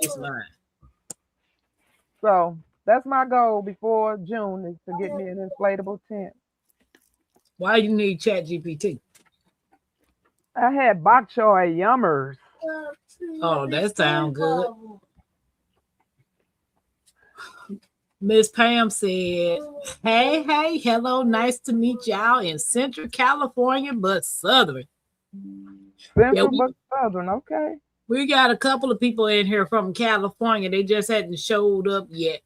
It's mine. So that's my goal before June is to get me an inflatable tent. Why you need Chat GPT? I had bok choy yummers. Oh, that sounds good. Miss Pam said, hey, hello, nice to meet y'all in Central California, but Southern. Yeah, Central but Southern, okay. we got a couple of people in here from California. They just hadn't showed up yet.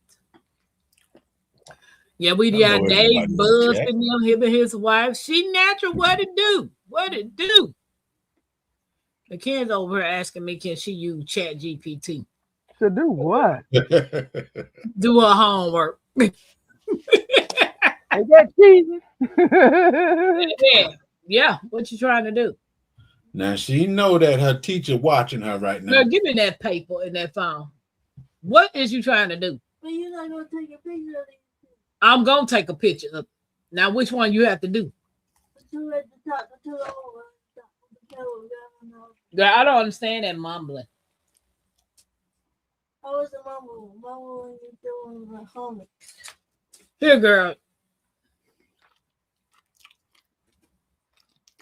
Yeah, we got Hello, Dave everybody in the Buzz chat. and him and his wife. She natural. What it do? What it do? The kids over here asking me, can she use Chat GPT? To do what? Do her homework. Is that cheating? Yeah. What you trying to do? Now she know that her teacher watching her right now. No, give me that paper and that phone. What is you trying to do? But you're not gonna take a picture of it. I'm gonna take a picture of it. Now, which one you have to do? The two at the top, the two over. Girl, I don't understand that mumbling. How was the mumble? Mumble when you're doing the homie. Here, girl.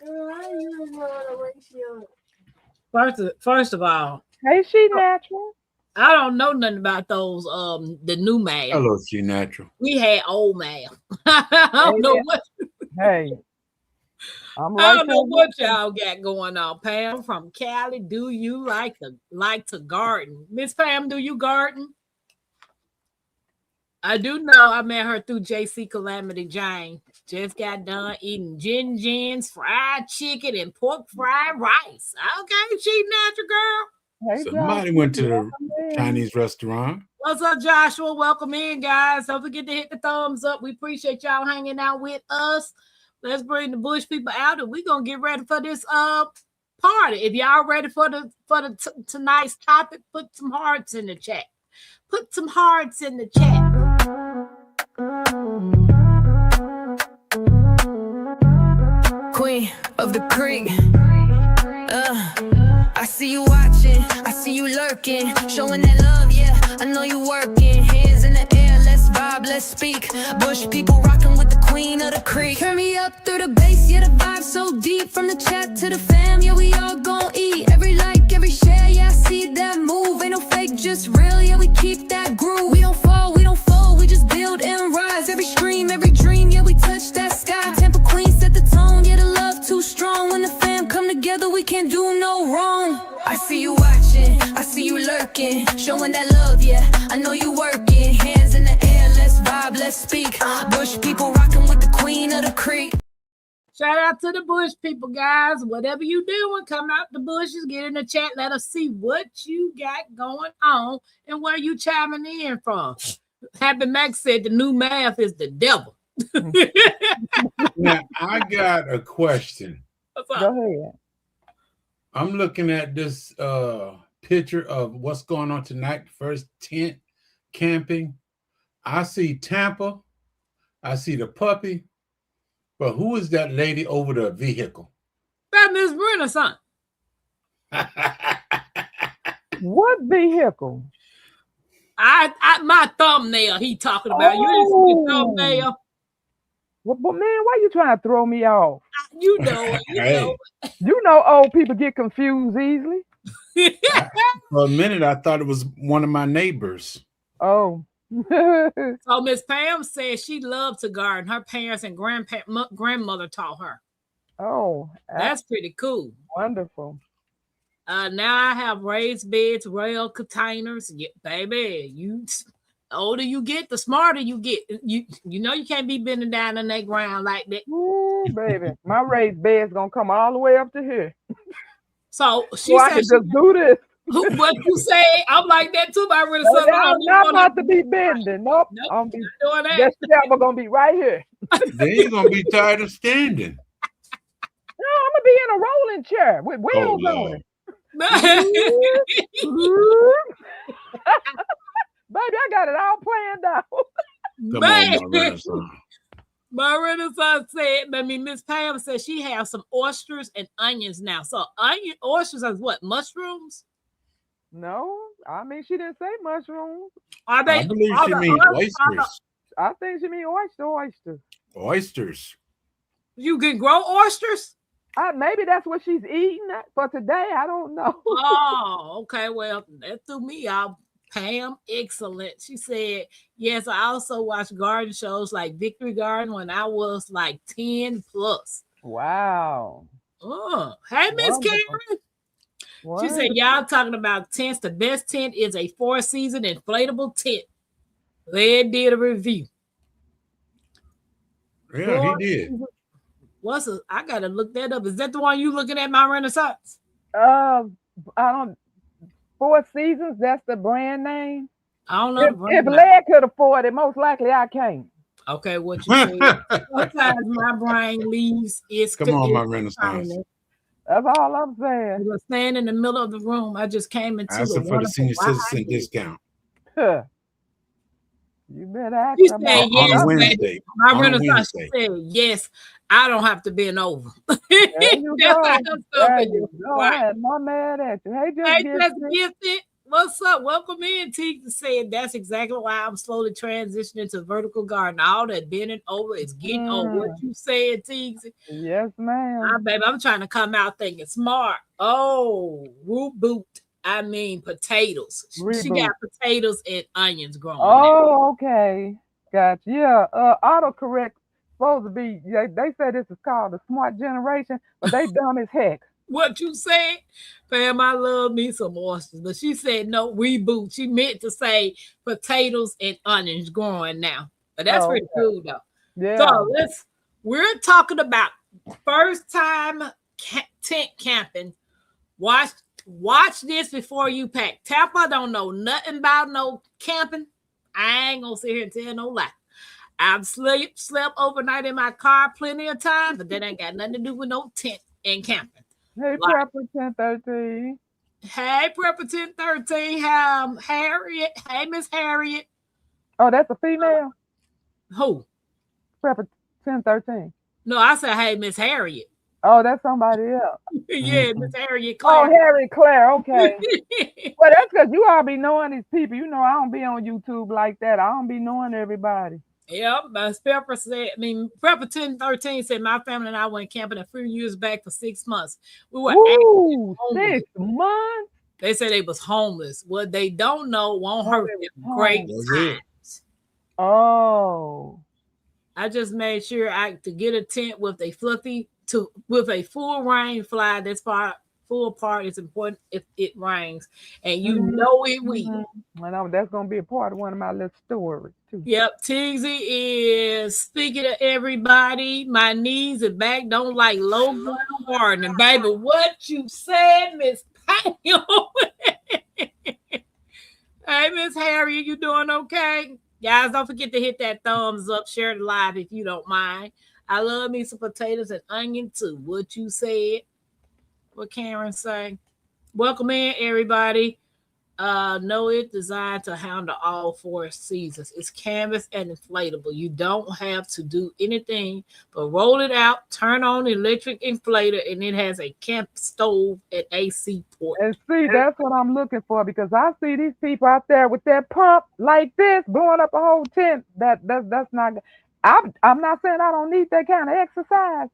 Girl, I usually know the ratio. First of all, Hey, she natural. I don't know nothing about those the new math. Hello, she natural. We had old math. I don't know what Hey, I'm I right don't know there. what y'all got going on. Pam from Cali, do you like to garden? Miss Pam, do you garden? I do know I met her through JC Calamity Jane. Just got done eating Jin's fried chicken and pork fried rice. Okay, she natural girl. Hey, Somebody Josh, went to the welcome in. Chinese restaurant. What's up, Joshua? Welcome in, guys. Don't forget to hit the thumbs up. We appreciate y'all hanging out with us. Let's bring the Bush people out, and we're gonna get ready for this party. If y'all ready for tonight's topic, put some hearts in the chat. Put some hearts in the chat. Queen of the creek. I see you watching, I see you lurking, showing that love, yeah. I know you working, hands in the air, let's vibe, let's speak. Bush people rocking with the queen of the creek. Turn me up through the bass, yeah, the vibe so deep. From the chat to the fam, yeah, we all gon' eat. Every like, every share, yeah, I see that move. Ain't no fake, just real, yeah, we keep that groove. We don't fall, we don't fold, we just build and rise. Every stream, every dream, yeah, we touch that sky. Tampa Queen set the tone, yeah, the love too strong. When the fam come together, we can't do no wrong. I see you watching, I see you lurking, showing that love, yeah. I know you working, hands in the air, let's vibe, let's speak. Bush people rocking with the queen of the creek. Shout out to the Bush people, guys. Whatever you doing, come out the bushes, get in the chat. Let us see what you got going on and where you chiming in from. Happy Max said the new math is the devil. Now, I got a question. What's up? Go ahead. I'm looking at this picture of what's going on tonight. First tent camping. I see Tampa. I see the puppy. But who is that lady over the vehicle? That Miss Brenner's son. What vehicle? My thumbnail he talking about. You didn't see the thumbnail. Well, but man, why you trying to throw me off? You know it. You know it. You know old people get confused easily. For a minute, I thought it was one of my neighbors. Oh. So Miss Pam says she loved to garden. Her parents and grandmother taught her. Oh, That's pretty cool. Wonderful. Now I have raised beds, rail containers. Yeah, baby, the older you get, the smarter you get. You know you can't be bending down in that ground like that. Ooh, baby, my raised bed's gonna come all the way up to here. So she I said, can just do this. What you say? I'm like that too. I really said, I'm not about to be bending. Nope. I'm doing that. That step gonna be right here. Then you're gonna be tired of standing. No, I'm gonna be in a rolling chair with wheels on it. Baby, I got it all planned out. My Renaissance said, Miss Pam said she has some oysters and onions now. So oysters are what? Mushrooms? No, I mean, she didn't say mushrooms. Are they? I believe are she the means oysters- are the- oysters. I think she mean oyster. Oysters. You can grow oysters? Maybe that's what she's eating for today. I don't know. Oh, okay. Well, that threw me off. Pam, excellent. She said, yes, I also watched garden shows like Victory Garden when I was like 10 plus. Wow. Oh, hey, Miss Wonderful. Karen. She What? said, y'all talking about tents. The best tent is a 4-season inflatable tent. They did a review. Yeah, he did. I gotta look that up. Is that the one you looking at, my Renaissance? I don't. 4 Seasons. That's the brand name. I don't know. If the brand. Led could afford it, most likely I can't. Okay, what you said. Sometimes my brain leaves. Come on, my Renaissance. That's all I'm saying. I was standing in the middle of the room. I just came into Asking for the senior citizen discount Huh. You better ask You them said all. yes, on a baby. Wednesday. My On a Renaissance Wednesday. said yes. I don't have to bend over. There you That's go. how I'm There talking. you go. Right. I am not mad at you. Hey, Hey, just just get gifted. What's up? Welcome in. T said that's exactly why I'm slowly transitioning to vertical garden. All that bending over is getting old. What you said, T? Yes, ma'am. Baby, I'm trying to come out thinking smart. Oh, root boot. I mean potatoes. She Reboot. got potatoes and onions growing. Oh, okay. Gotcha. Yeah. Autocorrect supposed to be. They say this is called the smart generation, but they dumb as heck. What you said, Pam? I love me some oysters, but she said no reboot. She meant to say potatoes and onions growing now, but that's pretty cool though. Yeah. So we're talking about first time tent camping. Watch this before you pack. Tampa don't know nothing about no camping. I ain't gonna sit here and tell no lie. I've slept overnight in my car plenty of times, but that ain't got nothing to do with no tent and camping. Hey, Prepper 1013. Hey, Prepper 1013. Harriet. Hey, Miss Harriet. Oh, that's a female? Who? Prepper 1013. No, I said, hey, Miss Harriet. Oh, that's somebody else. Yeah, Miss Harriet Oh, Claire. Harry Claire. Okay. Well, that's because you all be knowing these people. You know, I don't be on YouTube like that. I don't be knowing everybody. Yep, Prepper said, Prepper 1013 said my family and I went camping a few years back for 6 months. We were Ooh, homeless. 6 months? They said they was homeless. What they don't know won't hurt them. Great times. Oh. I just made sure to get a tent with a full rain fly. That's full part is important if it rains, and you know it will. Well, that's gonna be a part of one of my little stories too. Yep, Tigsy is speaking to everybody. My knees and back don't like low ground gardening, baby. What you said, Miss Pam? Hey, Miss Harriet, you doing okay? Guys, don't forget to hit that thumbs up, share it live if you don't mind. I love me some potatoes and onion too. What you said? What Karen say? Welcome in, everybody. No, it's designed to handle all 4 seasons. It's canvas and inflatable. You don't have to do anything but roll it out, turn on the electric inflator, and it has a camp stove and AC port. And see, that's what I'm looking for, because I see these people out there with that pump like this, blowing up a whole tent. That's not. I'm not saying I don't need that kind of exercise,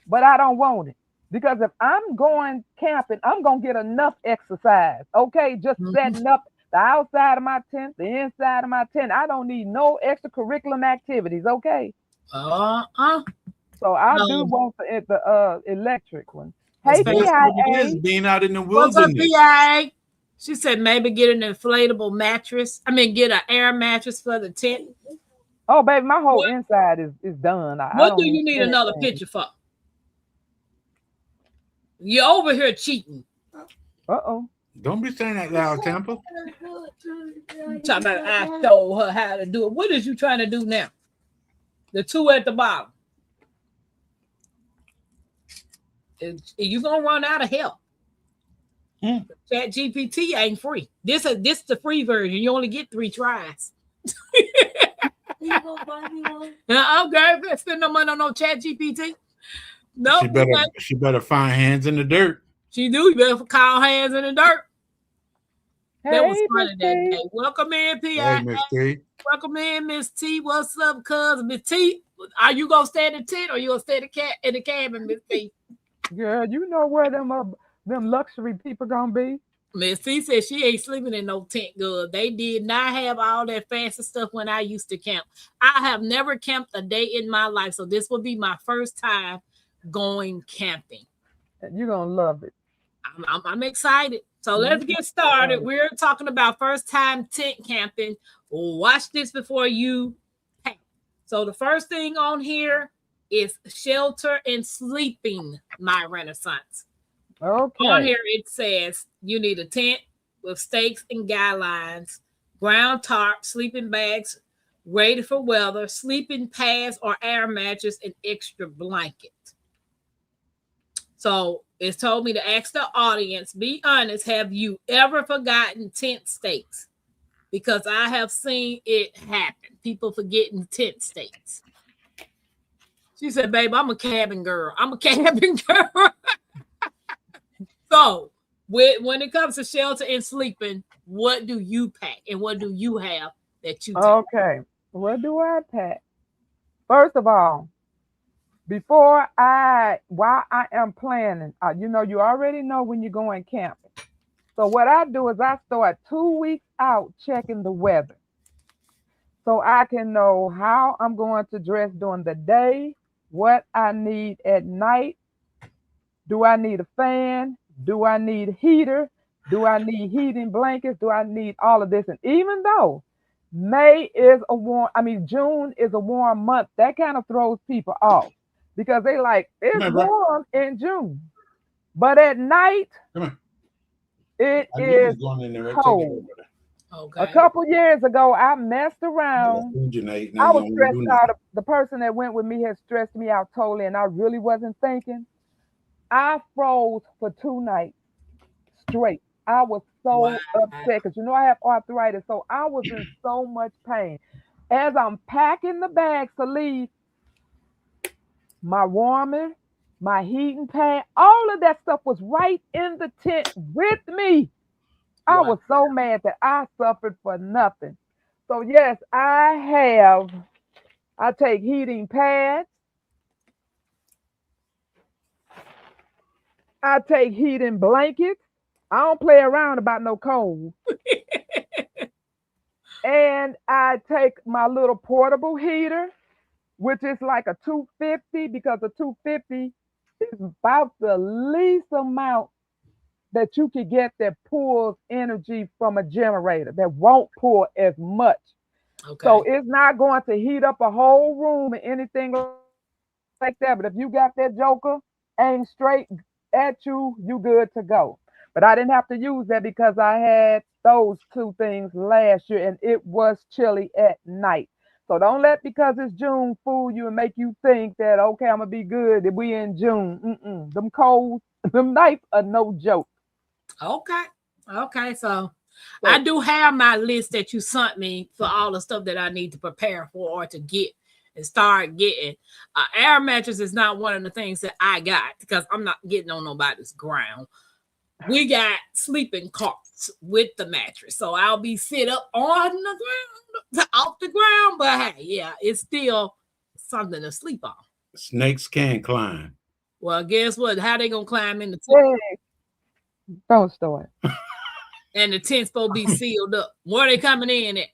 but I don't want it. Because if I'm going camping, I'm going to get enough exercise, okay? Just setting up the outside of my tent, the inside of my tent. I don't need no extracurricular activities, okay? So I do want the electric one. Hey, PIA. Being out in the what's up, wilderness. PIA? She said maybe get an inflatable mattress. Get an air mattress for the tent. Oh, baby, my whole inside is done. What do you need another picture for? You're over here cheating. Uh-oh. Don't be saying that loud, Tampa. Talking about I told her how to do it. What is you trying to do now? The 2 at the bottom. You're going to run out of help. Chat GPT ain't free. This the free version. You only get 3 tries. Okay, spend no money on no Chat GPT. No, she better find hands in the dirt. She do. You better call hands in the dirt. That was Hey, funny Miss that T. day. Welcome in, Hey, P.I. Miss T. Welcome in, Miss T. What's up, cuz? Miss T, are you gonna stay in the tent or you gonna stay in the cabin, Miss T? Girl, you know where them luxury people gonna be. Miss T said she ain't sleeping in no tent, girl. They did not have all that fancy stuff when I used to camp. I have never camped a day in my life, so this will be my first time going camping. You're gonna love it. I'm excited. So let's get started. We're talking about first time tent camping. Watch this before you pack. So the first thing on here is shelter and sleeping, my Renaissance. Okay. On here it says you need a tent with stakes and guidelines, ground tarp, sleeping bags, ready for weather, sleeping pads or air mattress, and extra blanket. So it's told me to ask the audience, be honest, have you ever forgotten tent stakes? Because I have seen it happen. People forgetting tent stakes. She said, babe, I'm a cabin girl. I'm a cabin girl. So when it comes to shelter and sleeping, what do you pack and what do you have that you take? Okay. What do I pack? First of all, while I am planning, you already know when you're going camping. So what I do is I start 2 weeks out checking the weather. So I can know how I'm going to dress during the day, what I need at night. Do I need a fan? Do I need heater? Do I need heating blankets? Do I need all of this? And even though June is a warm month, that kind of throws people off because they like it's warm in June. But at night, it is cold. Okay. A couple years ago, I messed around. I was stressed out. The person that went with me had stressed me out totally, and I really wasn't thinking. I froze for 2 nights straight. I was so upset because I have arthritis, so I was in so much pain. As I'm packing the bags to leave, my warmer, my heating pad, all of that stuff was right in the tent with me. I was so mad that I suffered for nothing. So yes, I take heating pads. I take heating blankets. I don't play around about no cold. And I take my little portable heater, which is like a 250 because a 250 is about the least amount that you could get that pulls energy from a generator that won't pull as much. Okay. So it's not going to heat up a whole room or anything like that. But if you got that joker aimed straight at you, you good to go. But I didn't have to use that because I had those 2 things last year and it was chilly at night. So don't let because it's June fool you and make you think that, okay, I'm going to be good if we in June. Them cold, them nights are no joke. Okay. So I do have my list that you sent me for all the stuff that I need to prepare for or to get and start getting. Air mattress is not one of the things that I got because I'm not getting on nobody's ground. We got sleeping carts with the mattress. So I'll be sit up on the ground, off the ground. But hey, yeah, it's still something to sleep on. Snakes can climb. Well, guess what? How they going to climb in the tent? Don't start. And the tent's supposed to be sealed up. Where are they coming in at?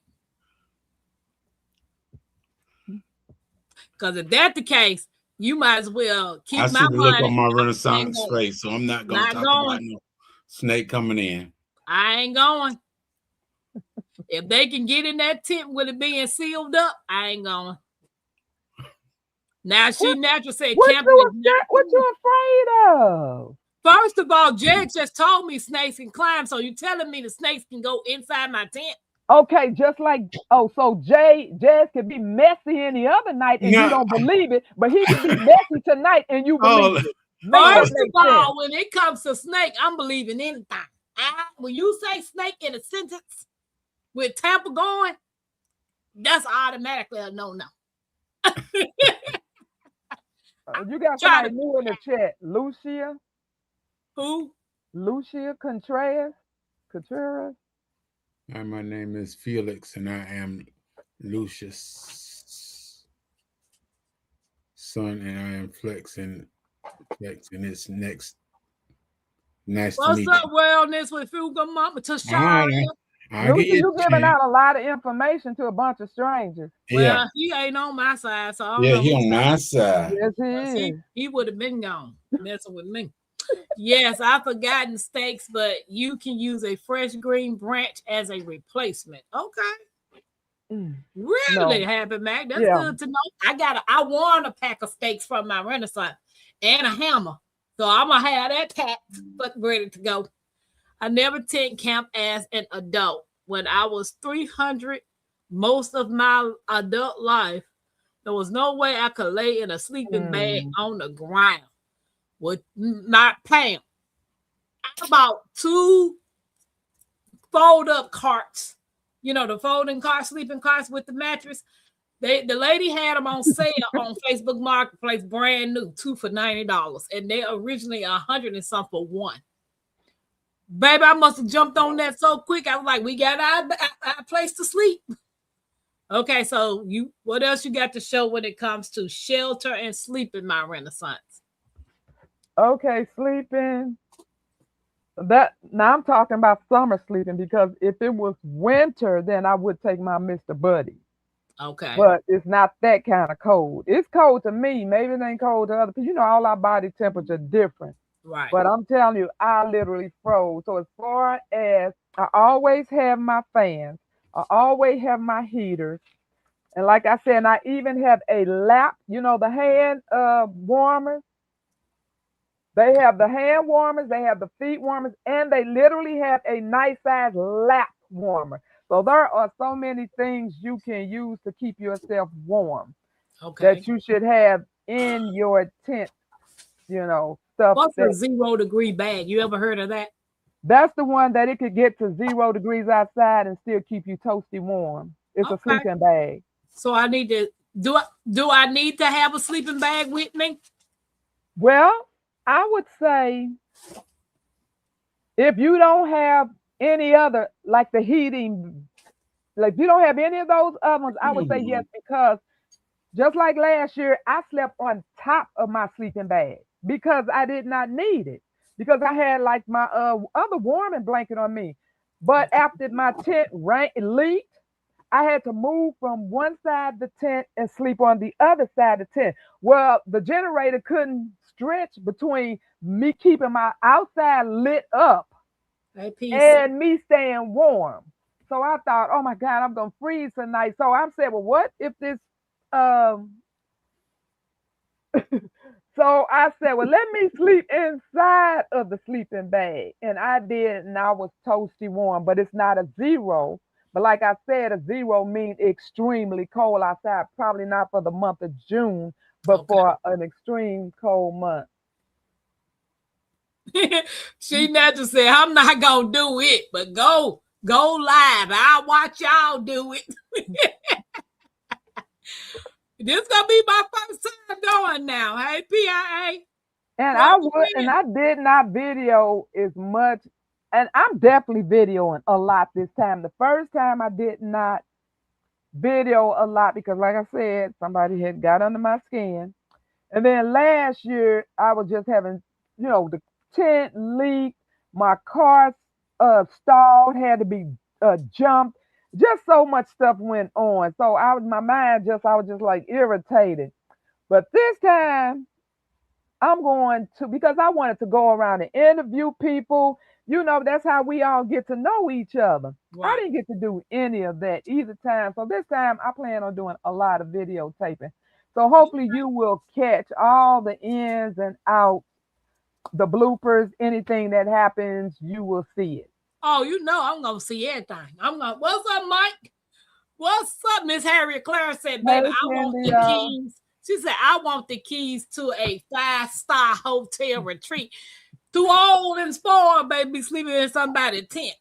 Because if that's the case, you might as well keep my money. I see the look on my Renaissance face, so I'm not going to talk about no snake coming in. I ain't going. If they can get in that tent with it being sealed up, I ain't going. Now she naturally said, what you afraid of? First of all, Jed just told me snakes can climb, so you telling me the snakes can go inside my tent? Okay, just like, so Jazz could be messy any other night and you don't believe it, but he could be messy tonight and you believe it. First of all, when it comes to snake, I'm believing anything. When you say snake in a sentence with Tampa going, that's automatically a no-no. You got somebody new in the chat. Lucia. Who? Lucia Contreras. Hi, my name is Felix, and I am Lucius' son, and I am flexing. It's next. Nice to What's meet up, you. wellness with Fuga Mama All Tashara? right, I'll Lucy, give you you a giving chance. out a lot of information to a bunch of strangers. Yeah, Well, he ain't on my side, so I don't yeah, know he whose on side. my side. Yes, he 'Cause is. he would have been gone messing with me. Yes, I've forgotten steaks, but you can use a fresh green branch as a replacement. Okay. Mm. Really, No. Happy Mac. That's Yeah. good to know. I won a pack of steaks from my Renaissance and a hammer. So I'm gonna have that pack but ready to go. I never tent camp as an adult. When I was 300, most of my adult life, there was no way I could lay in a sleeping bag Mm. on the ground with not paying. I bought 2 fold-up carts. You know, the folding cart, sleeping carts with the mattress. The lady had them on sale on Facebook Marketplace, brand new, 2 for $90, and they originally 100 and some for 1. Baby, I must have jumped on that so quick. I was like, we got our place to sleep. Okay, so what else you got to show when it comes to shelter and sleep in my Renaissance? Okay, sleeping. That now I'm talking about summer sleeping because if it was winter, then I would take my Mr. Buddy. Okay, But it's not that kind of cold. It's cold to me. Maybe it ain't cold to other people. You know, all our body temperature different. right. But I'm telling you, I literally froze. So as far as I always have my fans, I always have my heaters. And like I said, and I even have a lap, you know, the hand warmers. They have the hand warmers, they have the feet warmers, and they literally have a nice size lap warmer. So there are so many things you can use to keep yourself warm Okay. that you should have in your tent, you know, stuff What's a that 0-degree bag? You ever heard of that? that's the one that it could get to 0 degrees outside and still keep you toasty warm. It's a Okay. sleeping bag. So I need to do I need to have a sleeping bag with me? Well, I would say if you don't have any other, like the heating, like if you don't have any of those other ones, I would say yes, because just like last year, I slept on top of my sleeping bag because I did not need it because I had like my other warming blanket on me. But after my tent leaked, I had to move from one side of the tent and sleep on the other side of the tent. Well, the generator couldn't stretch between me keeping my outside lit up Hey, peace. and me staying warm. So I thought, oh my God, I'm gonna freeze tonight. So I said, well, what if this um so I said, well, let me sleep inside of the sleeping bag. And I did, and I was toasty warm, but it's not a 0. But like I said, a 0 means extremely cold outside, probably not for the month of June, but Okay. for an extreme cold month. She naturally said, I'm not gonna do it, but go live. I'll watch y'all do it. This gonna be my first time doing now. Hey, PIA. And I Welcome would, and in. I did not video as much, and I'm definitely videoing a lot this time. The first time I did not video a lot because, like I said, somebody had got under my skin. And then last year, I was just having, you know, the tent leak, my car stalled, had to be jumped. Just so much stuff went on. So I was just like irritated. But this time, I'm going to, because I wanted to go around and interview people. You know, that's how we all get to know each other. I Right. didn't get to do any of that either time. So this time I plan on doing a lot of videotaping. So hopefully you will catch all the ins and outs, the bloopers, anything that happens, you will see it. Oh, you know I'm gonna see everything. What's up, Mike? What's up, Miss Harriet Claire said, baby, Hey, I want Cindy, the keys. She said, I want the keys to a 5-star hotel retreat. Too old and spoiled, baby, sleeping in somebody's tent.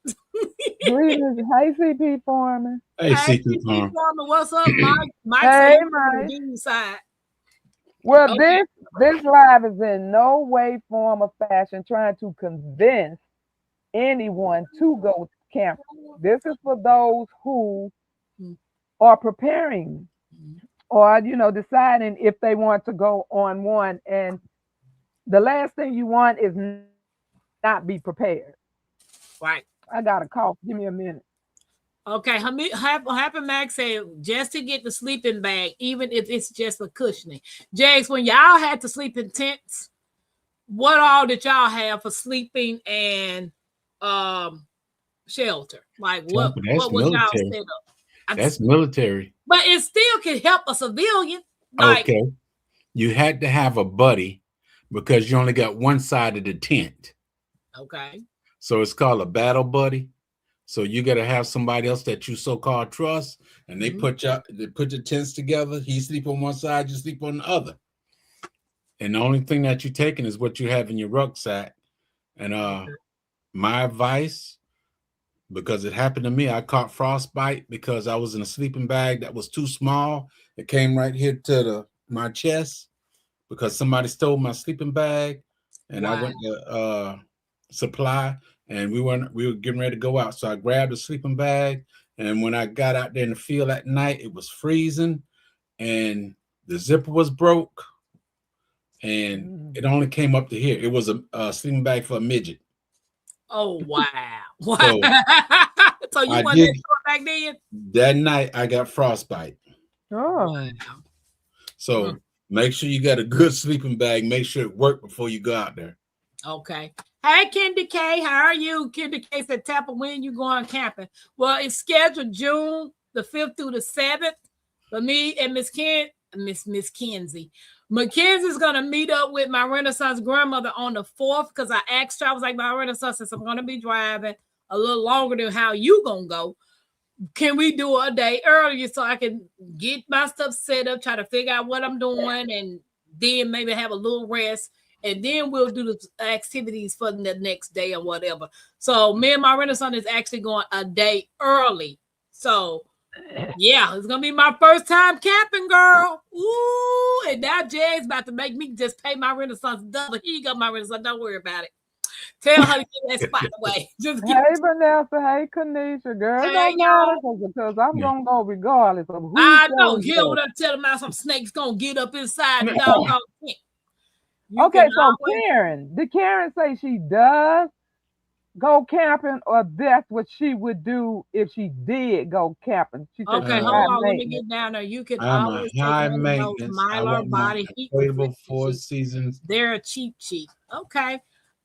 greetings. Hey, CP Foreman. Hey, Hey, CP Farm. what's up, Mike? Mike Hey, said he's on Mike. the dude side. Well, Okay. this live is in no way, form, or fashion trying to convince anyone to go camp. This is for those who Mm. are preparing Mm. or, deciding if they want to go on one. And the last thing you want is not be prepared. Right. I got a cough. Give me a minute. Okay. Happy Max said just to get the sleeping bag, even if it's just a cushioning. Jags, when y'all had to sleep in tents, what all did y'all have for sleeping and shelter? Like what That's was y'all military. set up? That's military. But it still can help a civilian. Like, Okay. You had to have a buddy because you only got one side of the tent. okay. So it's called a battle buddy. So you got to have somebody else that you so-called trust, and they Mhm. put the tents together. He sleep on one side, you sleep on the other. And the only thing that you're taking is what you have in your rucksack. And my advice, because it happened to me, I caught frostbite because I was in a sleeping bag that was too small. It came right here to my chest because somebody stole my sleeping bag, and I went to supply, and we were getting ready to go out. So I grabbed a sleeping bag, and when I got out there in the field at night, it was freezing, and the zipper was broke, and it only came up to here. It was a sleeping bag for a midget. Oh wow. Wow. So So you I wasn't did- that short back then? That night I got frostbite. Oh, Wow. So make sure you got a good sleeping bag. Make sure it worked before you go out there. Okay. Hey, Kendi K, how are you? Kendi K said, Tappa, when you going camping? Well, it's scheduled June the 5th through the 7th for me and Miss Kenzie. Mackenzie's going to meet up with my Renaissance grandmother on the 4th because I asked her, I was like, my Renaissance, since I'm going to be driving a little longer than how you going to go, can we do a day earlier so I can get my stuff set up, try to figure out what I'm doing, and then maybe have a little rest, and then we'll do the activities for the next day or whatever. So me and my Renaissance is actually going a day early. So yeah, it's gonna be my first time camping, girl. Ooh, and now Jay's about to make me just pay my Renaissance double. Here you go, my Renaissance. Don't worry about it. Tell her to get that spot away. Just hey, Vanessa. Hey, Kanisha. Girl, Hey, don't matter because I'm going to go regardless of who. I know. Hear what I'm telling about? Some snakes gonna get up inside the doggone tent. You Okay, can so always- Karen, did Karen say she does go camping, or that's what she would do if she did go camping? She said Okay, she's hold high on. Let me maintenance. get down there. You can I'm a always take high one of those maintenance. I Mylar want my body heat inflatable reflectors. Four Seasons. They're cheap. Okay.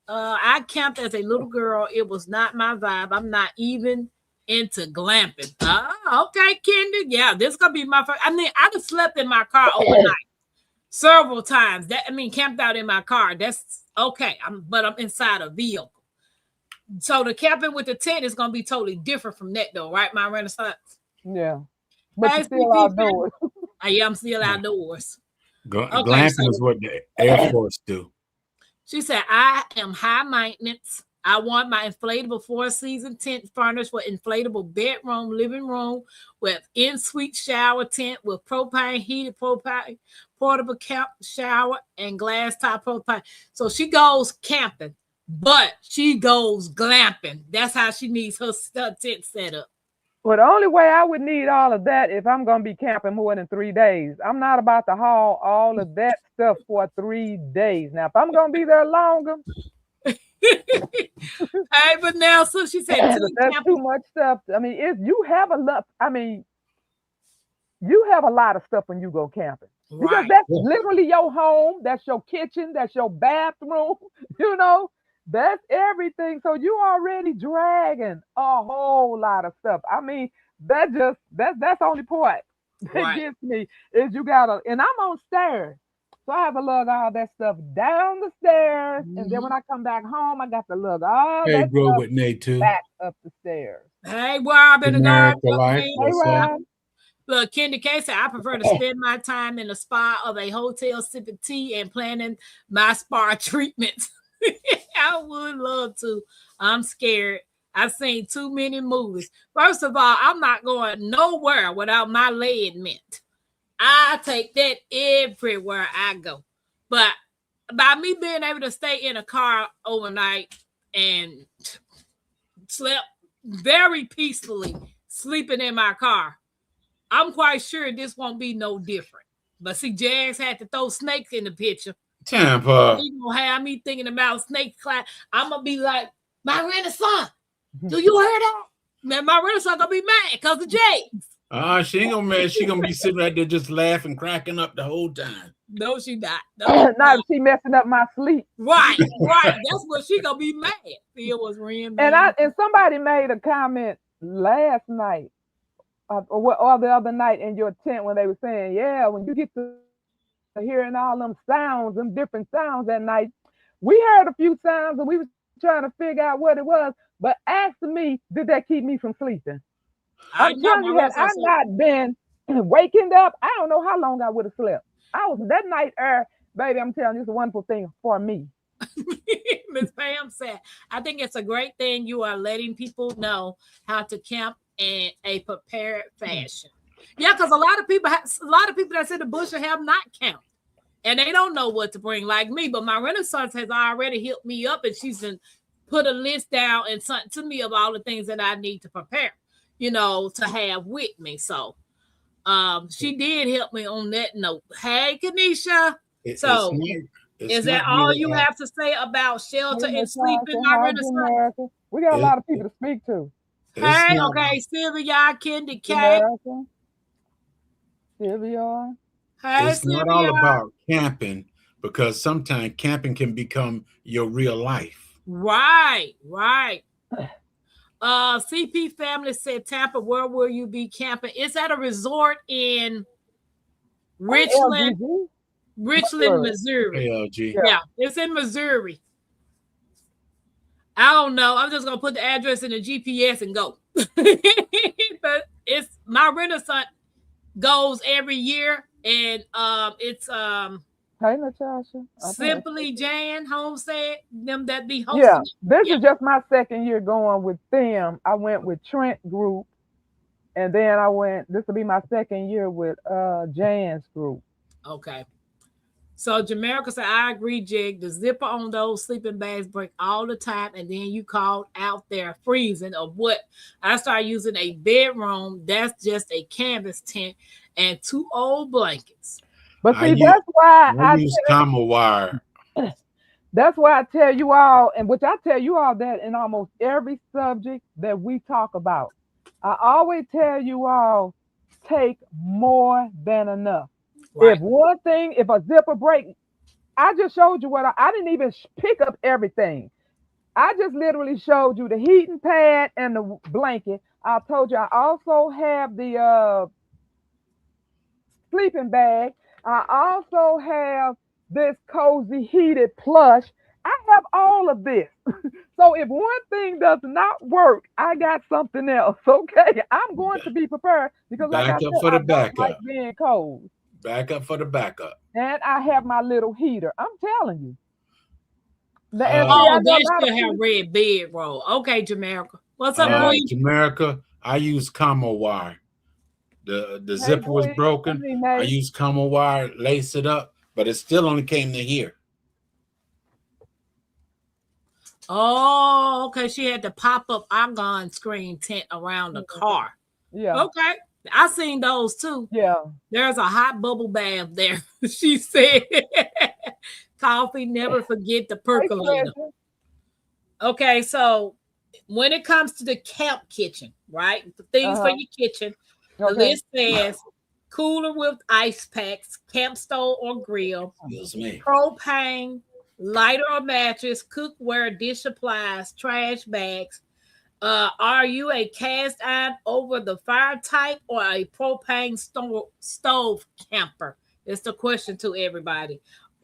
I camped as a little girl. It was not my vibe. I'm not even into glamping. Okay, Kendi. Yeah, this is gonna be my first. I mean, I just slept in my car overnight several times. Camped out in my car. That's okay. But I'm inside a vehicle. So the camping with the tent is gonna be totally different from that, though, right? My Renaissance. Yeah, but Hey, you still SPP outdoors. I'm still outdoors. Glamping so- is what the Air Force do. She said, I am high maintenance. I want my inflatable 4-season tent furnished with inflatable bedroom, living room, with in-suite shower tent with propane, heated propane, portable camp shower, and glass top propane. So she goes camping, but she goes glamping. That's how she needs her tent set up. Well, the only way I would need all of that if I'm going to be camping more than 3 days. I'm not about to haul all of that stuff for 3 days. Now, if I'm going to be there longer, Hey, Vanessa, she said, that's too much stuff. I mean, you have a lot. I mean, you have a lot of stuff when you go camping. Because right. that's literally your home. That's your kitchen. That's your bathroom. That's everything. So you already dragging a whole lot of stuff. I mean, that's the only part that Right. gets me is you gotta, and I'm on stairs. So I have to lug all that stuff down the stairs. And then when I come back home, I got to lug all Hey, that bro, stuff with Nate too. back up the stairs. Hey, Rob in the garden. America Life. Hey, What's up? Rob. Look, Kendi K said, I prefer to spend my time in the spa of a hotel sipping tea and planning my spa treatments. I would love to. I'm scared. I've seen too many movies. First of all, I'm not going nowhere without my lead mint. I take that everywhere I go. But by me being able to stay in a car overnight and slept very peacefully sleeping in my car. I'm quite sure this won't be no different. But see, Jags had to throw snakes in the picture. Tampa. He gonna have me thinking about snake class. I'm gonna be like, my Renaissance. Do you hear that? Man, my Renaissance gonna be mad because of Jags. She ain't gonna mad. She gonna be sitting right there just laughing, cracking up the whole time. No, she not. No, Now she messing up my sleep. right. That's what she gonna be mad. It was Ren. And somebody made a comment last night or the other night in your tent when they were saying, yeah, when you get to hearing all them sounds, them different sounds at night, we heard a few sounds and we was trying to figure out what it was. But asking me, did that keep me from sleeping? I'm telling you, had I not been waking up, I don't know how long I would have slept. I was that night baby, I'm telling you, it's a wonderful thing for me. Miss Pam said, I think it's a great thing you are letting people know how to camp in a prepared fashion. Yeah, because a lot of people that's in the bush have not camped. And they don't know what to bring like me. But my Renaissance has already hit me up and she's put a list down and sent to me of all the things that I need to prepare, to have with me. So she did help me on that note. Hey, Kanisha. Is that all you have to say about shelter and sleeping, my Renaissance? We got a lot of people to speak to. Hey, okay, Sylvia, Kendi, Kay. Sylvia. Hey, it's Sylvia. not all about camping because sometimes camping can become your real life. Right. CP family said, Tampa, where will you be camping? It's at a resort in Richland, Missouri. ALG. Yeah, it's in Missouri. I don't know. I'm just gonna put the address in the GPS and go. But it's my Renaissance goes every year, and it's Hey, Natasha. Simply Jan Homestead, them that be hosting. Yeah, this is just my second year going with them. I went with Trent Group, and then this will be my second year with Jan's group. Okay. So Jamaica said, I agree, Jig. The zipper on those sleeping bags break all the time, and then you called out there freezing of what? I started using a bedroom. That's just a canvas tent and 2 old blankets. But see, that's why I use Comma wire. That's why I tell you all, and which I tell you all that in almost every subject that we talk about. I always tell you all, take more than enough. Right. If a zipper break, I just showed you I didn't even pick up everything. I just literally showed you the heating pad and the blanket. I told you I also have the sleeping bag. I also have this cozy heated plush. I have all of this. So if one thing does not work, I got something else. Okay, I'm going to be prepared because back up for the backup. Like being cold. Back up for the backup. And I have my little heater. I'm telling you. They still have red bedroll. Okay, Jamaica. What's up, boy? Jamaica, I use Comma wire. The zipper was broken. I used Comma wire, lace it up, but it still only came to here. Oh, okay. She had to pop up Argon screen tent around the car. Yeah. Okay. I seen those too. Yeah. There's a hot bubble bath there. She said, coffee, never forget the percolator. Okay, so when it comes to the camp kitchen, right? The things for your kitchen, the list says cooler with ice packs, camp stove or grill, propane, lighter or mattress, cookware, dish supplies, trash bags. Are you a cast iron over the fire type or a propane stove camper? It's the question to everybody.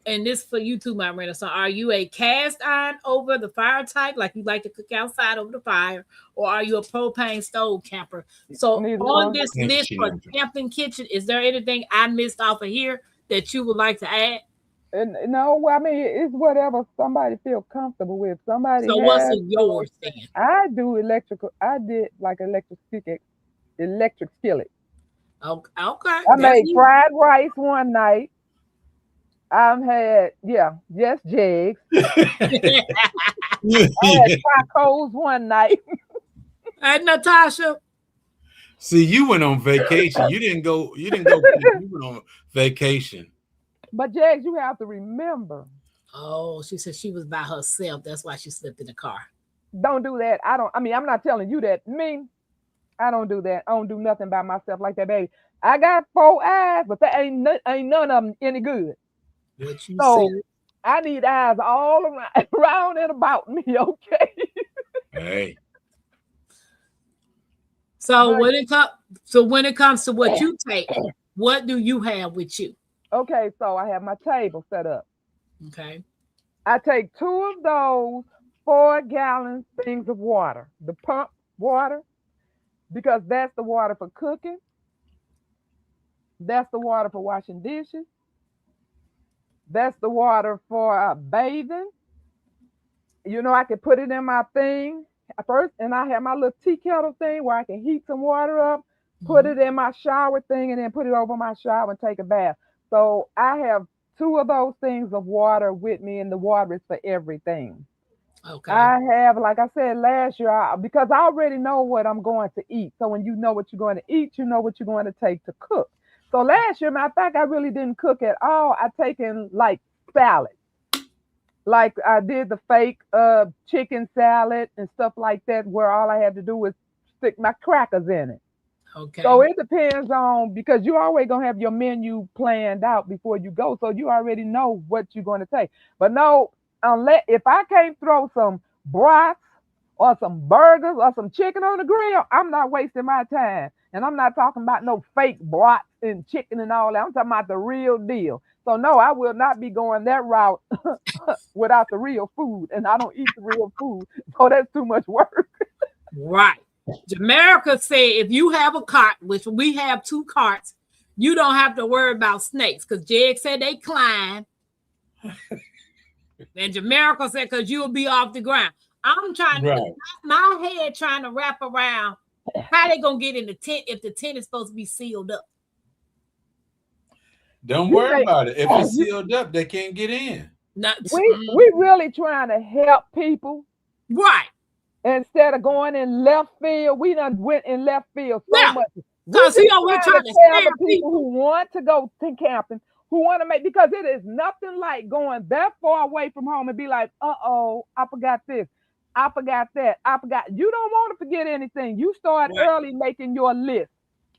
And this for you too, my Renaissance. Are you a cast iron over the fire type, like you like to cook outside over the fire, or are you a propane stove camper? So on this list for camping kitchen, is there anything I missed off of here that you would like to add? No, I mean, it's whatever somebody feels comfortable with. So what's in yours then? I do electrical. I did like electric skillet. Okay. I made fried rice one night. I've had, just jigs. I had tacos one night. And Natasha. See, you went on vacation. You didn't go. You didn't go. You went on vacation. But Jags, you have to remember. Oh, she said she was by herself. That's why she slipped in the car. Don't do that. I mean, I'm not telling you that. Me, I don't do that. I don't do nothing by myself like that, baby. I got 4 eyes, but that ain't none of them any good. What you So said? I need eyes all around and about me, okay? Hey. So when it comes to what you take, what do you have with you? Okay, so I have my table set up. Okay. I take 2 of those 4-gallon things of water, the pump water, because that's the water for cooking. That's the water for washing dishes. That's the water for bathing. You know, I can put it in my thing first, and I have my little tea kettle thing where I can heat some water up, put it in my shower thing, and then put it over my shower and take a bath. So I have 2 of those things of water with me, and the water is for everything. Okay. I have, like I said last year, because I already know what I'm going to eat. So when you know what you're going to eat, you know what you're going to take to cook. So last year, matter of fact, I really didn't cook at all. I taken like salad. Like I did the fake chicken salad and stuff like that, where all I had to do was stick my crackers in it. Okay. So it depends on, because you always gonna have your menu planned out before you go, so you already know what you're going to take. But no, unless if I can't throw some brats or some burgers or some chicken on the grill, I'm not wasting my time. And I'm not talking about no fake brats and chicken and all that. I'm talking about the real deal. So no, I will not be going that route without the real food, and I don't eat the real food, so that's too much work. Right. Jamaica said if you have a cart, which we have 2 carts, you don't have to worry about snakes, because Jeg said they climb. And Jamaica said because you'll be off the ground. I'm trying to my head trying to wrap around how they gonna get in the tent if the tent is supposed to be sealed up. Don't worry about it. If it's sealed up, they can't get in. We really trying to help people. Right. Instead of going in left field, we done went in left field so much. Because we're trying to tell the people who want to go to camping, who want to make, because it is nothing like going that far away from home and be like, uh-oh, I forgot this. I forgot that. I forgot. You don't want to forget anything. You start early making your list,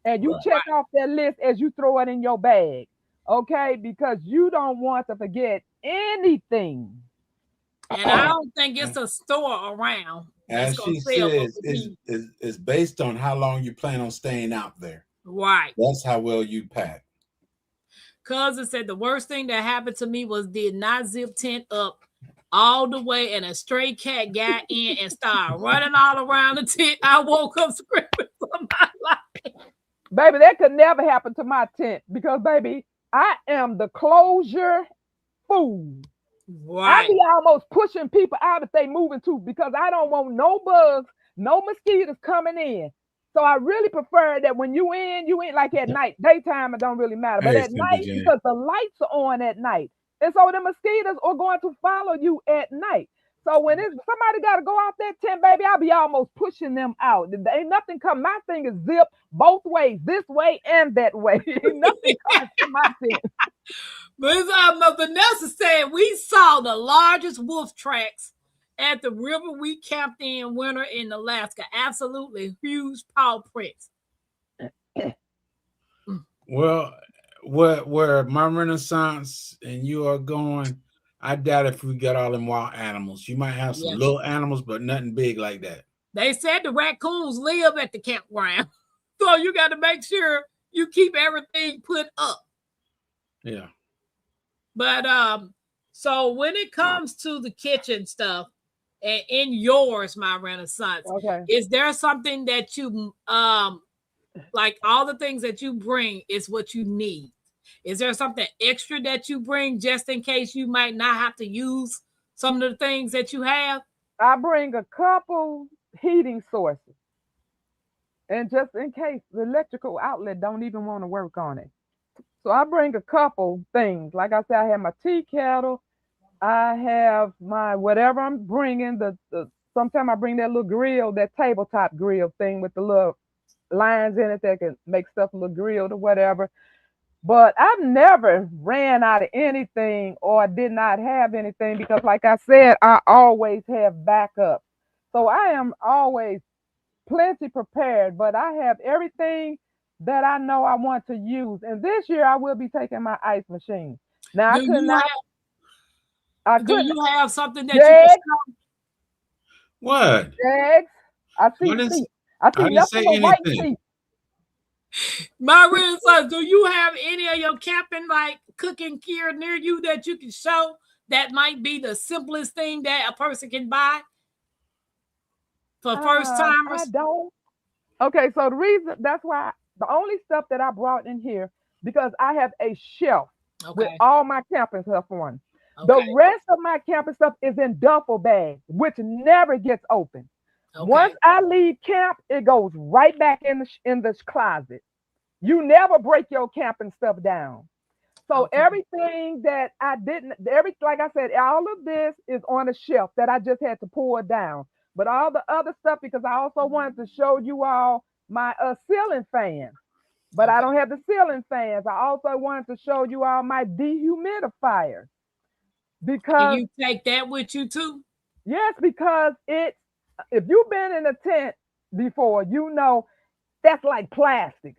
and you check off that list as you throw it in your bag. Okay? Because you don't want to forget anything. And I don't think it's a store around. As she says, it's based on how long you plan on staying out there. Right. That's how well you pack. Cousin said the worst thing that happened to me was did not zip tent up all the way, and a stray cat got in and started running all around the tent. I woke up screaming for my life. Baby, that could never happen to my tent because, baby, I am the closure fool. Right. I be almost pushing people out if they moving too, because I don't want no bugs, no mosquitoes coming in. So I really prefer that when you in like at night. Daytime, it don't really matter. But at night, because the lights are on at night. And so the mosquitoes are going to follow you at night. So when somebody got to go out that tent, baby, I'll be almost pushing them out. There ain't nothing come. My thing is zip both ways, this way and that way. Ain't nothing comes to my tent. But Vanessa said we saw the largest wolf tracks at the river we camped in winter in Alaska. Absolutely huge paw prints. Well, where my Renaissance and you are going, I doubt if we got all them wild animals. You might have some little animals, but nothing big like that. They said the raccoons live at the campground. So you got to make sure you keep everything put up. Yeah. But so when it comes to the kitchen stuff, and in yours, my Renaissance, is there something that you like all the things that you bring is what you need? Is there something extra that you bring just in case you might not have to use some of the things that you have? I bring a couple heating sources. And just in case the electrical outlet don't even want to work on it. So I bring a couple things. Like I said, I have my tea kettle. I have my whatever I'm bringing, the sometimes I bring that little grill, that tabletop grill thing with the little lines in it that can make stuff look grilled or whatever. But I've never ran out of anything or did not have anything because, like I said, I always have backup. So I am always plenty prepared, but I have everything that I know I want to use. And this year I will be taking my ice machine. Now I Do could you not. I Do couldn't. you have something that you Jags, can show? What? Jags. I I see didn't, feet. I I see didn't nothing say but white anything. feet. My real son, do you have any of your camping like cooking gear near you that you can show that might be the simplest thing that a person can buy for first I timers? don't. Okay, so the reason that's why the only stuff that I brought in here because I have a shelf with Okay. all my camping stuff on. The Okay. rest of my camping stuff is in duffel bags, which never gets open. Okay. Once I leave camp, it goes right back in the closet. You never break your camping stuff down. So Okay. everything that I didn't, like I said, all of this is on a shelf that I just had to pour down. But all the other stuff, because I also wanted to show you all my ceiling fans, but I Okay. don't have the ceiling fans. I also wanted to show you all my dehumidifier Can because you take that with you too? yes, because if you've been in a tent before, you know that's like plastic.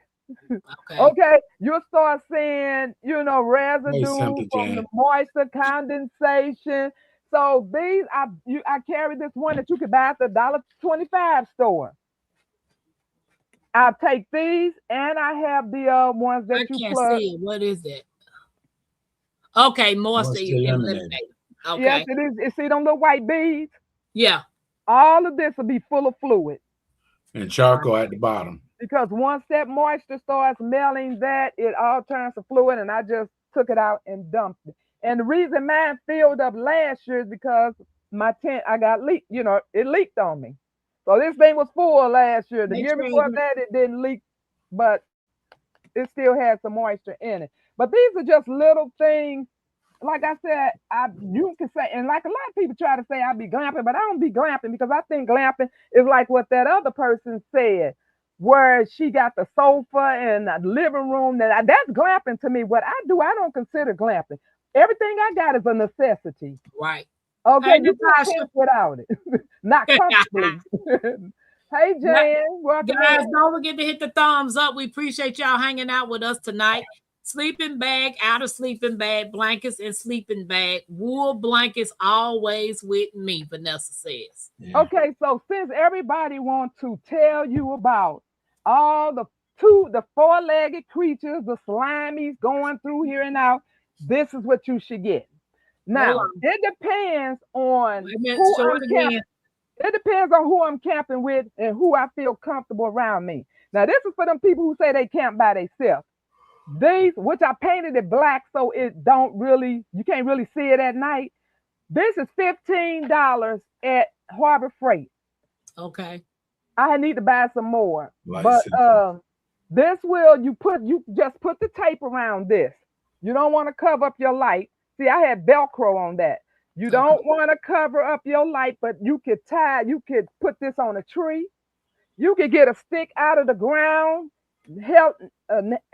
Okay. Okay, you'll start seeing, Wait residue something, from the Jan. moisture condensation. So I carry this one that you could buy at the $1.25 store. I take these and I have the ones I that you can't plug. see it. What is that? Okay, moisture Moisture eliminator. eliminator. Yes, Okay. it is. You see them little white beads? Yeah. All of this will be full of fluid And charcoal at the bottom. because once that moisture starts melting, it all turns to fluid, and I just took it out and dumped it. And the reason mine filled up last year is because my tent I got leaked. It leaked on me. So this thing was full last year. The Make year sure before you- that, it didn't leak, but it still had some moisture in it. But these are just little things. Like I said, you can say, and like a lot of people try to say I be glamping, but I don't be glamping because I think glamping is like what that other person said, where she got the sofa and the living room. That's glamping to me. What I do, I don't consider glamping. Everything I got is a necessity. Right. Okay, Hey, you can't Natasha. camp without it. Not comfortably. Hey, Jan, welcome Guys, in. don't forget to hit the thumbs up. We appreciate y'all hanging out with us tonight. Sleeping bag, outer sleeping bag, blankets, and sleeping bag. Wool blankets always with me, Vanessa says. Yeah. Okay, so since everybody wants to tell you about all the four-legged creatures, the slimies going through here and out, this is what you should get. Now, Hold on. it depends on Wait a minute, who show I'm it again. camping. It depends on who I'm camping with and who I feel comfortable around me. Now, this is for them people who say they camp by themselves. These, which I painted it black so you can't really see it at night. This is $15 at Harbor Freight. Okay. I need to buy some more. License. But this you just put the tape around this. You don't want to cover up your light. See, I had Velcro on that. You don't want to cover up your light, but you could put this on a tree. You could get a stick out of the ground,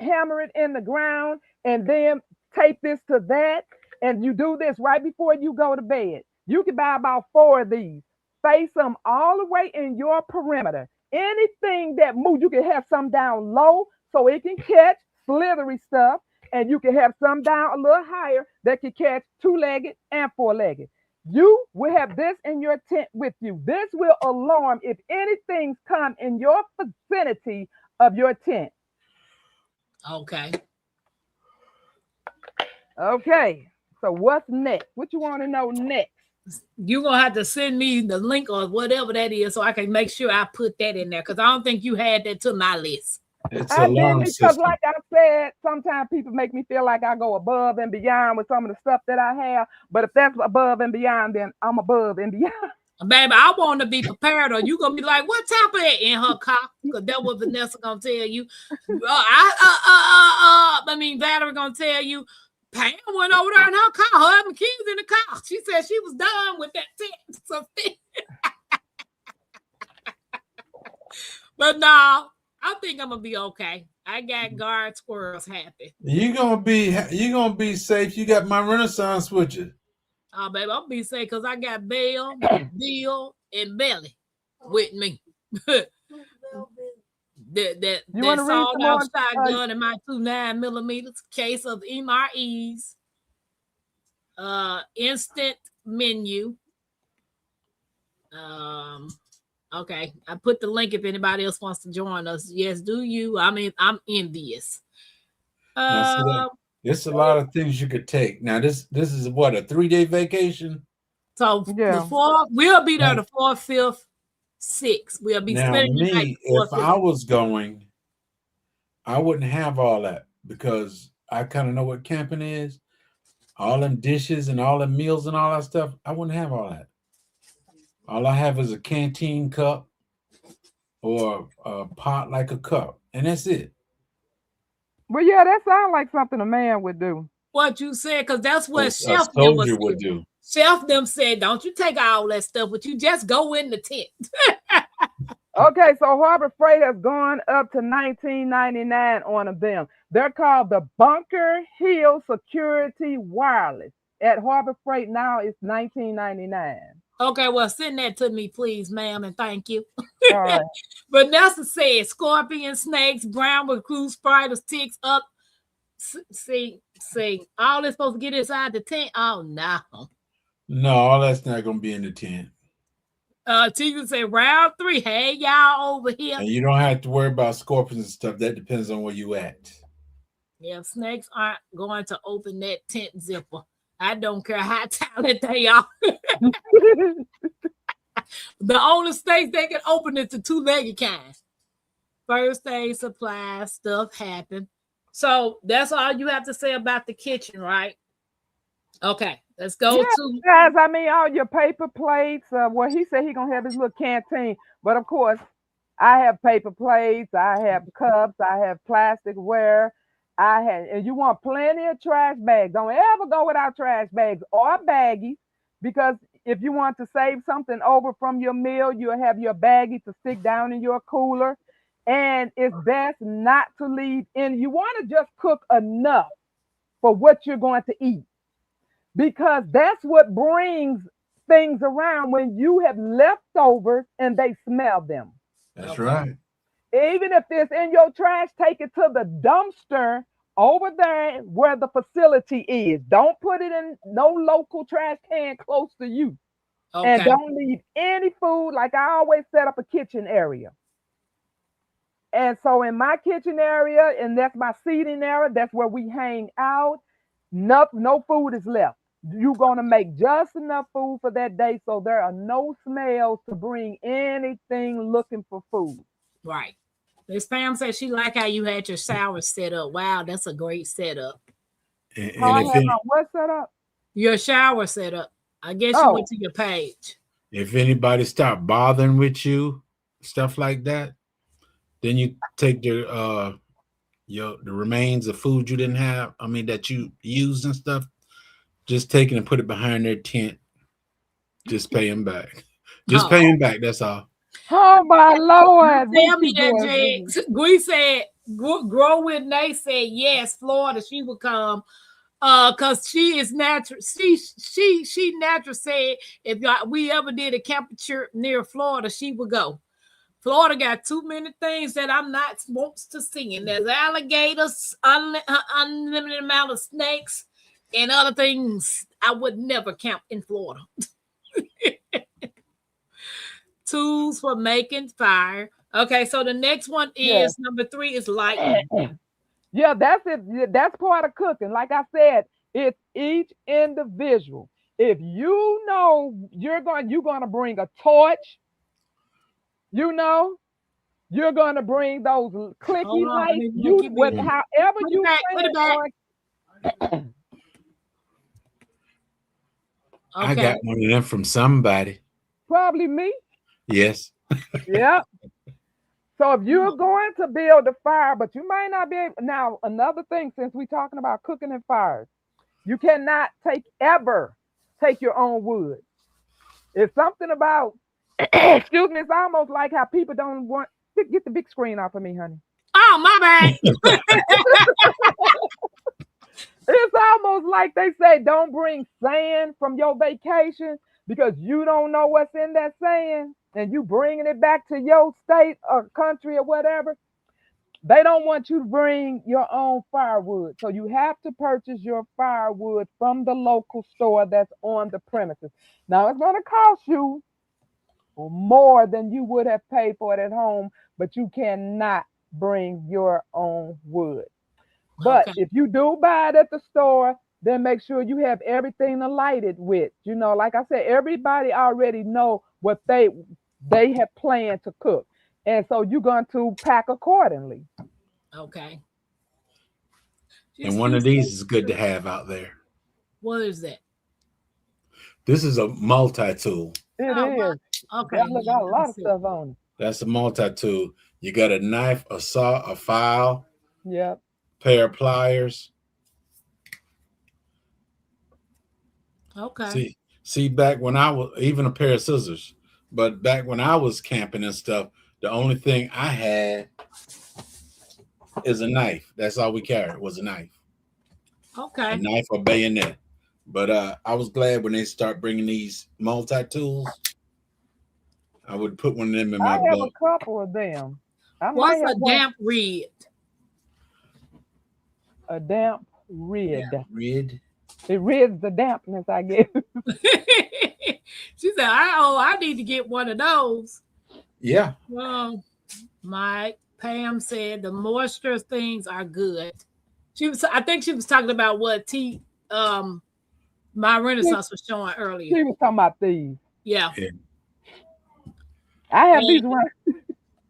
hammer it in the ground, and then tape this to that. And you do this right before you go to bed. You can buy about 4 of these. Face them all the way in your perimeter. Anything that moves, you can have some down low so it can catch slithery stuff. And you can have some down a little higher that can catch 2-legged and 4-legged. You will have this in your tent with you. This will alarm if anything's come in your vicinity of your tent. Okay. Okay, so what's next? What you want to know next? You're going to have to send me the link or whatever that is so I can make sure I put that in there because I don't think you had that to my list. It's I alarm did because, system. like I said, sometimes people make me feel like I go above and beyond with some of the stuff that I have. But if that's above and beyond, then I'm above and beyond. Baby, I want to be prepared, or you gonna be like, "What type of it in her car?" Because that's what Vanessa gonna tell you. Valerie gonna tell you. Pam went over there in her car, her and the kids in the car. She said she was done with that tent. So But no, I think I'm gonna be okay. I got guard squirrels happy. You're gonna be safe. You got my Renaissance with you. Oh, baby, I'm gonna be safe because I got Bill, Bill, and Belly with me. that You want to read sawed some more? off shotgun and my 2 9mm case of MREs. Instant menu. Okay, I put the link if anybody else wants to join us. Yes, do you? I mean, I'm envious. There's a lot of things you could take. Now, this is what, a 3-day vacation? So Yeah. the 4th, we'll be there the 4th, 5th, 6th. We'll be Now, spending the night. me, if I was going, I wouldn't have all that because I kind of know what camping is. All them dishes and all them meals and all that stuff, I wouldn't have all that. All I have is a canteen cup or a pot like a cup, and that's it. Well, yeah, that sounds like something a man would do. What you said, because that's what A Chef them was soldier would saying. do. Chef them said, don't you take all that stuff, but you just go in the tent. Okay, so Harbor Freight has gone up to $19.99 on them. They're called the Bunker Hill Security Wireless. At Harbor Freight now it's $19.99. Okay, well, send that to me, please, ma'am, and thank you. All right. Vanessa said, scorpion, snakes, brown recruit, spiders, ticks up. See, all this supposed to get inside the tent? Oh, no. No, all that's not going to be in the tent. Tigger said, round 3. Hey, y'all over here. And you don't have to worry about scorpions and stuff. That depends on where you at. Yeah, snakes aren't going to open that tent zipper. I don't care how talented they are. The only snakes they can open is the 2-legged kind. First aid supplies, stuff happen. So that's all you have to say about the kitchen, right? Okay, let's go to. Guys, I mean, all your paper plates. Well, he said he gonna have his little canteen, but of course, I have paper plates. I have cups. I have plasticware. And you want plenty of trash bags. Don't ever go without trash bags or baggies, because if you want to save something over from your meal, you'll have your baggie to stick down in your cooler. And it's best not to leave in. You want to just cook enough for what you're going to eat, because that's what brings things around when you have leftovers and they smell them. That's right. Even if it's in your trash, take it to the dumpster over there where the facility is. Don't put it in no local trash can close to you. Okay. And don't leave any food. Like I always set up a kitchen area. And so in my kitchen area, and that's my seating area, that's where we hang out. No food is left. You're going to make just enough food for that day, so there are no smells to bring anything looking for food. Right. Miss Pam said she like how you had your shower set up. Wow, that's a great setup. What setup? Your shower setup. I guess you went to your page. If anybody start bothering with you, stuff like that, then you take the remains of food you didn't have. I mean, that you used and stuff. Just take it and put it behind their tent. Just pay them back. Just pay them back. That's all. Oh my Lord! Tell me that, Jigs. Gwee said, "Grow with Nate said yes, Florida. She would come, cause she is natural. She natural said if we ever did a camp trip near Florida, she would go. Florida got too many things that I'm not supposed to see, and there's alligators, unlimited amount of snakes, and other things. I would never camp in Florida." Tools for making fire. Okay, so the next one is number 3 is lighting. Yeah, that's it. That's part of cooking. Like I said, it's each individual. If you know you're going to bring a torch, you're going to bring those clicky lights. However you put it back. Okay. I got one of them from somebody. Probably me. Yes. Yeah. So if you're going to build a fire, but you might not be able. Now, another thing, since we're talking about cooking and fires, you cannot ever take your own wood. It's something about, excuse me, it's almost like how people don't want Get the big screen off of me, honey. Oh, my bad. It's almost like they say, don't bring sand from your vacation because you don't know what's in that sand and you bringing it back to your state or country or whatever. They don't want you to bring your own firewood. So you have to purchase your firewood from the local store that's on the premises. Now, it's going to cost you more than you would have paid for it at home, but you cannot bring your own wood. But Okay. if you do buy it at the store, then make sure you have everything to light it with. You know, like I said, everybody already know what they have planned to cook. And so you're going to pack accordingly. Okay. And one of these is good to have out there. What is that? This is a multi-tool. It Oh, is. Okay. That look got a let me lot of see. stuff on That's a multi-tool. You got a knife, a saw, a file, it. Yep. pair of pliers. Okay. See, back when I was, even a pair of scissors, but back when I was camping and stuff, the only thing I had is a knife. That's all we carried was a knife. Okay. A knife or bayonet. But I was glad when they start bringing these multi-tools. I would put one of them in my I have a belt. couple of them. I might What's have a one- damp reed? a damp rid. Rid. It rids the dampness, I guess. She said, I need to get one of those. Yeah. Well, Pam said the moisture things are good. I think she was talking about what my Renaissance was showing earlier. She was talking about these. Yeah. I have Yeah. these around.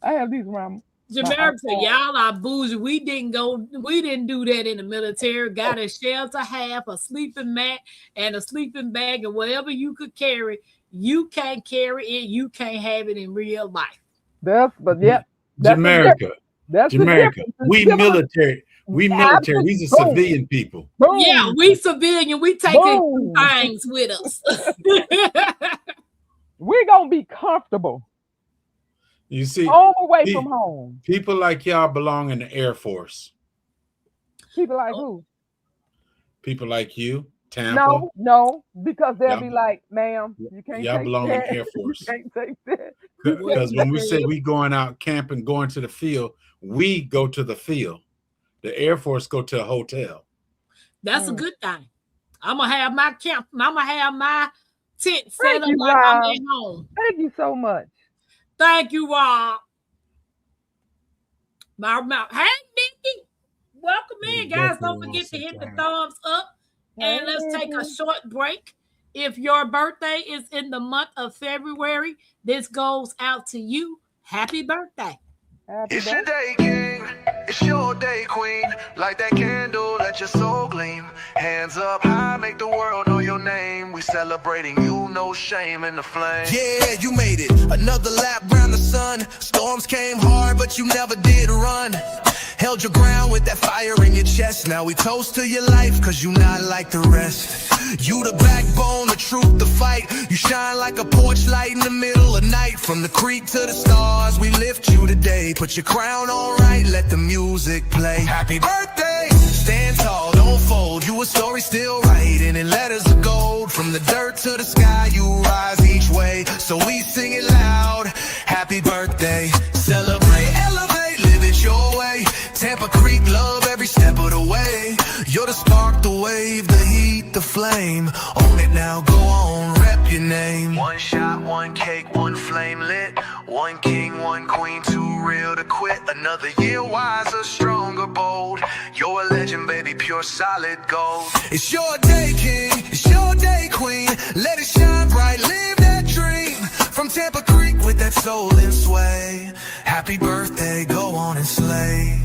I have these around. Jamaica said, y'all are bougie. We didn't do that in the military. Got a shelter, half a sleeping mat, and a sleeping bag, and whatever you could carry, you can't carry it. You can't have it in real life. That's the Jamaica. That's the Jamaica. difference. We Civil- military. We military. These are Boom. civilian people. Boom. Yeah, we civilian. We taking Boom. things with us. We're gonna be comfortable. You see, Home away he- from home. people like y'all belong in the Air Force. People like who? People like you, Tampa. No, because they'll Y'all- be like, ma'am, you can't Y'all take belong in that. the Air Force. You can't take that. Because when we say we going out camping, going to the field, we go to the field. The Air Force go to a hotel. That's a good thing. I'm gonna have my camp. I'm gonna have my tent set Thank up you, like I'm Rob. at home. Thank you so much. Thank you, Rob. Hey, Nikki. Welcome in, guys. Don't forget to hit the thumbs up. And let's take a short break. If your birthday is in the month of February, this goes out to you. Happy birthday. Happy It's your birthday. day, king. It's your day, queen. Light that candle, let your soul gleam. Hands up high, make the world know your name. We celebrating you, no shame in the flame. Yeah, you made it. Another lap round the sun. Storms came hard, but you never did run. Held your ground with that fire in your chest. Now we toast to your life, cause you not like the rest. You the backbone, the truth, the fight. You shine like a porch light in the middle of night. From the creek to the stars, we lift you today. Put your crown on right, let the music play. Happy birthday! Stand tall, don't fold. You a story still writing in letters of gold. From the dirt to the sky, you rise each way. So we sing it loud. Happy birthday. Celebrate, elevate, live it your way. Tampa Creek, love every step of the way. You're the spark, the wave, the heat, the flame. Own it now, go on, rep your name. One shot, one cake, one flame lit. One king, one queen, too real to quit. Another year wiser, stronger, bold. You're a legend, baby, pure solid gold. It's your day, king. It's your day, queen. Let it shine bright, live that dream. From Tampa Creek with that soul and sway. Happy birthday, go on and slay.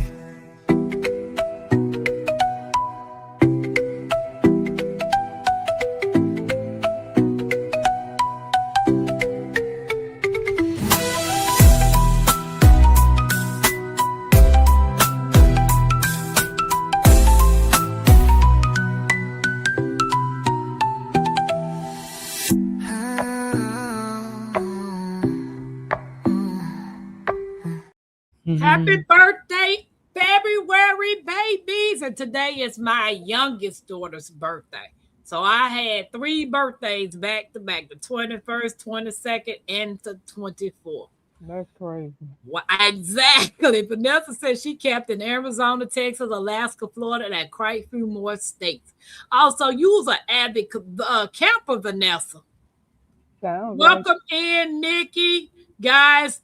Happy birthday, February babies. And today is my youngest daughter's birthday. So I had 3 birthdays back to back, the 21st, 22nd, and the 24th. That's crazy. Well, exactly. Vanessa said she camped in Arizona, Texas, Alaska, Florida, and quite a few more states. Also, you was an avid camper, Vanessa. Sounds Welcome in, Nikki. Guys,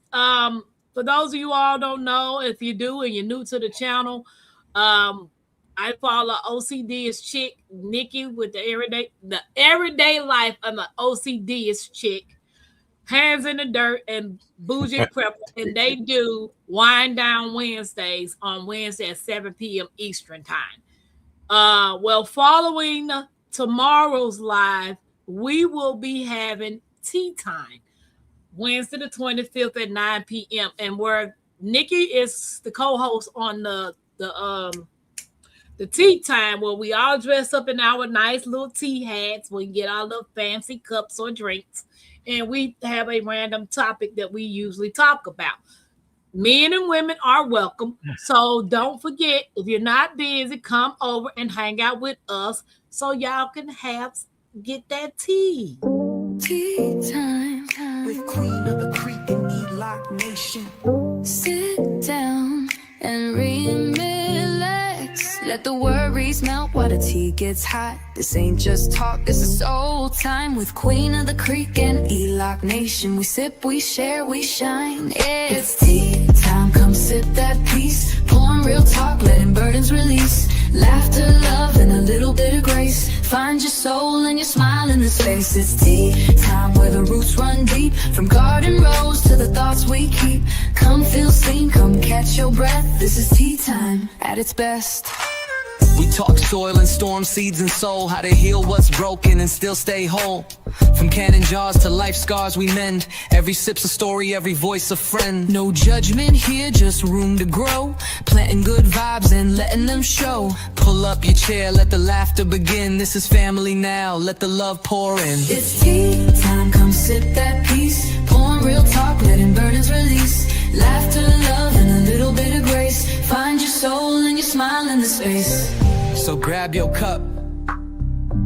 for those of you all don't know, if you do and you're new to the channel, I follow OCD chick, Nikki, with the everyday life of the OCD chick. Hands in the Dirt and Bougie Prep, and they do Wind Down Wednesdays on Wednesday at 7 p.m. Eastern time. Well, following tomorrow's live, we will be having tea time Wednesday the 25th at 9 p.m. and where Nikki is the co-host on the tea time, where we all dress up in our nice little tea hats. We get our little fancy cups or drinks. And we have a random topic that we usually talk about. Men and women are welcome. So don't forget, if you're not busy, come over and hang out with us so y'all can get that tea. Tea time With Queen of the Creek and E-Lock Nation. Sit down and relax. Let the worries melt while the tea gets hot. This ain't just talk, this is soul time with Queen of the Creek and E-Lock Nation. We sip, we share, we shine. Yeah. It's tea time, come sip that peace. Pouring real talk, letting burdens release. Laughter, love, and a little bit of grace. Find your soul and your smile in the space. It's tea time where the roots run deep. From garden rows to the thoughts we keep. Come feel seen, come catch your breath. This is tea time at its best. We talk soil and storm, seeds and soul. How to heal what's broken and still stay whole. From cannon jars to life scars we mend. Every sip's a story, every voice a friend. No judgment here, just room to grow. Planting good vibes and letting them show. Pull up your chair, let the laughter begin. This is family now, let the love pour in. It's tea time, come sip that peace. Pouring real talk, letting burdens release. Laughter, love, and a little bit of grace. Find your soul and your smile in the space. So grab your cup.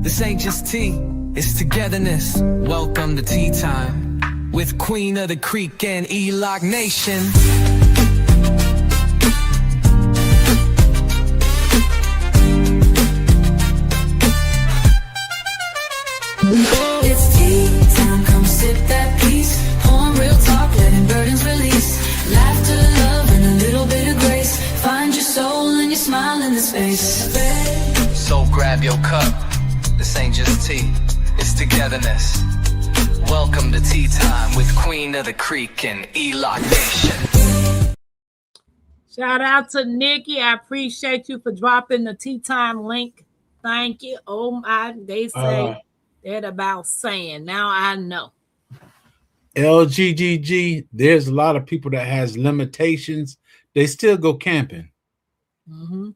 This ain't just tea, it's togetherness. Welcome to tea time with Queen of the Creek and E-Lock Nation. It's tea time, come sip that peace. Pouring real talk, letting burdens release. Laughter, love, and a little bit of grace. Find your soul and your smile in the space. So grab your cup. This ain't just tea, it's togetherness. Welcome to tea time with Queen of the Creek and E-Lock Nation. Shout out to Nikki. I appreciate you for dropping the tea time link. Thank you. Oh my, they say that about saying. Now I know. LGGG, there's a lot of people that has limitations. They still go camping. Mm-hmm.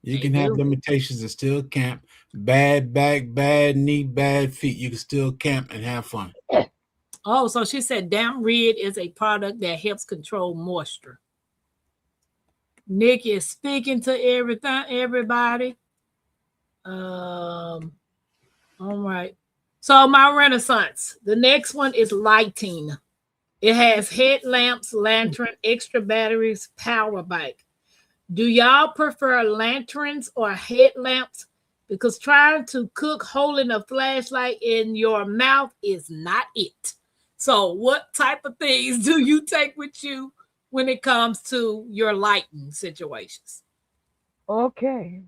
You can have limitations and still camp. Bad back, bad knee, bad feet. You can still camp and have fun. Oh, so she said Damp Rid is a product that helps control moisture. Nick is speaking to everybody. All right. So my Renaissance. The next one is lighting. It has headlamps, lantern, extra batteries, power bank. Do y'all prefer lanterns or headlamps? Because trying to cook holding a flashlight in your mouth is not it. So what type of things do you take with you when it comes to your lighting situations? Okay.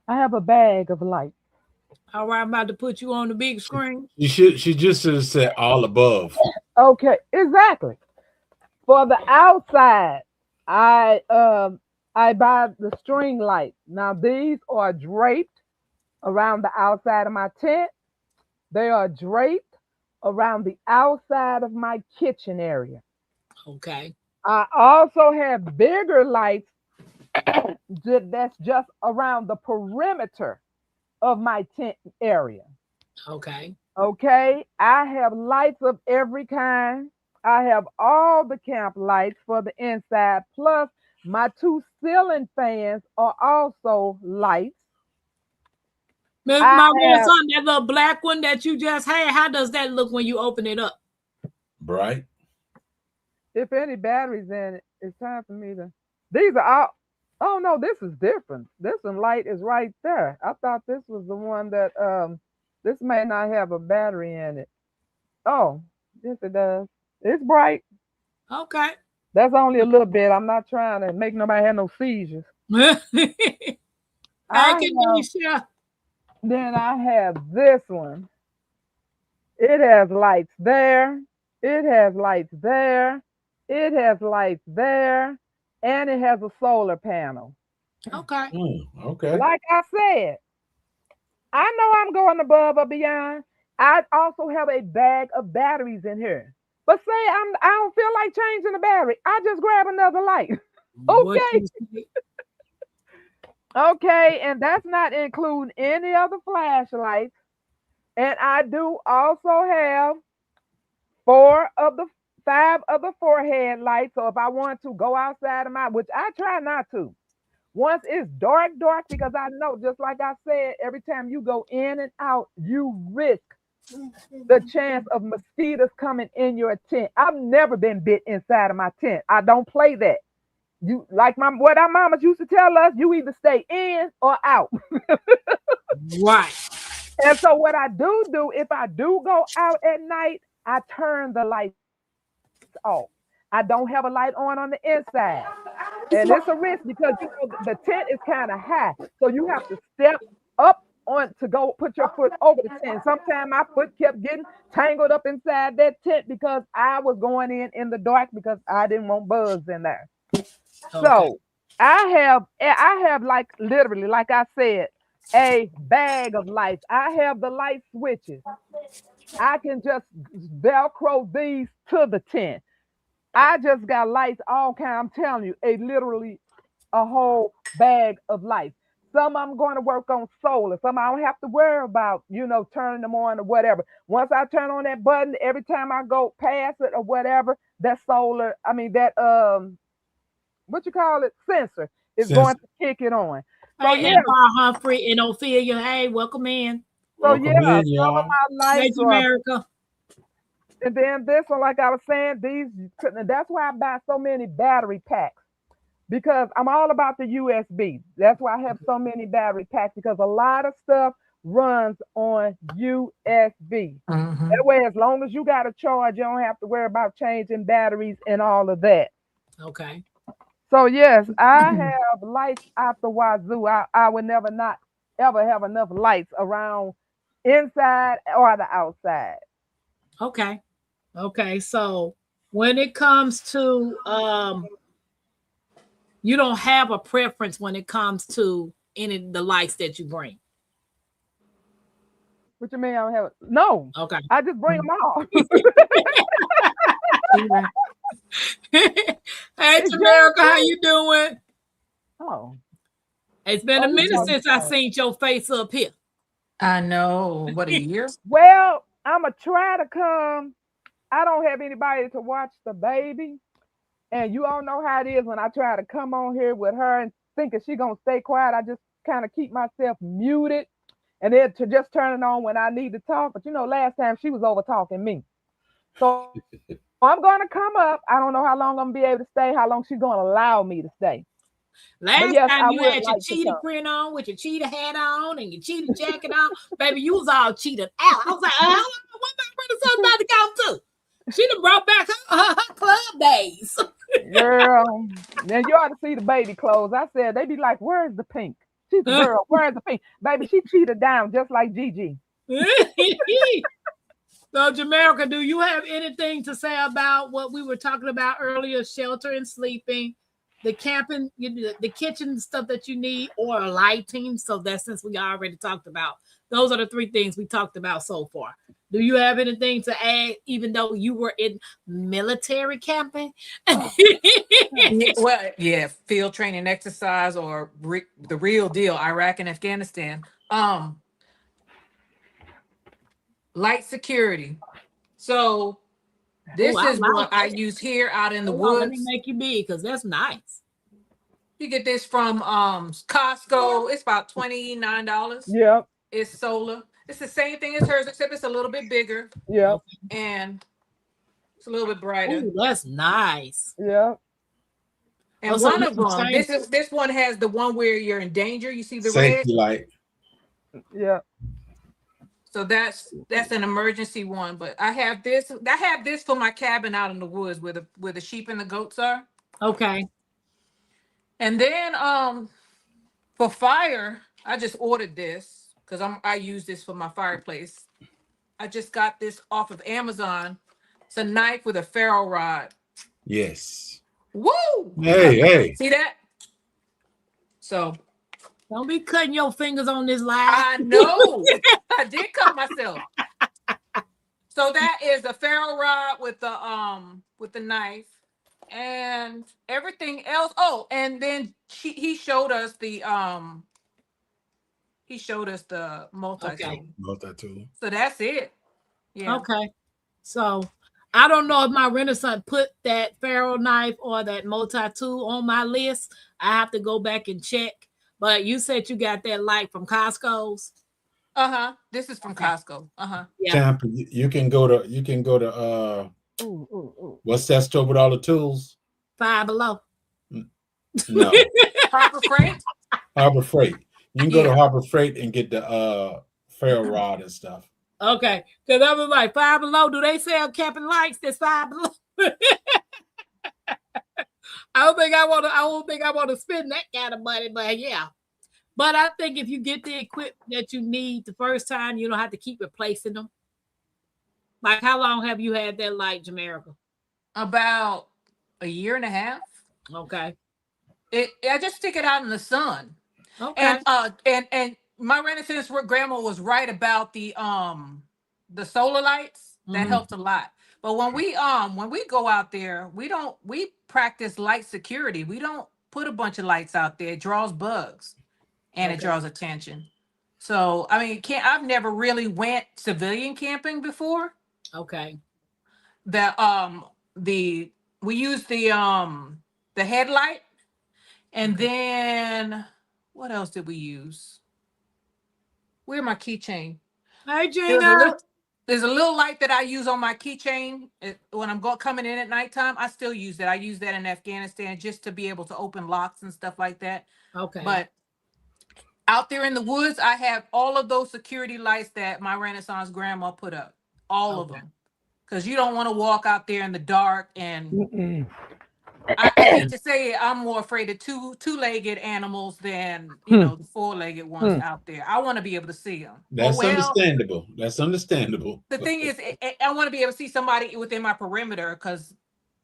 I have a bag of lights. All right, I'm about to put you on the big screen. She just should have said all above. Okay, exactly. For the outside, I buy the string light. Now these are draped around the outside of my tent. They are draped around the outside of my kitchen area. Okay. I also have bigger lights that's just around the perimeter of my tent area. Okay. Okay. I have lights of every kind. I have all the camp lights for the inside, plus my 2 ceiling fans are also lights. Miss I my have, grandson, that little black one that you just had, how does that look when you open it up? Bright. if any batteries in it, it's time for me to. These are all. Oh no, this is different. This one light is right there. I thought this was the one that this may not have a battery in it. Oh, yes it does. It's bright. Okay. That's only a little bit. I'm not trying to make nobody have no seizures. Hey, I have, Kenisha. then I have this one. It has lights there. It has lights there. It has lights there. And it has a solar panel. Okay. Okay. Like I said, I know I'm going above or beyond. I also have a bag of batteries in here. But say I don't feel like changing the battery. I just grab another light. What Okay. you say? Okay, and that's not including any other flashlights. And I do also have 5 of the forehead lights. So if I want to go outside of my, which I try not to, once it's dark, because I know, just like I said, every time you go in and out, you risk the chance of mosquitoes coming in your tent. I've never been bit inside of my tent. I don't play that. You like what our mamas used to tell us, you either stay in or out. Right. And so what I do, if I do go out at night, I turn the lights off. I don't have a light on the inside. And it's a risk because you know the tent is kind of high. So you have to step up on to go put your foot over the tent. Sometimes my foot kept getting tangled up inside that tent because I was going in the dark because I didn't want bugs in there. Okay. So I have like literally, like I said, a bag of lights. I have the light switches. I can just Velcro these to the tent. I just got lights all kind. I'm telling you, literally a whole bag of lights. Some I'm going to work on solar. Some I don't have to worry about, turning them on or whatever. Once I turn on that button, every time I go past it or whatever, that solar, what you call it, sensor is going to kick it on. So Hey, yeah, and Bar Humphrey and Ophelia. Hey, welcome in. so Welcome yeah, in, some of y'all. my Hey, lights are. America. And then this one, like I was saying, that's why I buy so many battery packs because I'm all about the USB. That's why I have so many battery packs because a lot of stuff runs on USB. That way, as long as you got a charge, you don't have to worry about changing batteries and all of that. Okay. So yes, I have lights out the wazoo. I would never not ever have enough lights around inside or the outside. Okay. Okay. So when it comes to you don't have a preference when it comes to any of the lights that you bring. What you mean I don't have it? No. Okay. I just bring them all. Hey, America, how you doing? Oh. It's been a you minute know, since I seen your face up here. I know. What, a year? Well, I'ma try to come. I don't have anybody to watch the baby. And you all know how it is when I try to come on here with her and thinking she gonna stay quiet. I just kind of keep myself muted and then to just turn it on when I need to talk. But last time she was over talking me. So I'm gonna come up. I don't know how long I'm gonna be able to stay, how long she's gonna allow me to stay. Last yes, time I you would had your like to cheetah come. print on with your cheetah hat on and your cheetah jacket on. Baby, you was all cheetah out. I was like, what my brother son about to come to? She done brought back her club days. Girl, then you ought to see the baby clothes. I said, they be like, where's the pink? She's a girl, where's the pink? Baby, she cheated down just like Gigi. So, Jamaica, do you have anything to say about what we were talking about earlier, shelter and sleeping, the camping, the kitchen stuff that you need, or a lighting? So that since we already talked about, those are the 3 things we talked about so far. Do you have anything to add, even though you were in military camping? Well, yeah, field training exercise or the real deal, Iraq and Afghanistan. Light security. So This I is like what I that. use here out in the Hold on, let me woods. make you big because that's nice. You get this from Costco. It's about $29. Yep, It's solar. It's the same thing as hers, except it's a little bit bigger yep, Okay. and it's a little bit brighter. Oh, that's nice. yep. And Oh, so one you of can them, change. this one has the one where you're in danger. You see the red. Safety light. Yeah. So that's an emergency one. But I have this. I have this for my cabin out in the woods where the sheep and the goats are. Okay. And then for fire, I just ordered this because I use this for my fireplace. I just got this off of Amazon. It's a knife with a ferro rod. Yes. Woo! Hey. See that? So Don't be cutting your fingers on this line. I know. I did cut myself. So that is a ferro rod with the knife and everything else. Oh, and then he showed us the multi-tool. Okay. Multi-tool. So that's it. Yeah. Okay. So I don't know if my Renaissance put that ferro knife or that multi-tool on my list. I have to go back and check. But you said you got that light from Costco's. This is from Costco. Yeah. Tampa, you can go to what's that store with all the tools? Five Below. No. Harbor Freight. Harbor Freight. You can go Yeah. to Harbor Freight and get the ferro rod and stuff. Okay. Because I was like, Five Below, do they sell camping lights that's Five Below? I don't think I want to spend that kind of money, but yeah. But I think if you get the equipment that you need the first time, you don't have to keep replacing them. Like, how long have you had that light, Jamaica? About a year and a half. Okay. I just stick it out in the sun. Okay. And my Renaissance grandma was right about the solar lights. That helped a lot. But when we go out there, we practice light security. We don't put a bunch of lights out there. It draws bugs and it draws attention. So I mean, I've never really went civilian camping before. Okay. We use the headlight, and then what else did we use? Where's my keychain? Hey, Gina. There's a little light that I use on my keychain when I'm coming in at nighttime. I still use that. I use that in Afghanistan just to be able to open locks and stuff like that. Okay. But out there in the woods, I have all of those security lights that my Renaissance grandma put up. All of them. Because you don't want to walk out there in the dark. And I hate to say it, I'm more afraid of two-legged animals than the four-legged ones out there. I want to be able to see them. That's understandable. That's understandable. The thing is, I want to be able to see somebody within my perimeter because,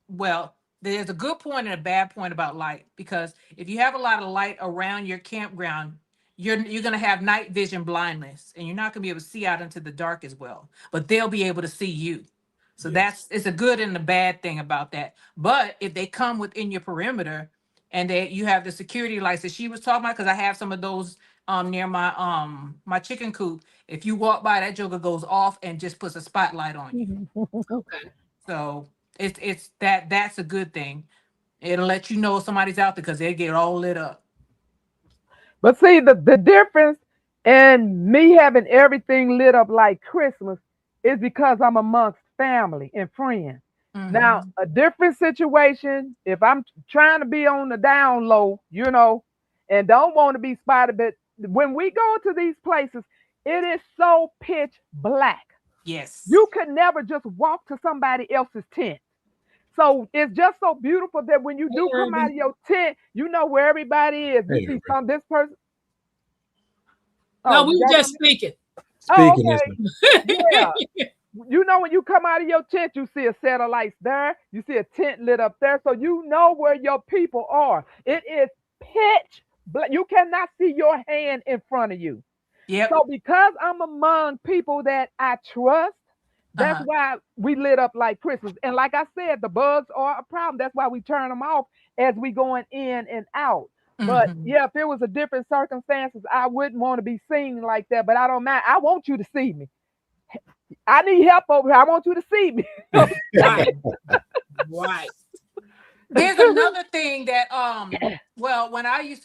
well, there's a good point and a bad point about light. Because if you have a lot of light around your campground, you're going to have night vision blindness, and you're not going to be able to see out into the dark as well. But they'll be able to see you. So it's a good and a bad thing about that. But if they come within your perimeter and you have the security lights that she was talking about, because I have some of those near my chicken coop. If you walk by, that joker goes off and just puts a spotlight on you. Okay. So that's a good thing. It'll let you know somebody's out there because they get all lit up. But see, the difference in me having everything lit up like Christmas is because I'm amongst family and friends. Now, a different situation, if I'm trying to be on the down low, and don't want to be spotted, but when we go to these places, it is so pitch black. Yes. You could never just walk to somebody else's tent. So it's just so beautiful that when you do come out of your tent, you know where everybody is. You see this person. No, we were just speaking. Speaking. Yeah. You know, when you come out of your tent, you see a set of lights there. You see a tent lit up there. So you know where your people are. It is pitch black. You cannot see your hand in front of you. Yeah. So because I'm among people that I trust, that's why we lit up like Christmas. And like I said, the bugs are a problem. That's why we turn them off as we going in and out. But yeah, if it was a different circumstances, I wouldn't want to be seen like that. But I don't mind. I want you to see me. I need help over here. I want you to see me. Right. Right. There's another thing that well, when I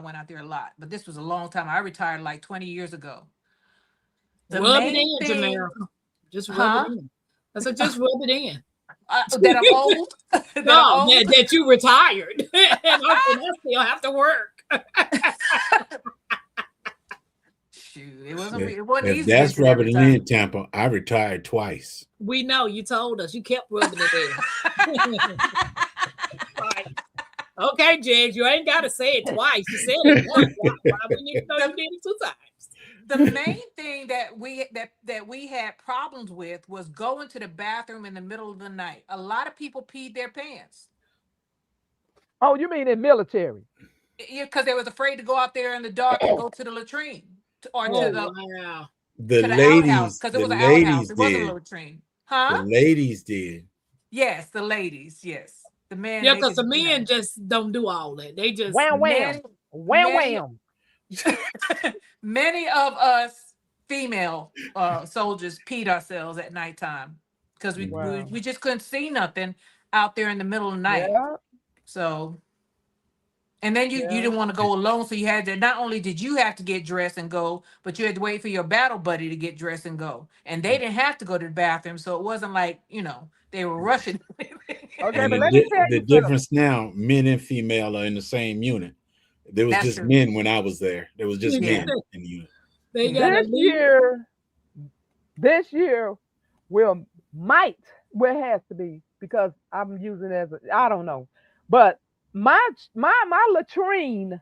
went out there a lot, but this was a long time. I retired like 20 years ago. The Rub it main in, thing, Jamaica. Just rub huh? it in. I said, just rub it in. That I'm old. That I'm No, old. that you retired. and I still have to work. Shoot, it wasn't If easy. that's getting there rubbing every it in, Tampa, I retired twice. We know you told us. You kept rubbing it in. time. Right. Okay, Jigs, you ain't got to say it twice. You said it once. Why we need to know you did it 2 times? The main thing that we had problems with was going to the bathroom in the middle of the night. A lot of people peed their pants. Oh, you mean in military? Because they was afraid to go out there in the dark and go to the latrine or Oh, to the wow. The to the outhouse ladies, because it the was an outhouse. ladies It wasn't a did. latrine, The huh? ladies did. Yes, the ladies. Yes, the men. Yeah, they because the could, men just don't do all that. They just Wham wham. many, Wham many, wham. many of us female soldiers peed ourselves at nighttime because Wow. we just couldn't see nothing out there in the middle of the night. Yeah. So, and then you Yeah. didn't want to go alone, so you had to. Not only did you have to get dressed and go, but you had to wait for your battle buddy to get dressed and go. And they didn't have to go to the bathroom, so it wasn't like they were rushing. Okay, And but let me tell the you something. difference now, men and female are in the same unit. There was That's just true. men when I was there. There was just Yeah. men in the unit. they got This year will has to be because I'm using it as I don't know, but my latrine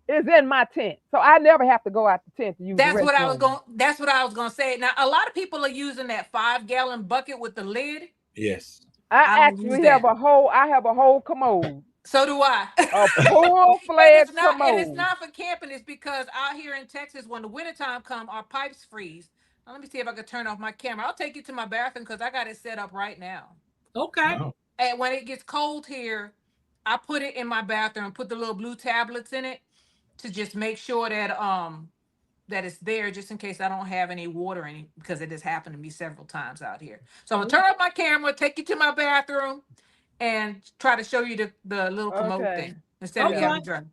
is in my tent, so I never have to go out the tent to use the That's what I was restroom. going. That's what I was going to say. Now, a lot of people are using that 5-gallon bucket with the lid. Yes. I don't use actually have that. I have a whole commode, So do I. a And full-fledged it's not. And commode. it's not for camping. It's because out here in Texas, when the wintertime come, our pipes freeze. Now, let me see if I can turn off my camera. I'll take you to my bathroom because I got it set up right now. Okay. Wow. And when it gets cold here, I put it in my bathroom, put the little blue tablets in it to just make sure that that it's there just in case I don't have any water in it, because it has happened to me several times out here. So I'm gonna turn off my camera, take you to my bathroom, and try to show you the little commode Okay. thing instead of Okay. getting drunk.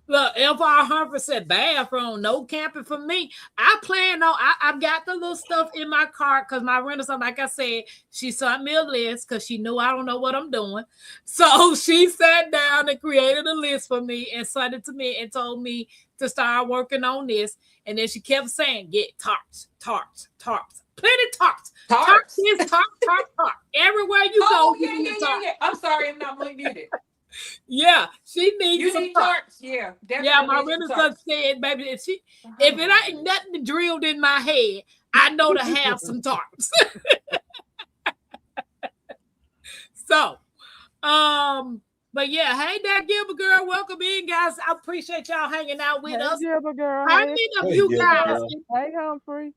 Look, FR Humper said bathroom, no camping for me. I plan on, I've got the little stuff in my cart because my renter, like I said, she sent me a list because she knew I don't know what I'm doing. So she sat down and created a list for me and sent it to me and told me to start working on this. And then she kept saying, get tarps, tarps, tarps, plenty tarps. Tarp Tarps. this, tarp, tarp, tarp. Everywhere you Oh, go, yeah, you need yeah, a yeah, tarp. yeah. I'm sorry, I'm not muted. Yeah, she needs You some need tarps. tarps? Yeah, definitely. Yeah, my need renter some son tarps. said, baby, if it ain't nothing drilled in my head, I know to have some tarps. So, but yeah, hey there, Gilbert girl, welcome in, guys. I appreciate y'all hanging out with Hey, us. Gilbert girl. How Hey, many of Hey, you Gilbert guys? girl. hey, Humphrey.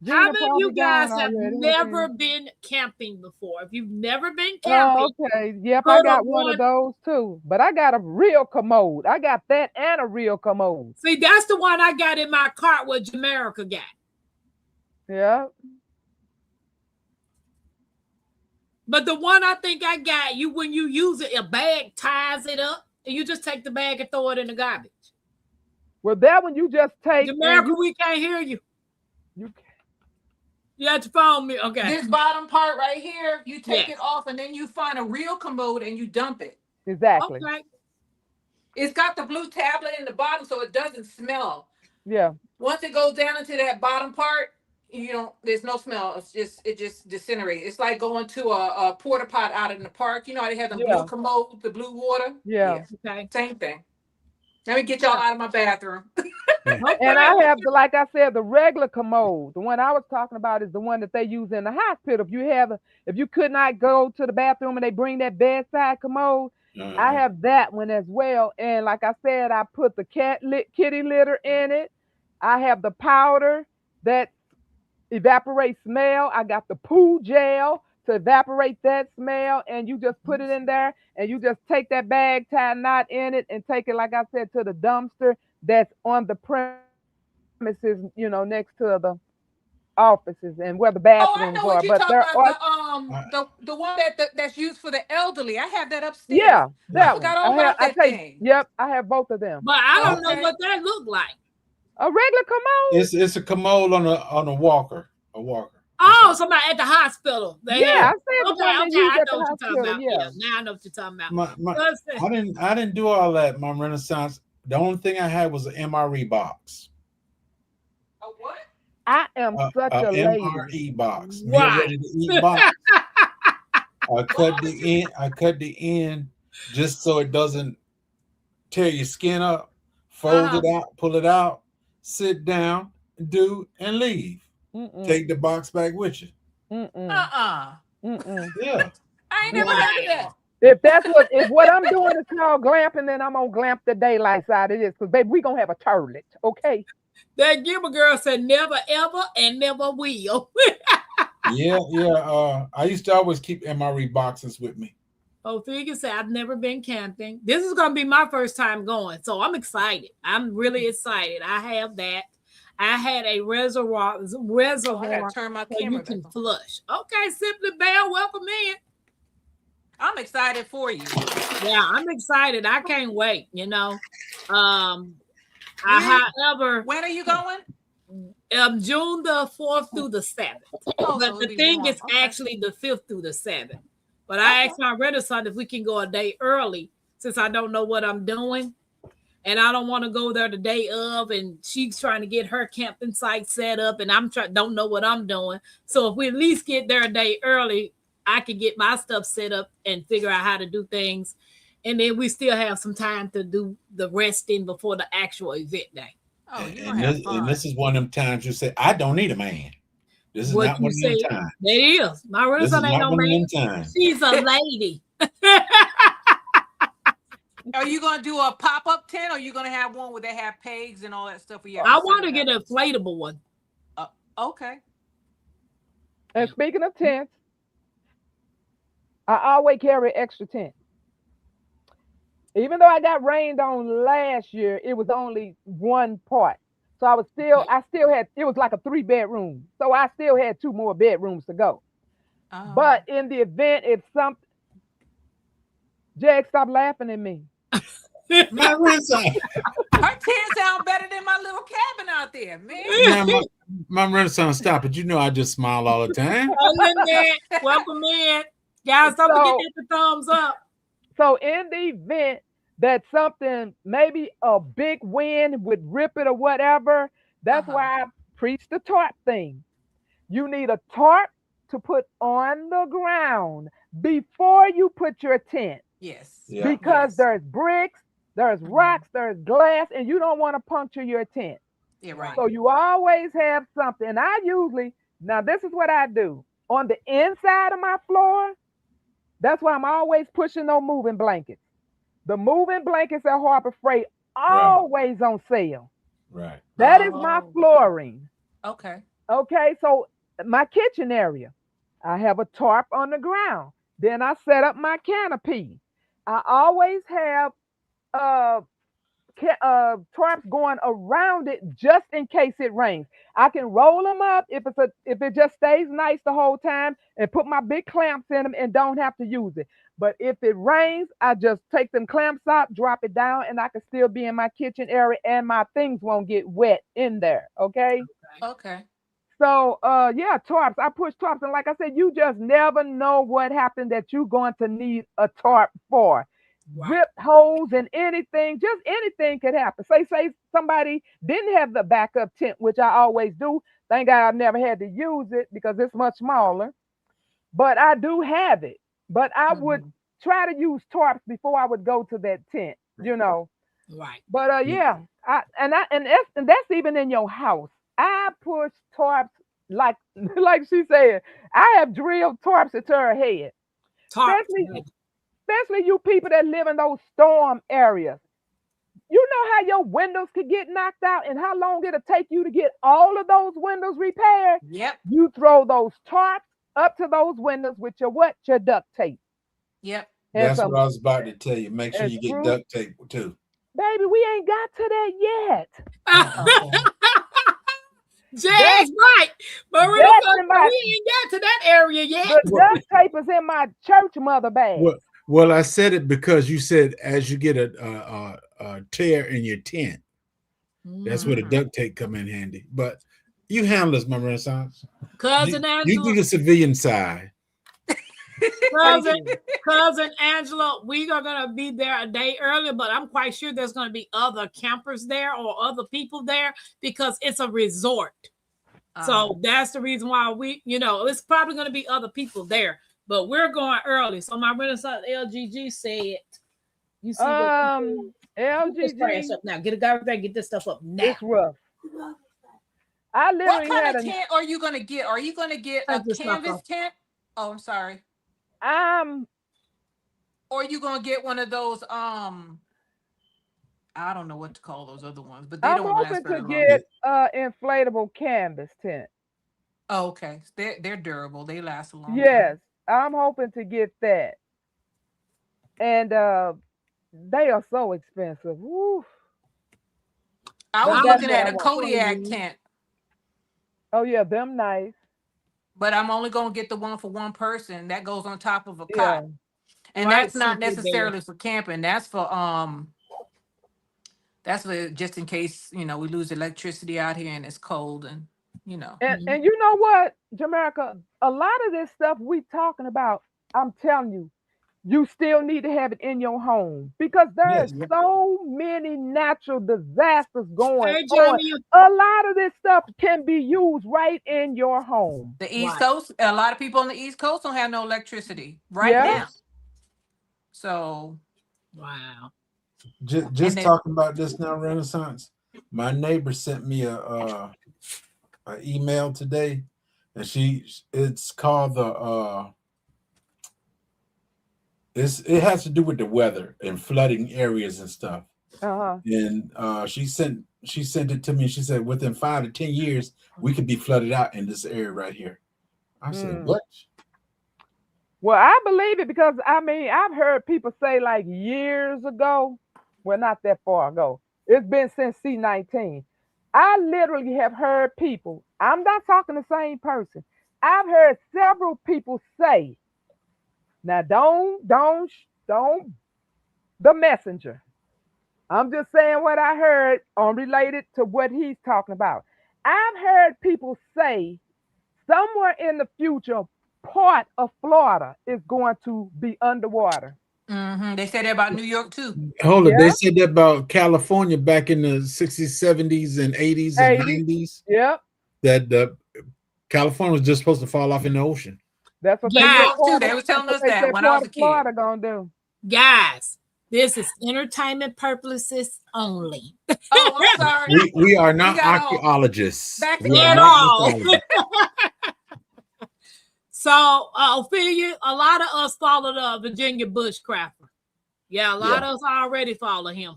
How Gina many of you probably guys gone have already. never been camping before? If you've never been Oh, camping, okay. Yep, put I a got one one. of those too. But I got a real commode. I got that and a real commode. See, that's the one I got in my cart. What Jamaica got? Yeah. But the one I think I got, you when you use it, a bag ties it up, and you just take the bag and throw it in the garbage. Well, that one you just take. and Jamaica, we can't hear you. you You have to phone me. Okay. This bottom part right here, you take Yes. it off, and then you find a real commode and you dump it. exactly. Okay. It's got the blue tablet in the bottom, so it doesn't smell. Yeah. Once it goes down into that bottom part, there's no smell. It just disintegrates. It's like going to a porta pot out in the park. You know how they have the Yeah. blue commode, the blue water? Yeah. Okay. Same thing. Let me get y'all out of my bathroom. And I have like I said, the regular commode. The one I was talking about is the one that they use in the hospital. If you could not go to the bathroom and they bring that bedside commode, I have that one as well. And like I said, I put the kitty litter in it. I have the powder that evaporates smell. I got the poo gel to evaporate that smell, and you just put it in there, and you just take that bag, tie a knot in it, and take it, like I said, to the dumpster that's on the premises, next to offices and where the Oh, I bathrooms know are. what you're But talking there about. are, The one that's used for the elderly. I have that upstairs. yeah, I that one. forgot all about I that take, thing. yep, I have both of them. But I don't know Okay. what that look like. A regular commode. It's a commode on a walker. A walker. Oh, somebody at the hospital. They Yeah, I have. said the Okay, one they okay, use I at know the what you're talking hospital. about. Yeah. Yeah, now I know what you're talking about. Listen, I didn't do all that. My Renaissance. The only thing I had was an MRE box. A what? I am such a lady. MRE box. Right. Meal ready to eat box. I cut the end just so it doesn't tear your skin up. Fold it out, pull it out, sit down, do, and leave. Take the box back with you. Mm-mm. Yeah. I ain't never heard of that. If what I'm doing is called glamping, then I'm gonna glamp the daylight side of this, because baby, we gonna have a turlet, okay? that Gilbert girl said never ever and never will. Yeah. I used to always keep MRE boxes with me. Oh, Figure said I've never been camping. This is gonna be my first time going, so I'm excited. I'm really excited. I have that. I had a reservoir I gotta turn my so you camera can back on. flush. Okay, Simply Bell, welcome in. I'm excited for you. Yeah, I'm excited. I can't wait. However, When are you going? June the 4th through the 7th. Oh, But so the it'll be thing warm. is Okay. actually the 5th through the 7th. But I asked my Renaissance if we can go a day early since I don't know what I'm doing. And I don't want to go there the day of, and she's trying to get her camping site set up, and don't know what I'm doing. So if we at least get there a day early, I can get my stuff set up and figure out how to do things. And then we still have some time to do the resting before the actual event day. Oh, you And this is one of them times you say, I don't need a man. This is not one of them times. It is. My This is Renaissance ain't not no one of man. them times. She's a lady. Are you gonna do a pop-up tent, or are you gonna have one where they have pegs and all that stuff? I want to get an inflatable one. Okay. And speaking of tents, I always carry an extra tent. Even though I got rained on last year, it was only one part. So I still had, it was like a 3-bedroom. So I still had 2 more bedrooms to go. Oh. But in the event, if something, Jag, stop laughing at me. My Renaissance. Her tent sound better than my little cabin out there, man. Now, my Renaissance, stop it. You know I just smile all the time. Welcome in. Guys, don't forget to hit the thumbs up. So in the event that something, maybe a big wind would rip it or whatever, that's why I preach the tarp thing. You need a tarp to put on the ground before you put your tent. Yes. Yeah. Because there's bricks, there's rocks, there's glass, and you don't want to puncture your tent. Yeah, right. So you always have something. And I usually, now this is what I do. On the inside of my floor, that's why I'm always pushing those moving blankets. The moving blankets at Harbor Freight always on sale. Right. That is my flooring. Okay. Okay, so my kitchen area, I have a tarp on the ground. Then I set up my canopy. I always have tarps going around it just in case it rains. I can roll them up if it just stays nice the whole time and put my big clamps in them and don't have to use it. But if it rains, I just take them clamps out, drop it down, and I can still be in my kitchen area and my things won't get wet in there. Okay. Okay. So yeah, tarps. I push tarps, and like I said, you just never know what happened that you're going to need a tarp for. Rip holes and anything, just anything could happen. Say somebody didn't have the backup tent, which I always do. Thank God I've never had to use it because it's much smaller. But I do have it. But I would try to use tarps before I would go to that tent, you know. Right. But yeah, and that's even in your house. I push tarps like she said. I have drilled tarps into her head. Especially you people that live in those storm areas. You know how your windows could get knocked out and how long it'll take you to get all of those windows repaired? Yep. You throw those tarps up to those windows with your duct tape. Yep. That's what I was about to tell you. Make sure you get duct tape too. Baby, we ain't got to that yet. Jay's right. Marissa, That's in my- we ain't got to that area yet. The duct tape is in my church mother bag. Well, I said it because you said as you get a tear in your tent, that's where the duct tape come in handy. But you handle this, my Renaissance. Cousin You do Angela. the civilian side. Cousin Angela, we are gonna be there a day earlier, but I'm quite sure there's gonna be other campers there or other people there because it's a resort. So that's the reason why it's probably gonna be other people there, but we're going early. So my Renaissance LGG said, "You see LGG up now. Get it out there. Get this stuff up now." It's rough. I What literally kind had of tent are you gonna get? Are you gonna get a Take this stuff canvas off. tent? Oh, I'm sorry. Or are you gonna get one of those? I don't know what to call those other ones, but they I'm don't last hoping very to long. get inflatable canvas tent. Oh, okay, they're durable. They last a long Yes, time. I'm hoping to get that. And they are so expensive. Woo. I was That's looking what at I a want. Kodiak tent, Oh yeah, them nice. but I'm only gonna get the one for one person that goes on top of a Yeah. cot. And Right, that's not super necessarily for camping. That's for just in case, we lose electricity out here and it's cold and And you know what, Jamaica, a lot of this stuff we talking about, I'm telling you, you still need to have it in your home because there's Yes. so many natural disasters going Hey, on. Jamie, A lot of this stuff can be used right in your home. the East Right. Coast, a lot of people on the East Coast don't have no electricity right Yeah. now. So wow. Just then- talking about this now, Renaissance. My neighbor sent me a email today, and it's called it has to do with the weather and flooding areas and stuff. And she sent it to me. She said within 5 to 10 years we could be flooded out in this area right here. I said, what? Well, I believe it because I've heard people say like years ago, well, not that far ago. It's been since C-19. I literally have heard people, I'm not talking the same person. I've heard several people say, now don't the messenger. I'm just saying what I heard related to what he's talking about. I've heard people say somewhere in the future, part of Florida is going to be underwater. They said that about New York too. Hold it. Yeah. They said that about California back in the 60s, 70s, and 80s and 90s. Yep. That California was just supposed to fall off in the ocean. That's what New they York too. They were telling us that when I was a kid. Florida gonna do. Guys, this is entertainment purposes only. Oh, I'm sorry. We are not got all- archaeologists. back We at are again. not all. archaeologists. So, Ophelia, a lot of us follow the Virginia bushcrafter. Yeah, a lot of us already follow him.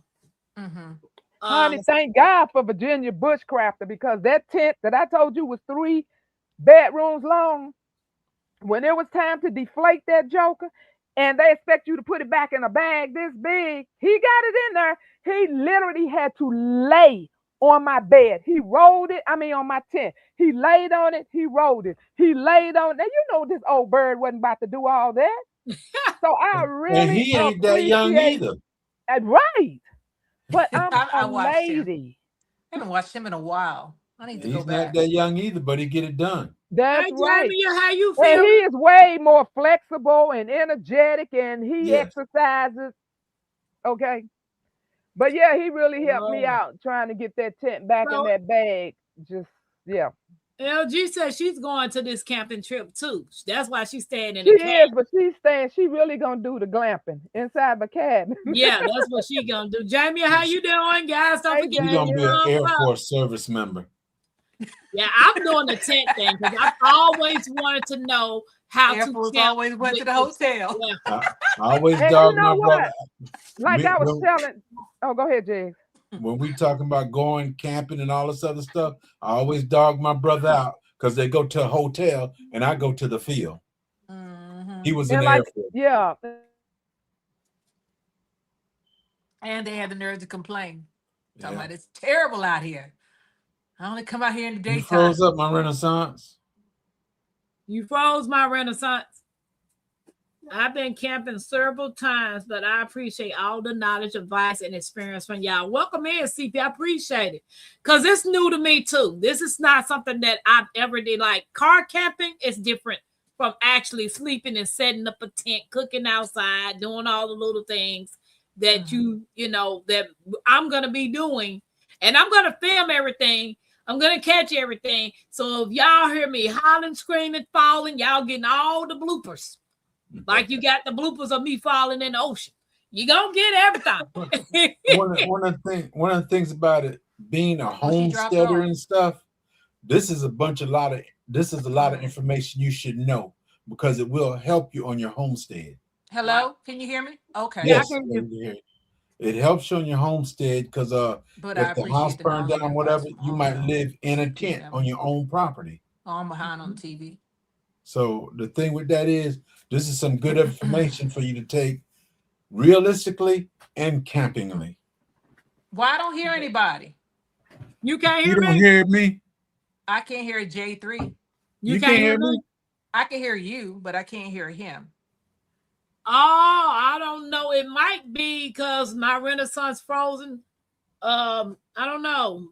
Honey, thank God for Virginia bushcrafter because that tent that I told you was 3 bedrooms long. When it was time to deflate that joker, and they expect you to put it back in a bag this big, he got it in there. He literally had to lay on my bed. He rolled it, on my tent. He laid on it, he rolled it. He laid on it. Now, you know this old bird wasn't about to do all that. So I really And he ain't that young either. Right. But I'm I a watched him. lady. I haven't watched him in a while. I need to He's go back. not that young either, but he get it done. That's Hey, right. Jamie, how you And feel? he is way more flexible and energetic, and he Yes. exercises. Okay. But yeah, he really helped me Oh. out trying to get that tent back in So- that bag. Just, yeah. LG says she's going to this camping trip too. That's why she's staying in She the is, cabin. but she's staying. She really gonna do the glamping inside the cabin. Yeah, that's what she gonna do. Jamie, how you doing, guys? Don't Hey, forget He's to gonna hit be an the Air thumbs up. Force service member. Yeah, I'm doing the tent thing because I've always wanted to know how Air to Force camp always went to with the hotel. Yeah. I always And dog you know my brother. Like I was When- telling. Oh, go ahead, Jay. When we talking about going camping and all this other stuff, I always dog my brother out because they go to a hotel and I go to the field. He was in And the like, Air Force. yeah. And they had the nerve to complain. Talking Yeah. about it's terrible out here. I only come out here in the You daytime. froze up my Renaissance. You froze my Renaissance. I've been camping several times, but I appreciate all the knowledge, advice, and experience from y'all. Welcome in, CP. I appreciate it. Because it's new to me, too. This is not something that I've ever did. Like, car camping is different from actually sleeping and setting up a tent, cooking outside, doing all the little things that you know, that I'm going to be doing. And I'm going to film everything. I'm going to catch everything. So if y'all hear me hollering, screaming, falling, y'all getting all the bloopers. Like you got the bloopers of me falling in the ocean. You gonna get everything. one of the things about it being a homesteader and stuff, this is a lot of information you should know because it will help you on your homestead. Hello, can you hear me? Okay. Yes, it helps you on your homestead because but if the house burned down, whatever, you might live in a tent on your own property. Oh, I'm behind on TV. So the thing with that is, this is some good information for you to take realistically and campingly. Well, I don't hear anybody. You can't hear me? You don't hear me? I can't hear J3. You can't hear me? I can hear you, but I can't hear him. Oh, I don't know. It might be because my Renaissance frozen. I don't know.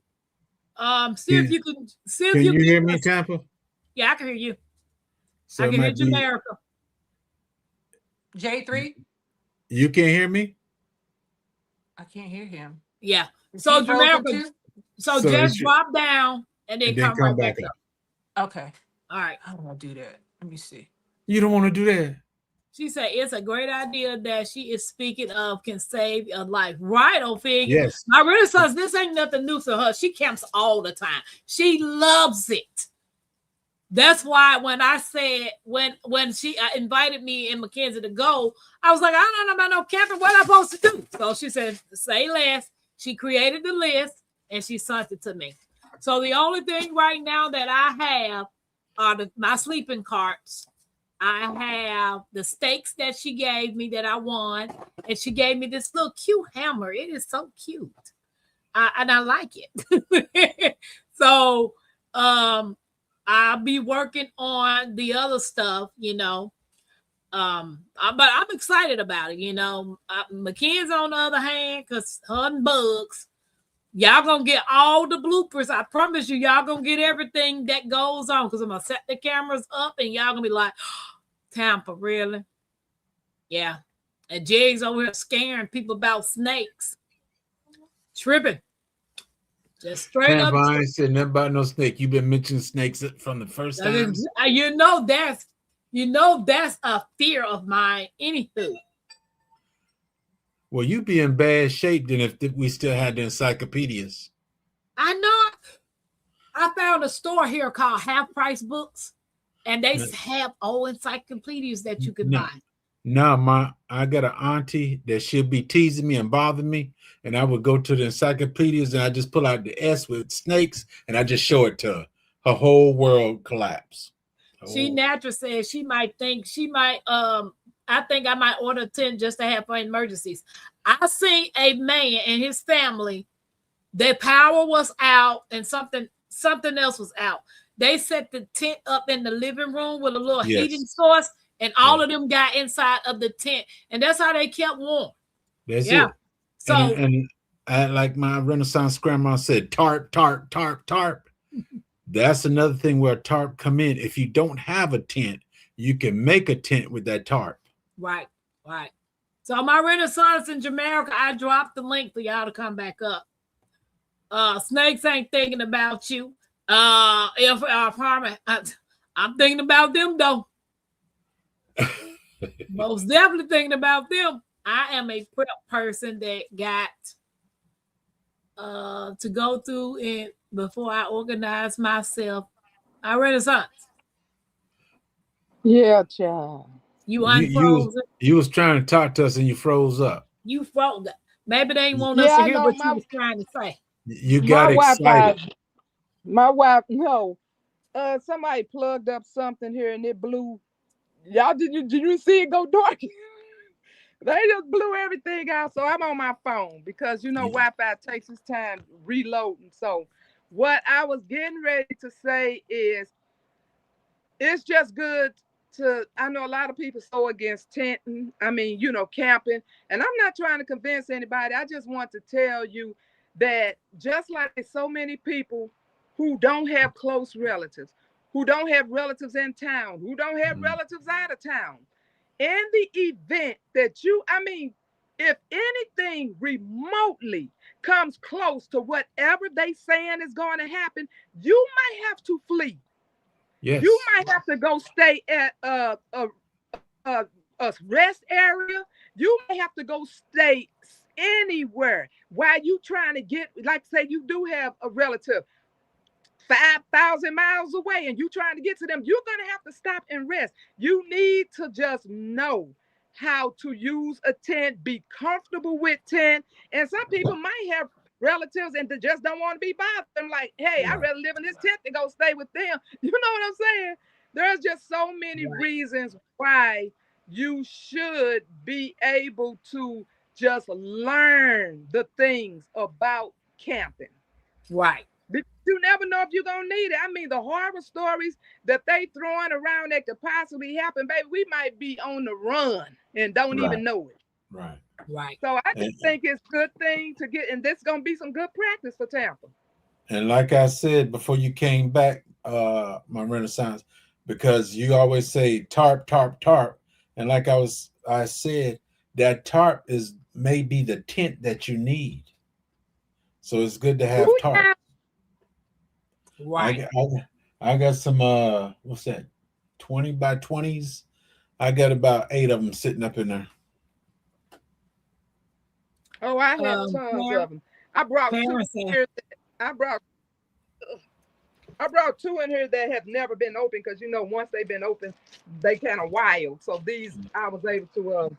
See if you can. Can you hear me, Tampa? Yeah, I can hear you. So I can hear Jamaica. J3? You can't hear me? I can't hear him. Yeah. So Jamaica. So just drop down and then come right back up. Okay. All right. How do I do that? Let me see. You don't want to do that. She said it's a great idea that she is speaking of can save a life. Right, Ophelia? Yes. My Renaissance, this ain't nothing new to her. She camps all the time. She loves it. That's why when I said, when she invited me and Mackenzie to go, I was like, I don't know about no camping. What am I supposed to do? So she said, say less. She created the list and she sent it to me. So the only thing right now that I have are my sleeping carts. I have the stakes that she gave me that I won. And she gave me this little cute hammer. It is so cute. And I like it. So, I'll be working on the other stuff, you know. But I'm excited about it, you know. Mackenzie's on the other hand, because her and Bugs, y'all gonna get all the bloopers. I promise you, y'all gonna get everything that goes on because I'm gonna set the cameras up and y'all gonna be like, Tampa, really? Yeah. And Jig's over here scaring people about snakes. Tripping. Just straight up. I ain't said nothing about no snake. You've been mentioning snakes from the first time. You know that's a fear of mine. Anywho. Well, you'd be in bad shape then if we still had the encyclopedias. I know. I found a store here called Half Price Books, and they have old encyclopedias that you can buy. No, I got an auntie that she'll be teasing me and bothering me, and I would go to the encyclopedias and I just pull out the S with snakes and I just show it to her. Her whole world collapse. She naturally says I think I might order 10 just to have for emergencies. I seen a man and his family, their power was out and something else was out. They set the tent up in the living room with a little heating source, and all of them got inside of the tent, and that's how they kept warm. That's it. So and I, like my Renaissance grandma said, tarp. That's another thing where tarp come in. If you don't have a tent, you can make a tent with that tarp. Right. So my Renaissance in Jamaica, I dropped the link for y'all to come back up. Snakes ain't thinking about you. If I'm thinking about them though. Most definitely thinking about them. I am a prep person that got to go through it before I organize myself. I Renaissance. Yeah, child. You unfrozen. You was trying to talk to us and you froze up. You froze. Maybe they didn't want us to hear what you was trying to say. You got excited. My wife, no. Somebody plugged up something here and it blew. Y'all, did you see it go dark? They just blew everything out. So I'm on my phone because Wi-Fi takes its time reloading. So what I was getting ready to say is it's just good to, I know a lot of people so against tenting, camping, and I'm not trying to convince anybody. I just want to tell you that just like so many people who don't have close relatives, who don't have relatives in town, who don't have relatives out of town, in the event that if anything remotely comes close to whatever they saying is going to happen, you might have to flee. Yes. You might have to go stay at a rest area. You may have to go stay anywhere while you trying to get, like say you do have a relative 5,000 miles away and you trying to get to them, you're going to have to stop and rest. You need to just know how to use a tent, be comfortable with tent. And some people might have relatives and they just don't want to be bothered. I'm like, hey, I'd rather live in this tent than go stay with them. You know what I'm saying? There's just so many reasons why you should be able to just learn the things about camping. Right. You never know if you're going to need it. I mean, the horror stories that they throwing around that could possibly happen, baby, we might be on the run and don't even know it. Right. Right. So I just think it's a good thing to get, and this is going to be some good practice for Tampa. And like I said before you came back, my Renaissance, because you always say tarp, tarp, tarp. And like I said, that tarp may be the tent that you need. So it's good to have tarp. Right. I got some what's that? 20 by 20s. I got about 8 of them sitting up in there. Oh, I have tons of them. I brought 2 in here. I brought 2 in here that have never been open because once they've been open, they kind of wild. So these I was able to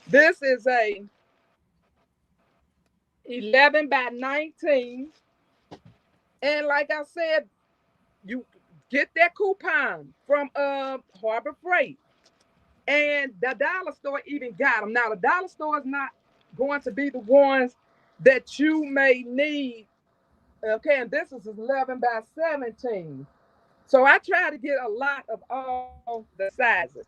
this is a 11 by 19. And like I said, you get that coupon from Harbor Freight. And the dollar store even got them. Now, the dollar store is not going to be the ones that you may need. Okay, and this is 11 by 17. So I try to get a lot of all the sizes.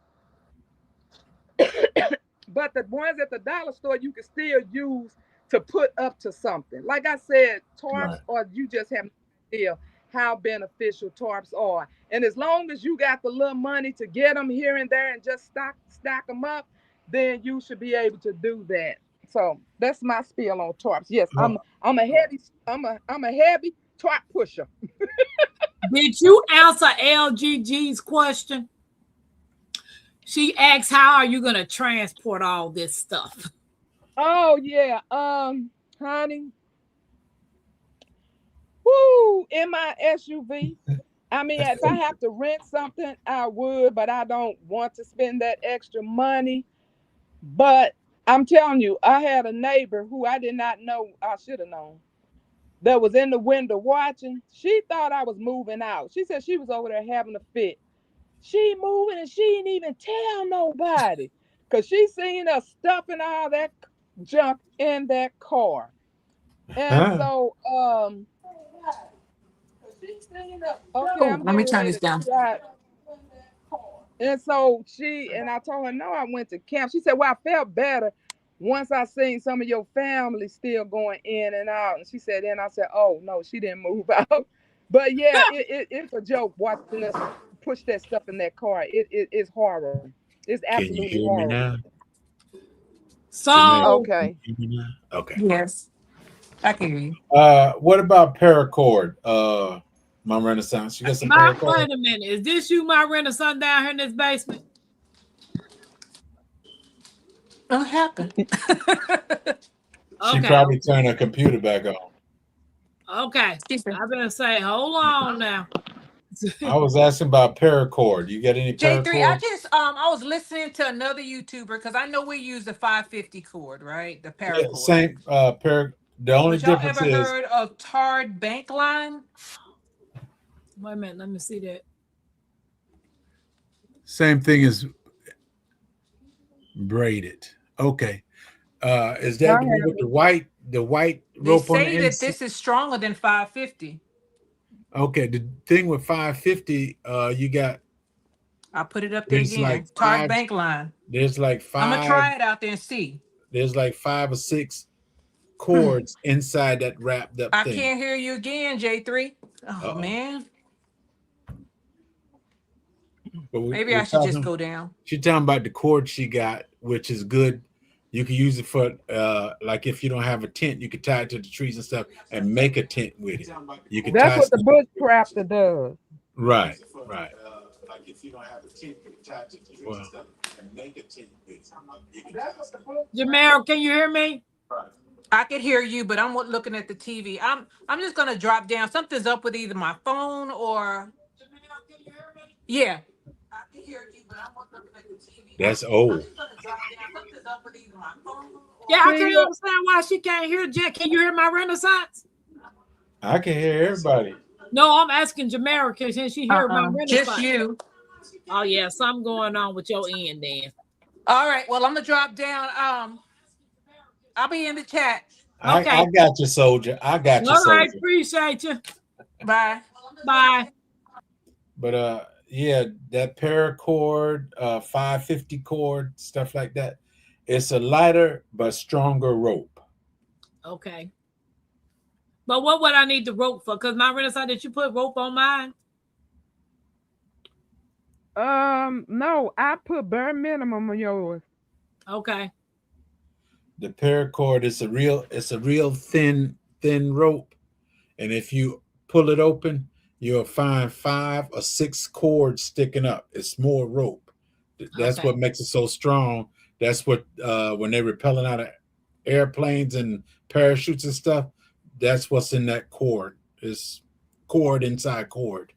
But the ones at the dollar store, you can still use to put up to something. Like I said, tarps, or you just have no idea how beneficial tarps are. And as long as you got the little money to get them here and there and just stack them up, then you should be able to do that. So that's my spiel on tarps. Yes, I'm a heavy tarp pusher. Did you answer LGG's question? She asked, how are you going to transport all this stuff? Oh, yeah. Honey. Woo, in my SUV. I mean, if I have to rent something, I would, but I don't want to spend that extra money. But I'm telling you, I had a neighbor who I did not know, I should have known, that was in the window watching. She thought I was moving out. She said she was over there having a fit. She moving and she didn't even tell nobody because she seen us stuffing all that junk in that car. And so, okay, let me turn this down. And so I told her, no, I went to camp. She said, well, I felt better once I seen some of your family still going in and out. And she said, then I said, oh, no, she didn't move out. But yeah, it's a joke watching us push that stuff in that car. It's horrible. It's absolutely Can you hear horrible. me now? So, okay. Okay. Yes, I can hear you. What about paracord? My Renaissance. You got some paracord? Wait a minute. Is this you, my Renaissance, down here in this basement? What happened? She probably turned her computer back on. Okay. I better say, hold on now. I was asking about paracord. You got any paracord? J3, I was listening to another YouTuber because I know we use the 550 cord, right? The paracord. Yeah, same the only difference y'all ever is heard of tarred bank line? Wait a minute, let me see that. same thing as braided. Okay. Is that I the one have with it. the white They rope on the say that inside? this is stronger than 550. Okay, the thing with 550, you got I put it up there there's like again. Tard five. Bank line. There's like I'm gonna five. try it out there and see. There's like 5 or 6 cords inside that wrapped up I thing. can't hear you again, J3. Oh Uh-oh. man. But Maybe I should just go down. She's talking about the cord she got, which is good. You can use it for like if you don't have a tent, you can tie it to the trees and stuff and make a tent with it. You can That's tie what the stuff- bushcrafter does. Right, right. Like if you don't have a tent, you can tie it to the trees Wow. and stuff and make a tent with it. Jamel, can you hear me? I could hear you, but I'm looking at the TV. I'm just gonna drop down. Something's up with either my phone or yeah. I can hear you, but I'm looking at the TV. That's old. I'm just gonna drop down. Something's up with either my phone or Yeah, I can't understand why she can't hear Jack. Can you hear my Renaissance? I can hear everybody. No, I'm asking Jamel, can she hear my Renaissance? just you. Oh yeah, something going on with your end then. All right. Well, I'm gonna drop down. I'll be in the chat. Okay. I got you, soldier. I got you, All right, soldier. appreciate you. Bye. Bye. But yeah, that paracord, 550 cord, stuff like that. It's a lighter but stronger rope. Okay. But what would I need the rope for? Because my Renaissance, did you put rope on mine? No, I put bare minimum on yours. Okay. The paracord is it's a real thin rope, and if you pull it open, you'll find 5 or 6 cords sticking up. It's more rope. That's Okay. what makes it so strong. That's what when they're rappelling out of airplanes and parachutes and stuff, that's what's in that cord. It's cord inside cord.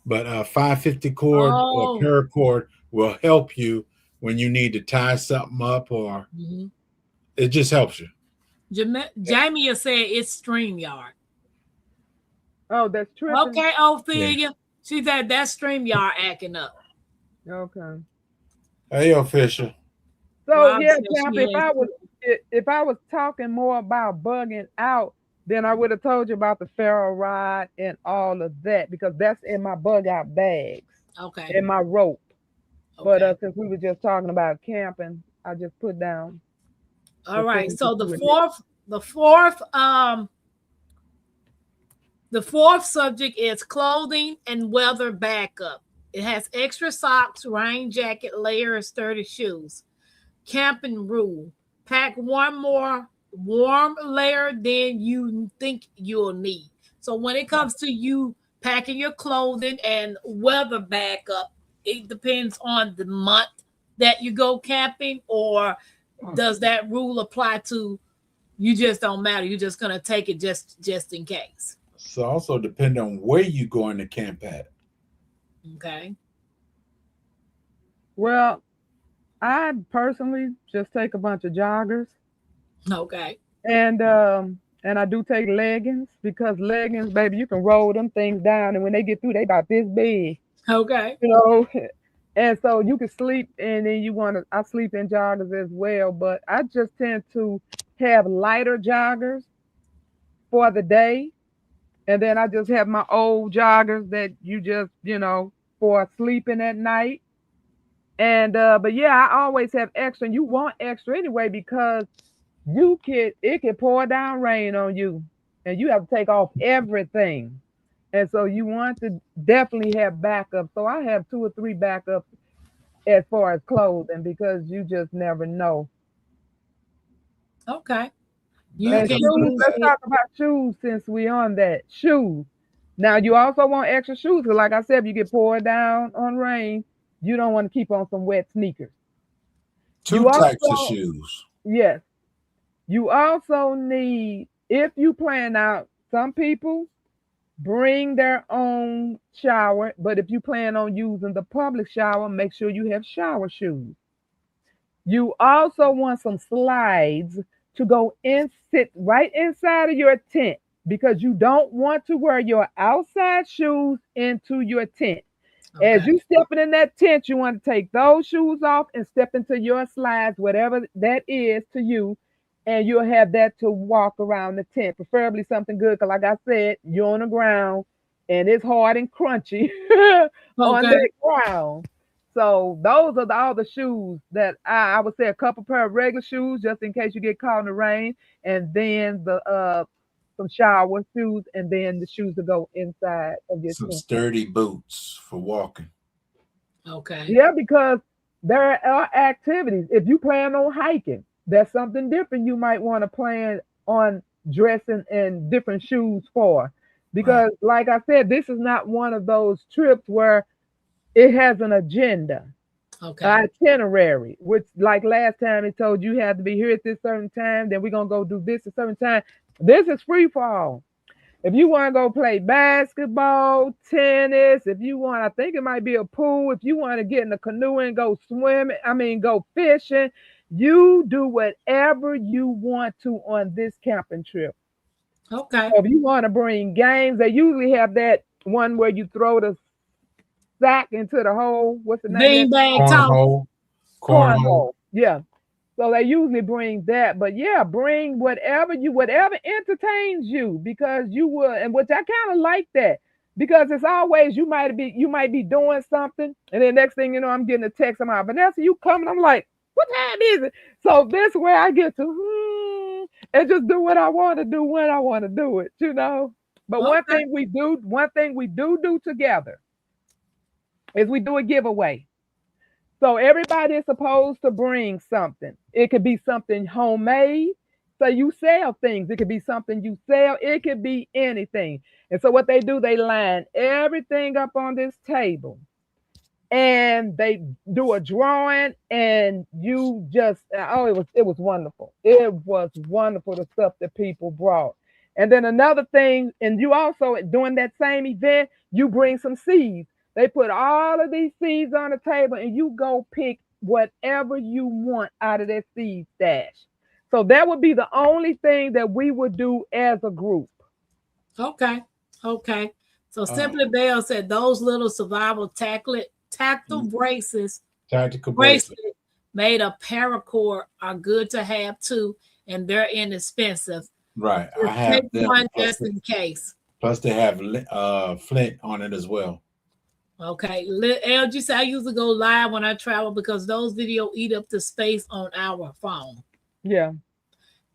But 550 cord or paracord will help you when you need to tie something up, or it just helps you. Jamie has said it's StreamYard. Oh, that's true. Okay, Ophelia. She said that's StreamYard acting up. Okay. Hey, official. So Rob yeah, said Champ, she if I was talking more about bugging out, then I would have told you about the ferro rod and all of that, because that's in my bug out bags Okay. and my rope. But Okay. since we were just talking about camping, I just put down. All right. things So that the you would fourth subject is clothing and weather backup. It has extra socks, rain jacket, layer, sturdy shoes. Camping rule: pack one more warm layer than you think you'll need. So when it comes to you packing your clothing and weather backup, it depends on the month that you go camping, or does that rule apply to you? Just don't matter. You're just gonna take it just in case. So also depend on where you going to camp at. Okay. Well, I personally just take a bunch of joggers, Okay. and I do take leggings, because leggings, baby, you can roll them things down, and when they get through, they about this big, Okay. you know. And so you can sleep, and then I sleep in joggers as well, but I just tend to have lighter joggers for the day, and then I just have my old joggers that you just, for sleeping at night. And but yeah, I always have extra, and you want extra anyway, because it can pour down rain on you, and you have to take off everything. And so you want to definitely have backup. So I have 2 or 3 backups as far as clothing, because you just never know. Okay. And shoes, let's talk about shoes since we on that. Shoes. Now you also want extra shoes, because like I said, if you get poured down on rain, you don't want to keep on some wet sneakers. 2 types of shoes. Yes. You also need, if you plan out, some people bring their own shower, but if you plan on using the public shower, make sure you have shower shoes. You also want some slides to go sit right inside of your tent, because you don't want to wear your outside shoes into your tent. As Okay. you stepping in that tent, you want to take those shoes off and step into your slides, whatever that is to you, and you'll have that to walk around the tent. Preferably something good, because like I said, you're on the ground and it's hard and crunchy on Okay. that ground. So those are all the shoes that I would say a couple pair of regular shoes just in case you get caught in the rain, and then the some shower shoes, and then the shoes to go inside of your Some tent. sturdy boots for walking. Okay. Yeah, because there are activities. If you plan on hiking, that's something different you might want to plan on dressing in different shoes for. Because, like I said, this is not one of those trips where it has an agenda, Okay. itinerary, which, like last time, it told you had to be here at this certain time, then we're going to go do this at a certain time. This is free fall. If you want to go play basketball, tennis, if you want, I think it might be a pool. If you want to get in a canoe and go swimming, go fishing, you do whatever you want to on this camping trip. Okay. So if you want to bring games, they usually have that one where you throw the sack into the hole. What's the name of that? Beanbag talk. Cornhole. Yeah. So they usually bring that, but yeah, bring whatever entertains you, because you will, and which I kind of like that, because it's always you might be doing something, and then next thing you know, I'm getting a text. I'm like, Vanessa, you coming? I'm like, what time is it? So this way I get to and just do what I want to do when I want to do it, you know. But one thing we do together is we do a giveaway. So everybody is supposed to bring something. It could be something homemade. So you sell things. It could be something you sell. It could be anything. And so what they do, they line everything up on this table, and they do a drawing, and you just, it was wonderful. It was wonderful, the stuff that people brought. And then another thing, and you also, during that same event, you bring some seeds. They put all of these seeds on the table, and you go pick whatever you want out of that seed stash. So that would be the only thing that we would do as a group. Okay. Okay. So Simply Bell said those little survival tactile braces, Tactical bracelet bracelet made of paracord are good to have too, and they're inexpensive. Right. Just I have take them. one just in case. Plus they have flint on it as well. Okay. LG said I usually go live when I travel because those videos eat up the space on our phone. Yeah.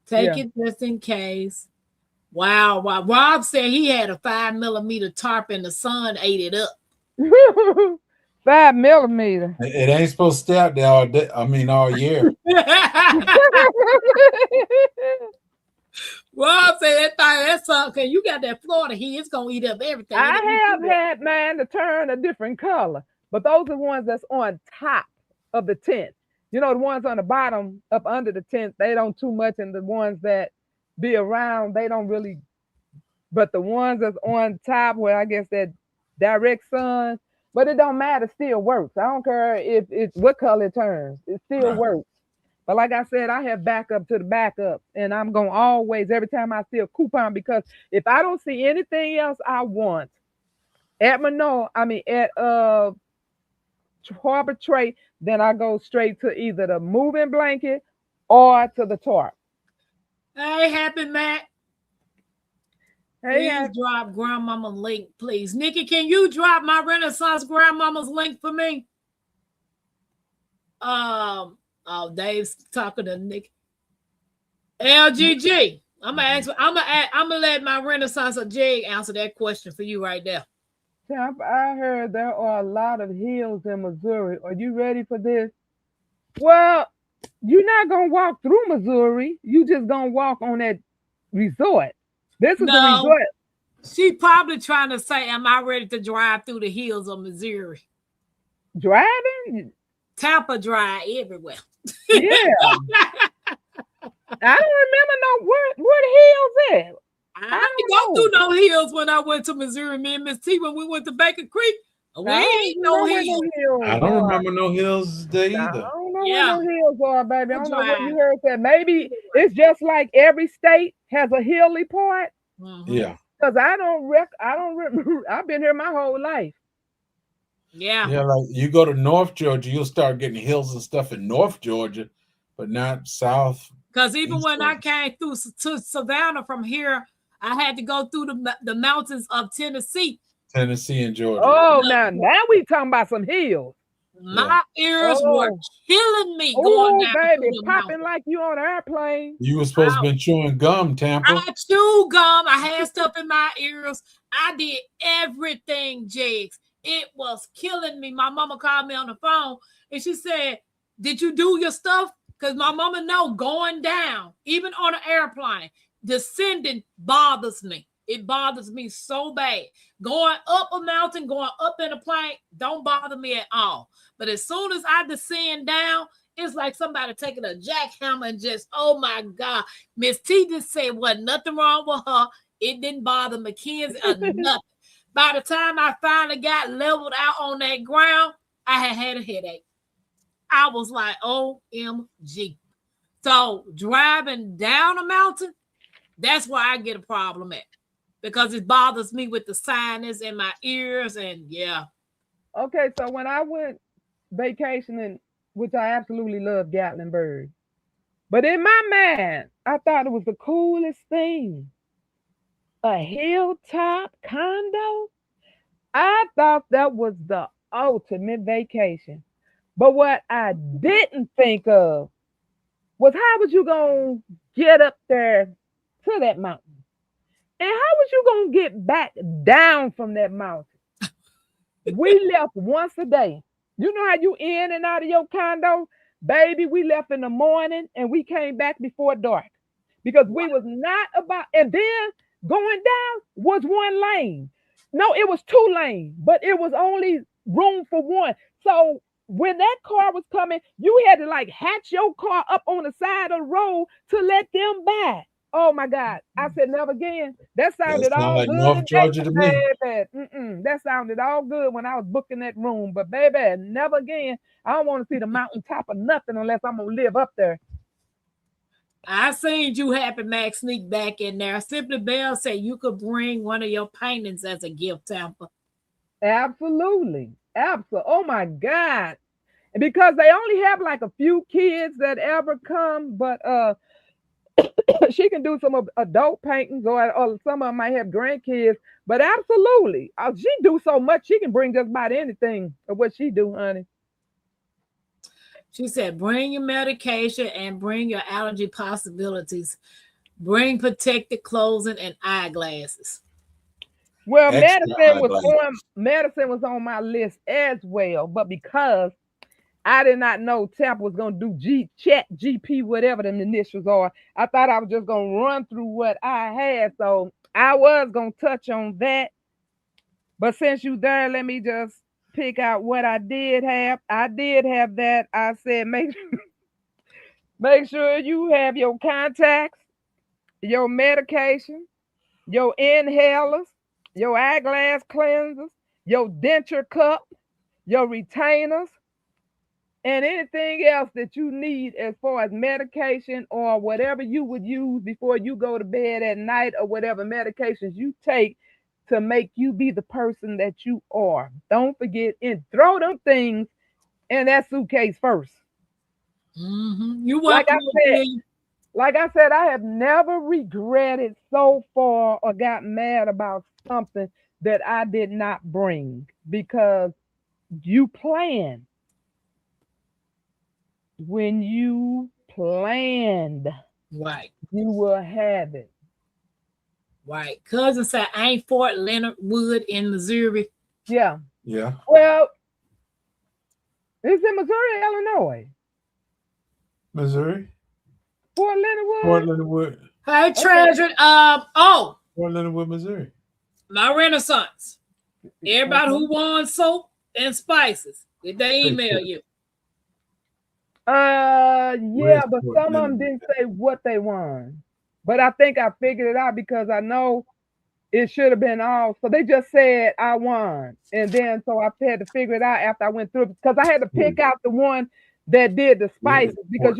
Take it just in case. Wow. Rob said he had a 5mm tarp and the sun ate it up. 5mm. It ain't supposed to stay out there all day. All year. Rob said that's okay. You got that Florida heat, it's gonna eat up everything. I have had mine to turn a different color, but those are the ones that's on top of the tent. You know, the ones on the bottom up under the tent, they don't too much, and the ones that be around, they don't really. But the ones that's on top, where I guess that direct sun, but it don't matter, still works. I don't care if it's what color it turns, it still works. But like I said, I have backup to the backup, and I'm going to always, every time I see a coupon, because if I don't see anything else I want at Harbor Freight, then I go straight to either the moving blanket or to the tarp. Hey, Happy Matt. Hey, please drop Grandmama link, please. Nikki, can you drop my Renaissance Grandmama's link for me? Dave's talking to Nick. LGG. I'm gonna let my Renaissance of Jig answer that question for you right there. I heard there are a lot of hills in Missouri. Are you ready for this? Well, you're not gonna walk through Missouri. You just gonna walk on that resort. This is the resort. She's probably trying to say, am I ready to drive through the hills of Missouri? Driving? Tampa Drive everywhere. Yeah. I don't remember where the hills at. I didn't go through no hills when I went to Missouri. Me and Miss T, when we went to Baker Creek, we ain't no hills. I don't remember no hills there either. I don't know where the hills are, baby. I don't know what Drive. you heard that. Maybe it's just like every state has a hilly part. Yeah. Because I don't remember. I've been here my whole life. Yeah. Yeah, like you go to North Georgia, you'll start getting hills and stuff in North Georgia, but not South. Because even East when I Georgia. came through to Savannah from here, I had to go through the mountains of Tennessee. Tennessee and Georgia. Oh, now we talking about some hills. My ears were killing me going down baby, through the popping mountains. like you on an airplane. You were supposed to be chewing gum, Tampa. I chewed gum. I had stuff in my ears. I did everything, Jigs. It was killing me. My mama called me on the phone and she said, "Did you do your stuff?" Because my mama know going down, even on an airplane, descending bothers me. It bothers me so bad. Going up a mountain, going up in a plane, don't bother me at all. But as soon as I descend down, it's like somebody taking a jackhammer and just, oh my God. Miss T just said wasn't nothing wrong with her. It didn't bother Mackenzie or nothing. By the time I finally got leveled out on that ground, I had a headache. I was like, OMG. So driving down a mountain, that's where I get a problem at. Because it bothers me with the sinus in my ears and yeah. Okay, so when I went vacationing, which I absolutely love Gatlinburg, but in my mind, I thought it was the coolest thing. A hilltop condo? I thought that was the ultimate vacation. But what I didn't think of was how was you going to get up there to that mountain? And how was you going to get back down from that mountain? We left once a day. You know how you in and out of your condo? Baby, we left in the morning and we came back before dark because we was not about, and then going down was one lane. No, it was 2 lanes, but it was only room for one. So when that car was coming, you had to like hatch your car up on the side of the road to let them by. Oh my God. I said, never again. That sounded all like good. North Georgia to me. Baby. That sounded all good when I was booking that room. But baby, never again. I don't want to see the mountaintop or nothing unless I'm going to live up there. I seen you Happy Mac sneak back in there. Simply Bell said you could bring one of your paintings as a gift, Tampa. Absolutely. Absolutely. Oh my God. And because they only have like a few kids that ever come, but she can do some adult paintings or some of them might have grandkids, but absolutely. She do so much, she can bring just about anything of what she do, honey. She said, bring your medication and bring your allergy possibilities. Bring protected clothing and eyeglasses. Well, medicine was on my list as well, but because I did not know Tampa was going to do chat GP, whatever the initials are. I thought I was just going to run through what I had. So I was going to touch on that. But since you there, let me just pick out what I did have. I did have that. I said, make sure you have your contacts, your medication, your inhalers, your eyeglass cleansers, your denture cup, your retainers, and anything else that you need as far as medication or whatever you would use before you go to bed at night or whatever medications you take to make you be the person that you are. Don't forget and throw them things in that suitcase first. Mm-hmm. You like I said, I have never regretted so far or got mad about something that I did not bring because you plan. When you planned, right, you will have it. Right. Cousin said, ain't Fort Leonard Wood in Missouri? Yeah. Yeah. Well, it's in Missouri, Illinois. Missouri? Fort Leonard Wood? Fort Leonard Wood. Hey, Treasure. Fort Leonard Wood, Missouri. My Renaissance. Everybody who won soap and spices, did they email you? Yeah, but some of them didn't say what they won. But I think I figured it out because I know it should have been all. So they just said I won. And then so I had to figure it out after I went through it because I had to pick out the one that did the spices because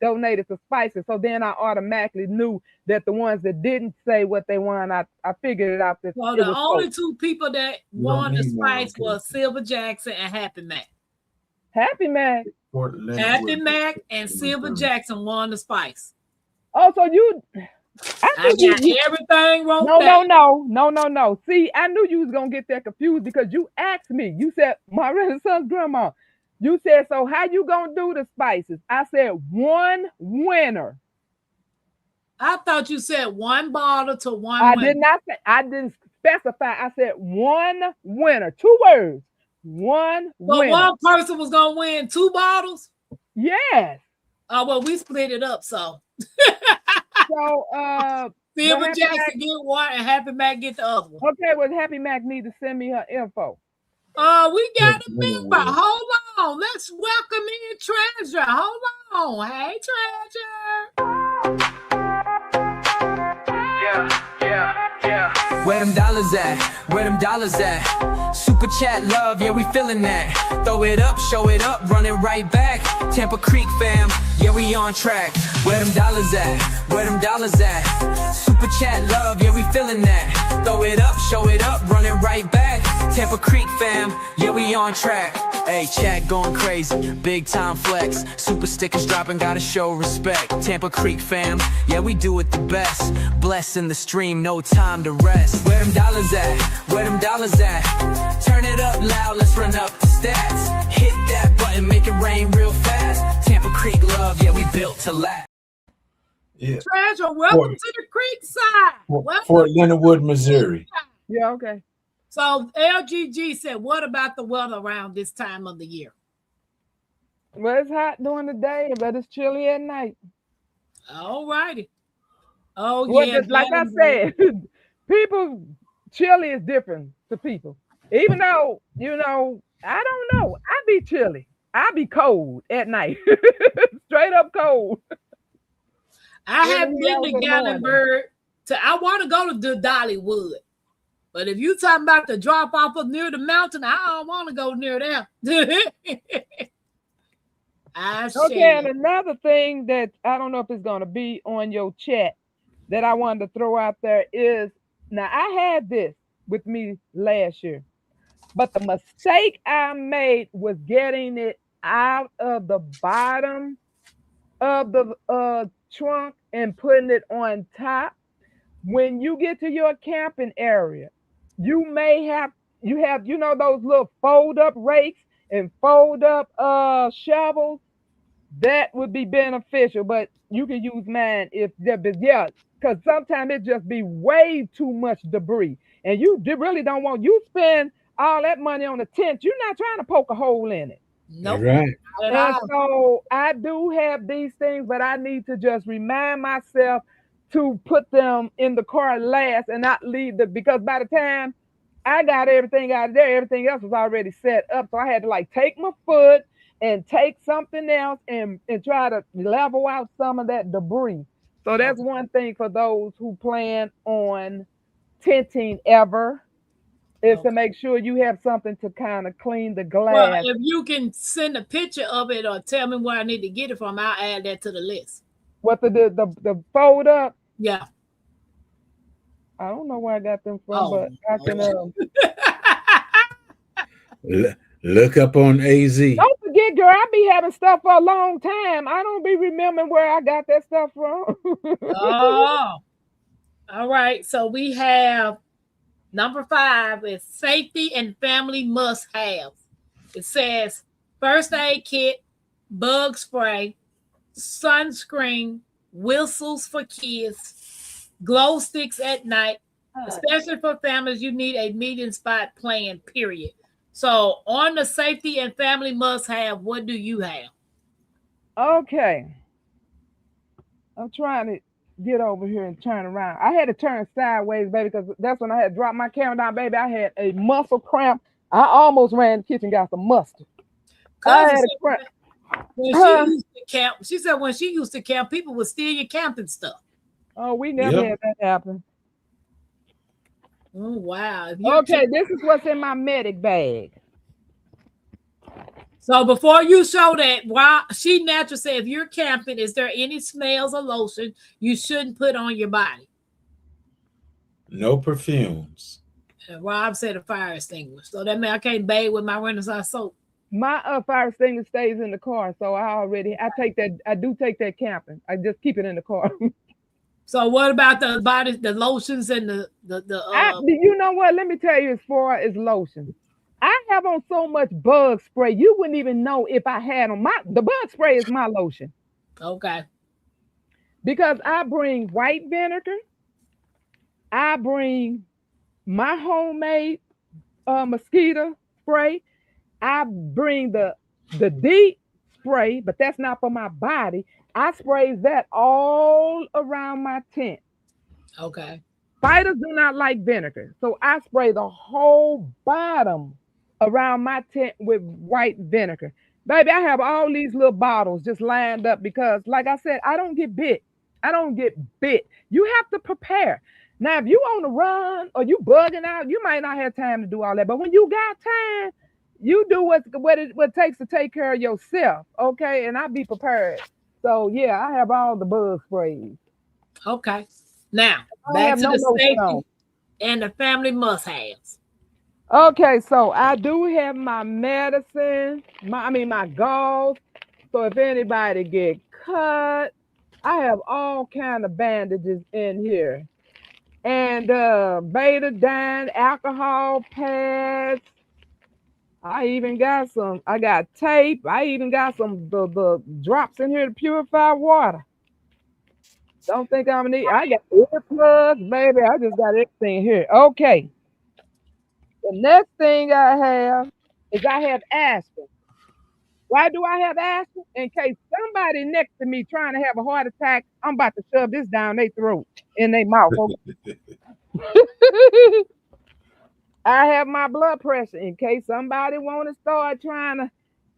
donated to spices. So then I automatically knew that the ones that didn't say what they wanted, I figured it out. That Well, it the was only folk. two people that You don't won the need none, spice okay. was Silver Jackson and Happy Mac. Happy Mac. Fort Leonard Happy Wood. Mac and Silver Jackson won the spice. Oh, so you I knew got everything wrote No. down. See, I knew you was gonna get that confused because you asked me. You said, my Renaissance grandma. You said, so how you gonna do the spices? I said, one winner. I thought you said one bottle to one I winner. did not say. I didn't specify. I said one winner. 2 words. One So winner. one person was gonna win 2 bottles. Yes. Oh well, we split it up. So So Silver Happy Jackson Mac- get one and Happy Mac get the other one. okay, well, Happy Mac need to send me her info. We got a Yeah, member. Hold on. Let's welcome in Treasure. Hold on. Hey, Treasure. Where them dollars at? Where them dollars at? Super chat love, yeah, we feeling that. Throw it up, show it up, run it right back. Tampa Creek fam, yeah, we on track. Where them dollars at? Where them dollars at? Super chat love, yeah, we feeling that. Throw it up, show it up, run it right back. Tampa Creek fam, yeah, we on track. Hey, chat going crazy, big time flex. Super stickers dropping, gotta show respect. Tampa Creek fam, yeah, we do it the best. Blessing the stream, no time to rest. Where them dollars at? Where them dollars at? Turn it up loud, let's run up the stats. Hit that button, make it rain real fast. Tampa Creek love, yeah, we built to last. Yeah. Treasure, welcome Fort- to the Creek side. Welcome. Fort Leonard Wood, Missouri. Yeah, okay. So LGG said, what about the weather around this time of the year? Well, it's hot during the day, but it's chilly at night. All righty. Oh, Well, yeah. just like I Gatlinburg. said, people, chilly is different to people. Even though, I don't know. I be chilly. I be cold at night. Straight up cold. I haven't been to in the morning. Gatlinburg. I want to go to the Dollywood. But if you talking about the drop off of near the mountain, I don't want to go near there. Okay, and another thing that I don't know if it's going to be on your chat that I wanted to throw out there is, now I had this with me last year, but the mistake I made was getting it out of the bottom of the trunk and putting it on top. When you get to your camping area, you have those little fold up rakes and fold up shovels. That would be beneficial, but you can use mine because sometimes it just be way too much debris, and you really don't want you spend all that money on a tent. You're not trying to poke a hole in it. Nope. Right. And so I do have these things, but I need to just remind myself to put them in the car last and not leave because by the time I got everything out of there, everything else was already set up. So I had to take my foot and take something else and try to level out some of that debris. So that's one thing for those who plan on tenting ever, is to make sure you have something to kind of clean the glass. Well, if you can send a picture of it or tell me where I need to get it from, I'll add that to the list. What the fold up? Yeah. I don't know where I got them from, but I can. Look up on AZ. Don't forget, girl, I be having stuff for a long time. I don't be remembering where I got that stuff from. Oh, all right. So we have number 5 is safety and family must have. It says first aid kit, bug spray, sunscreen, whistles for kids, glow sticks at night, especially for families. You need a meeting spot plan, period. So on the safety and family must have, what do you have? Okay. I'm trying to get over here and turn around. I had to turn sideways, baby, because that's when I had dropped my camera down, baby. I had a muscle cramp. I almost ran in the kitchen, got some mustard. I had a cramp. When she used to camp, she said when she used to camp, people would steal your camping stuff. Oh, we never had that happen. Oh, wow. Okay, this is what's in my medic bag. So before you show that, while She Natural said, if you're camping, is there any smells or lotion you shouldn't put on your body? No perfumes. And Rob said a fire extinguisher. So that means I can't bathe with my Renaissance soap. My fire extinguisher stays in the car, so I do take that camping. I just keep it in the car. So what about the lotions and the you know what? Let me tell you, as far as lotion, I have on so much bug spray, you wouldn't even know if I had on the bug spray is my lotion. Okay. Because I bring white vinegar, I bring my homemade mosquito spray, I bring the deep spray, but that's not for my body. I spray that all around my tent. Okay. Spiders do not like vinegar, so I spray the whole bottom around my tent with white vinegar. Baby, I have all these little bottles just lined up because, like I said, I don't get bit. You have to prepare. Now, if you on the run or you bugging out, you might not have time to do all that. But when you got time, you do what it takes to take care of yourself, okay? And I be prepared. So yeah, I have all the bug sprays. Okay. Now back to the safety and the family must-haves. Okay, so I do have my medicine, my gauze. So if anybody get cut, I have all kind of bandages in here. And betadine, alcohol pads. I got tape. I even got some the drops in here to purify water. Don't think I'm gonna need. I got earplugs, baby. I just got everything here. Okay. The next thing I have is I have aspirin. Why do I have aspirin? In case somebody next to me trying to have a heart attack, I'm about to shove this down their throat in their mouth. Okay? I have my blood pressure in case somebody want to start trying to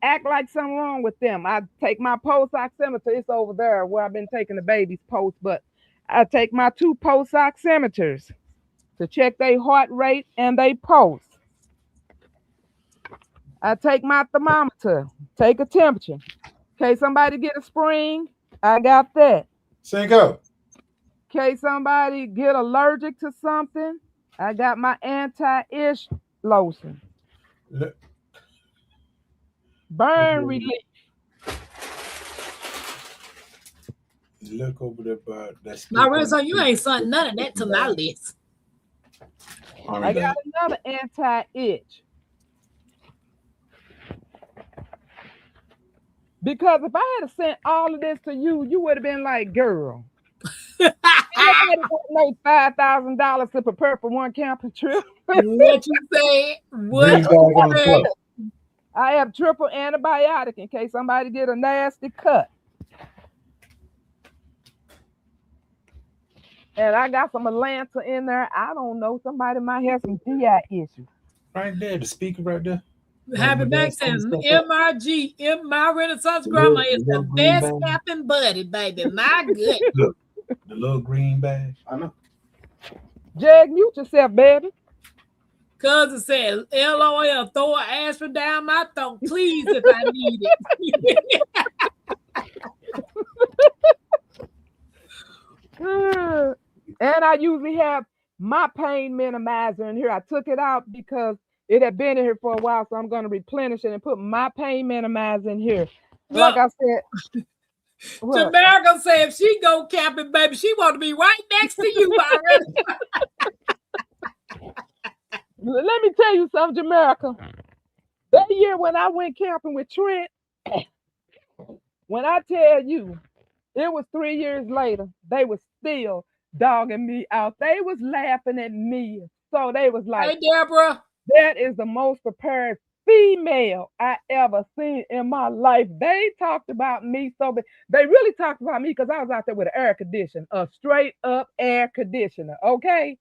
act like something wrong with them. I take my pulse oximeter. It's over there where I've been taking the baby's pulse, but I take my 2 pulse oximeters to check their heart rate and their pulse. I take my thermometer, take a temperature. In case somebody get a spring, I got that. Cinco. In case somebody get allergic to something, I got my anti-itch lotion. Burn relief. Look over there, bud. That's Marissa, you ain't sent none of that to my list. I got another anti-itch. Because if I had sent all of this to you, you would have been like, girl. I made $5,000 to prepare for one camping trip. What you say? What you say? I have triple antibiotic in case somebody get a nasty cut. And I got some Atlanta in there. I don't know. Somebody might have some GI issues. Right there, the speaker right there. Happy back says MRG, my Renaissance grandma is the best camping buddy, baby. My good. Look, the little green bag. I know. Jag, mute yourself, baby. Cousin said, LOL, throw an aspirin down my throat, please, if I need it. And I usually have my pain minimizer in here. I took it out because it had been in here for a while, so I'm going to replenish it and put my pain minimizer in here. Like I said, Jamaica said if she go camping, baby, she want to be right next to you already. Let me tell you something, Jamaica. That year when I went camping with Trent, when I tell you, it was 3 years later, they were still dogging me out. They was laughing at me. So they was like, hey, Deborah, that is the most prepared female I ever seen in my life. They talked about me so bad. They really talked about me because I was out there with an air conditioner, a straight up air conditioner, okay?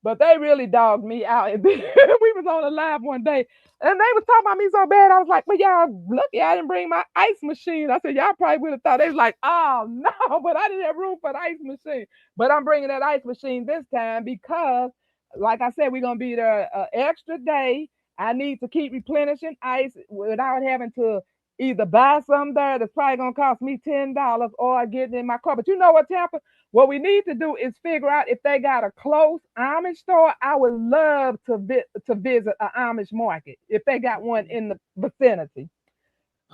But they really dogged me out. And then we was on a live one day, and they was talking about me so bad. I was like, well, y'all, lucky I didn't bring my ice machine. I said, y'all probably would have thought. They was like, oh, no, but I didn't have room for the ice machine. But I'm bringing that ice machine this time because, like I said, we're going to be there an extra day. I need to keep replenishing ice without having to either buy something there that's probably gonna cost me $10 or get it in my car. But you know what, Tampa? What we need to do is figure out if they got a close Amish store. I would love to visit an Amish market if they got one in the vicinity.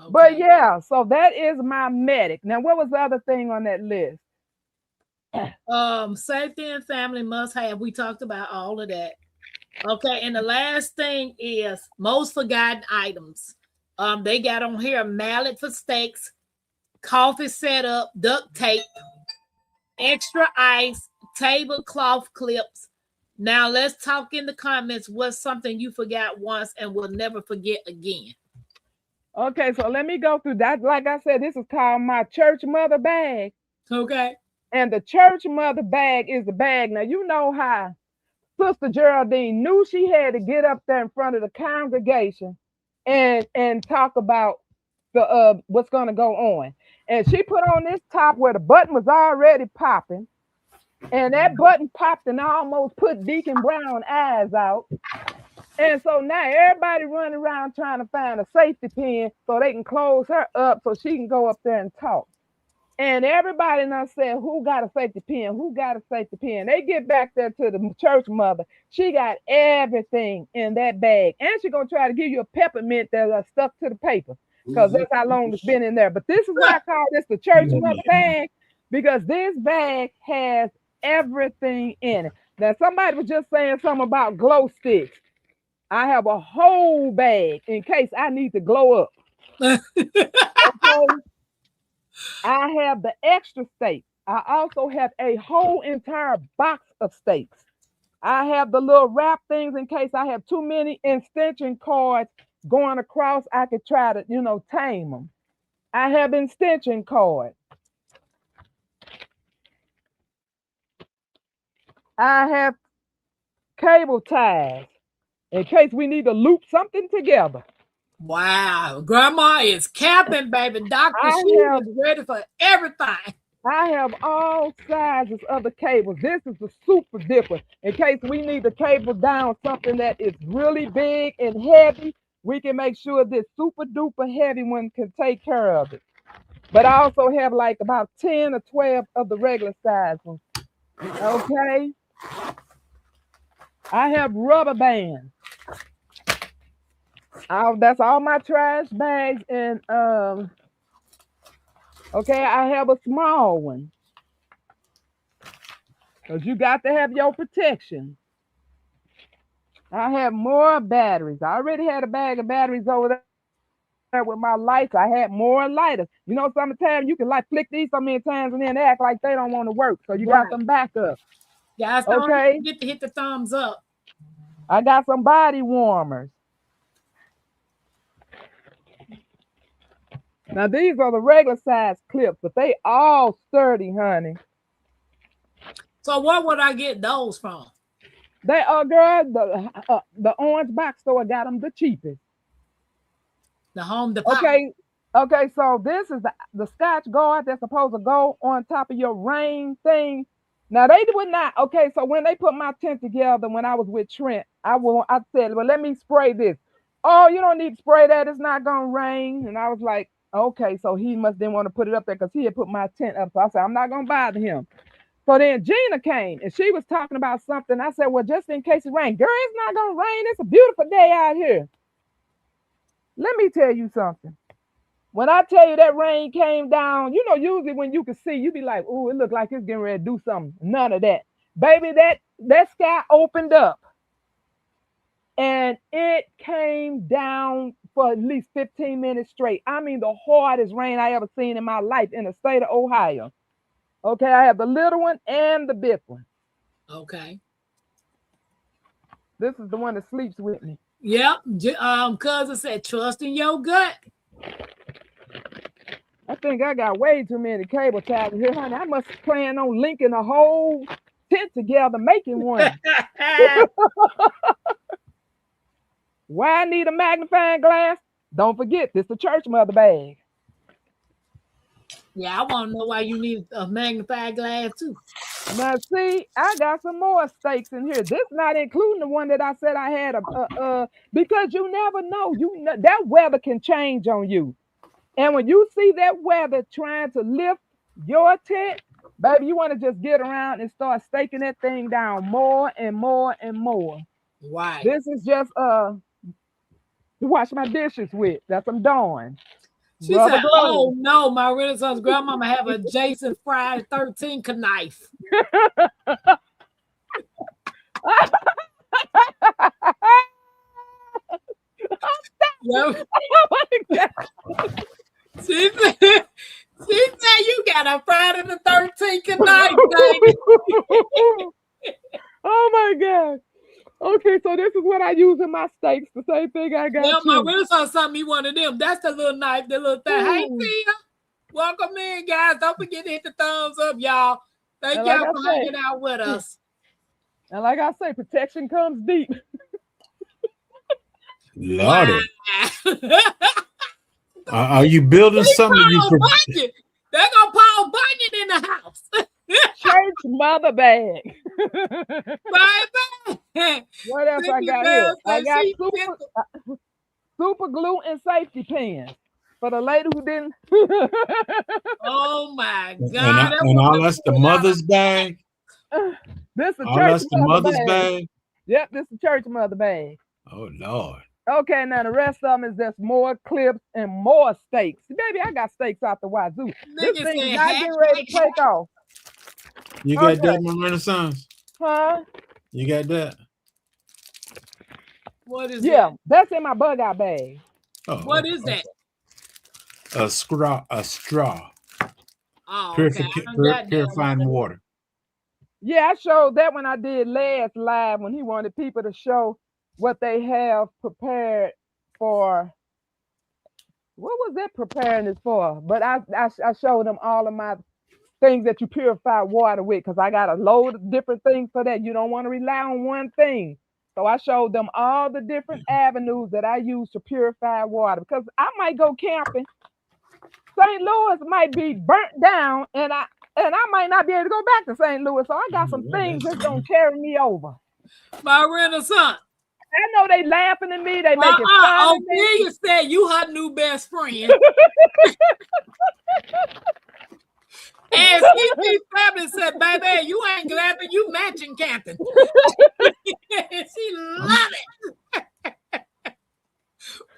But yeah, so that is my medic. Now, what was the other thing on that list? Safety and family must have. We talked about all of that. Okay, and the last thing is most forgotten items. They got on here mallet for steaks, coffee setup, duct tape, extra ice, tablecloth clips. Now let's talk in the comments. What's something you forgot once and will never forget again? Okay, so let me go through that. Like I said, this is called my church mother bag. Okay. And the church mother bag is the bag. Now, you know how Sister Geraldine knew she had to get up there in front of the congregation and talk about the what's going to go on. And she put on this top where the button was already popping. And that button popped and almost put Deacon Brown eyes out. And so now everybody running around trying to find a safety pin so they can close her up so she can go up there and talk. And everybody now said, who got a safety pin? Who got a safety pin? They get back there to the church mother. She got everything in that bag. And she's going to try to give you a peppermint that's stuck to the paper because that's how long it's been in there. But this is why I call this the church mother bag, because this bag has everything in it. Now, somebody was just saying something about glow sticks. I have a whole bag in case I need to glow up. Okay? I have the extra steaks. I also have a whole entire box of steaks. I have the little wrap things in case I have too many extension cords going across. I could try to, tame them. I have extension cords. I have cable ties in case we need to loop something together. Wow, Grandma is capping, baby. Dr. She is ready for everything. I have all sizes of the cables. This is the super dipper. In case we need to cable down something that is really big and heavy, we can make sure this super duper heavy one can take care of it. But I also have like about 10 or 12 of the regular size ones. Okay. I have rubber bands. That's all my trash bags. And okay, I have a small one because you got to have your protection. I have more batteries. I already had a bag of batteries over there with my lights. I had more lighters. Sometimes you can flick these so many times and then they act like they don't want to work. So you got them backups. Guys, don't forget to hit the thumbs up. I got some body warmers. Now, these are the regular size clips, but they all sturdy, honey. So where would I get those from? They are, girl, the Orange Box Store got them the cheapest. The Home Department. Okay, so this is the Scotch Guard that's supposed to go on top of your rain thing. Now, they would not. Okay, so when they put my tent together, when I was with Trent, I said, well, let me spray this. Oh, you don't need to spray that. It's not going to rain. And I was like, okay, so he didn't want to put it up there because he had put my tent up. So I said, I'm not going to bother him. So then Gina came and she was talking about something. I said, well, just in case it rains. Girl, it's not going to rain. It's a beautiful day out here. Let me tell you something. When I tell you that rain came down, usually when you can see, you be like, oh, it looked like it's getting ready to do something. None of that. Baby, that sky opened up and it came down for at least 15 minutes straight. I mean, the hardest rain I ever seen in my life in the state of Ohio. Okay, I have the little one and the big one. Okay. This is the one that sleeps with me. Yep. Cousin said, trust in your gut. I think I got way too many cable ties here, honey. I must plan on linking a whole tent together, making one. Why I need a magnifying glass? Don't forget, this is the church mother bag. Yeah, I want to know why you need a magnifying glass too. Now, see, I got some more steaks in here. This not including the one that I said I had because you never know. That weather can change on you. And when you see that weather trying to lift your tent, baby, you want to just get around and start staking that thing down more and more and more. Right. This is just to wash my dishes with. That's some Dawn. She said, "Oh no, my Renaissance grandmama have a Jason Friday 13 knife." She said you got a Friday the 13th knife, baby. Oh my God. Okay, so this is what I use in my steaks. The same thing I got. Yeah, my Renaissance sent me one of them. That's the little knife, the little thing. Hey, Tia. Welcome in, guys. Don't forget to hit the thumbs up, y'all. Thank y'all for hanging out with us. And like I say, protection comes deep. Lordy. Are you building something? They're gonna Paul Bunyan in the house. Church mother bag. Bye. What else I got here? I got super glue and safety pins for the lady who didn't. Oh my God! And all that's the mother's bag. This is all that's the mother's bag. Yep, this is church mother bag. Oh Lord. Okay, now the rest of them is just more clips and more steaks. Baby, I got steaks out the wazoo. This thing is not getting ready to take off. You got that, my Renaissance? Huh? You got that? What is that? That's in my bug out bag. Oh, what is that? A straw. Oh, purifying water. Yeah, I showed that when I did last live when he wanted people to show what they have prepared for. What was that preparing this for? But I showed them all of my things that you purify water with, because I got a load of different things for that. You don't want to rely on one thing. So I showed them all the different avenues that I use to purify water, because I might go camping. St. Louis might be burnt down and I might not be able to go back to St. Louis. So I got some things that's gonna carry me over. My Renaissance. I know they laughing at me. They making fun of me. Ophelia said you her new best friend. And CP Family said, "Baby, you ain't glamping, you matching camping." She love it.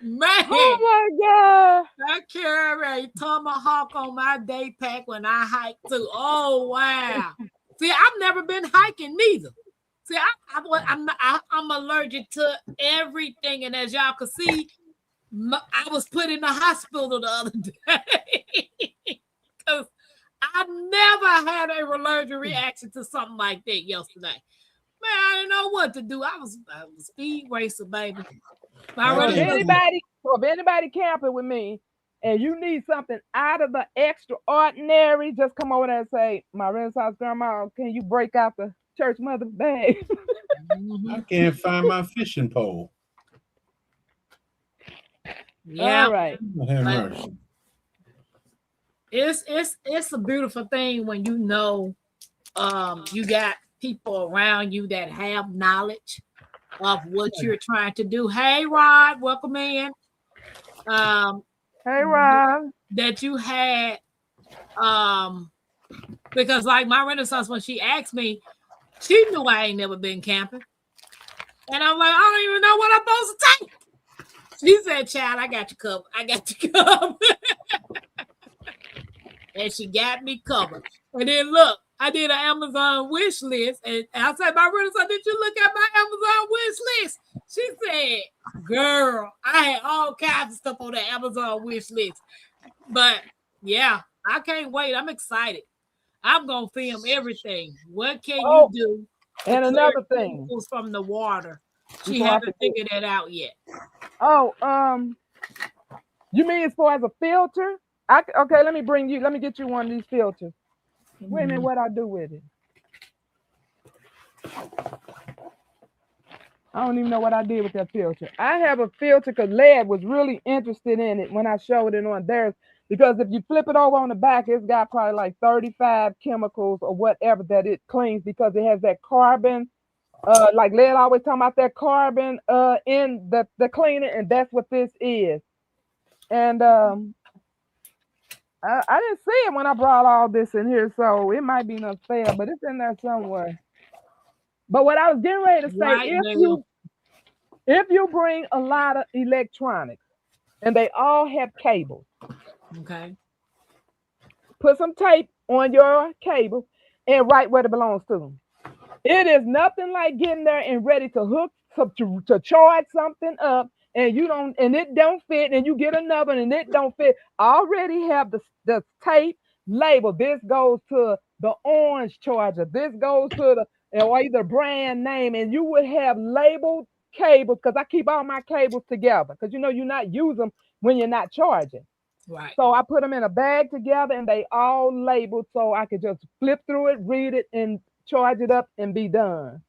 Man, oh my God. I carry a tomahawk on my day pack when I hike too. Oh wow. See, I've never been hiking neither. See, I'm allergic to everything, and as y'all can see, I was put in the hospital the other day because I never had a allergic reaction to something like that yesterday. Man, I didn't know what to do. I was a speed racer, baby. If anybody camping with me and you need something out of the extraordinary, just come over there and say, "My Renaissance grandma, can you break out the church mother bag?" I can't find my fishing pole. Yeah. All right. It's a beautiful thing when you know you got people around you that have knowledge of what you're trying to do. Hey Rod, welcome in. Hey Rod. That you had because like my Renaissance, when she asked me, she knew I ain't never been camping. And I'm like, I don't even know what I'm supposed to take. She said, "Child, I got you covered. I got you covered." And she got me covered. And then look, I did an Amazon wish list. And I said, "My Renaissance, did you look at my Amazon wish list?" She said, "Girl, I had all kinds of stuff on the Amazon wish list." But yeah, I can't wait. I'm excited. I'm going to film everything. What can you do? And another thing. From the water. She haven't figured that out yet. Oh, you mean as far as a filter? Okay, let me get you one of these filters. Wait a minute, what I do with it? I don't even know what I did with that filter. I have a filter because Led was really interested in it when I showed it on theirs, Because if you flip it over on the back, it's got probably like 35 chemicals or whatever that it cleans, because it has that carbon, like Led always talking about that carbon in the cleaner, and that's what this is. And I didn't see it when I brought all this in here, so it might be not fair, but it's in there somewhere. But what I was getting ready to say, Right, if you bring a lot of electronics and they all have cables, Okay. put some tape on your cable and right where it belongs to them. It is nothing like getting there and ready to hook to charge something up, and it don't fit, and you get another one and it don't fit. I already have the tape label. This goes to the orange charger. This goes to or either brand name, and you would have labeled cables, because I keep all my cables together, because you're not using them when you're not charging. Right. So I put them in a bag together, and they all labeled, so I could just flip through it, read it, and charge it up and be done.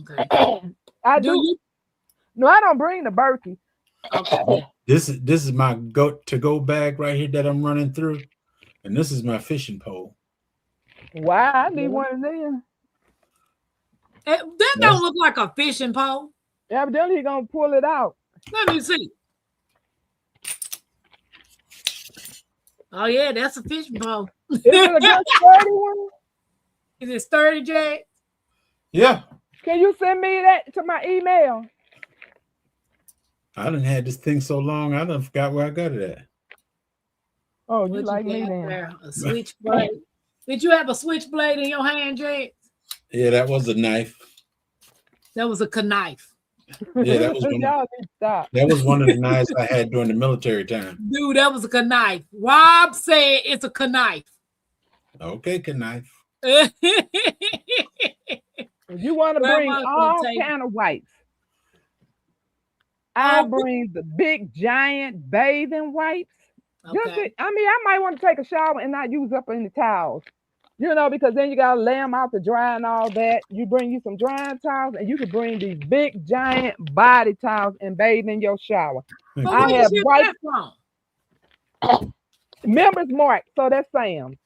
Okay. I Do do. you? No, I don't bring the Berkey. Okay. This is my go bag right here that I'm running through, and this is my fishing pole. Wow, I need one of them. That don't look like a fishing pole. Evidently, he's gonna pull it out. Let me see. Oh yeah, that's a fishing pole. Is it a good sturdy one? Is it sturdy, Jay? Yeah, Can you send me that to my email? I done had this thing so long, I done forgot where I got it at. Oh, you What'd like you me have then? there? A switchblade. Did you have a switchblade in your hand, Jay? Yeah, that was a knife. That was a knife. Yeah, that was one. Y'all need to stop. That was one of the knives I had during the military time. Dude, that was a knife. Rob said it's a knife. Okay, knife. If you want to bring Grandma's gonna all take- kind of wipes, I bring the big giant bathing wipes. Okay. I might want to take a shower and not use up any towels. Because then you gotta lay them out to dry and all that. You bring you some drying towels, and you can bring these big giant body towels and bathe in your shower. But I where have you get white that from? Members Mark, so that's Sam.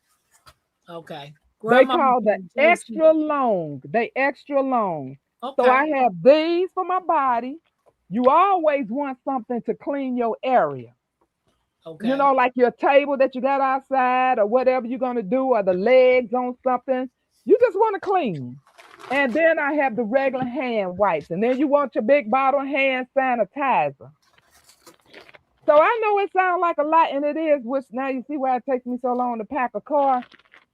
Okay. They call the extra long. They extra long. Okay. So I have these for my body. You always want something to clean your area. Okay. Like your table that you got outside, or whatever you're going to do, or the legs on something. You just want to clean. And then I have the regular hand wipes. And then you want your big bottle hand sanitizer. So I know it sounds like a lot, and it is, which now you see why it takes me so long to pack a car.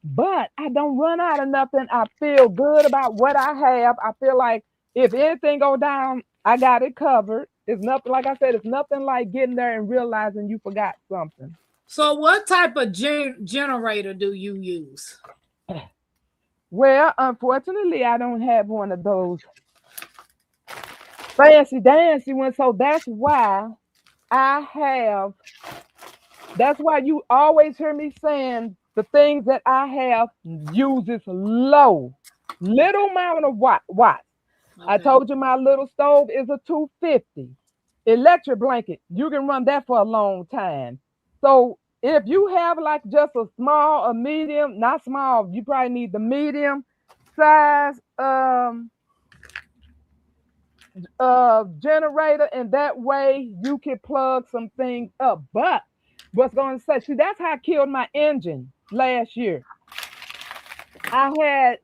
But I don't run out of nothing. I feel good about what I have. I feel like if anything go down, I got it covered. It's nothing, like I said, it's nothing like getting there and realizing you forgot something. So what type of generator do you use? Well, unfortunately, I don't have one of those fancy dancy ones. So that's why you always hear me saying the things that I have uses little amount of watts. I Okay. told you my little stove is a 250. Electric blanket, you can run that for a long time. So if you have like just a small, a medium, not small, you probably need the medium size generator, and that way you can plug some things up. But what's going to say, see, that's how I killed my engine last year. I had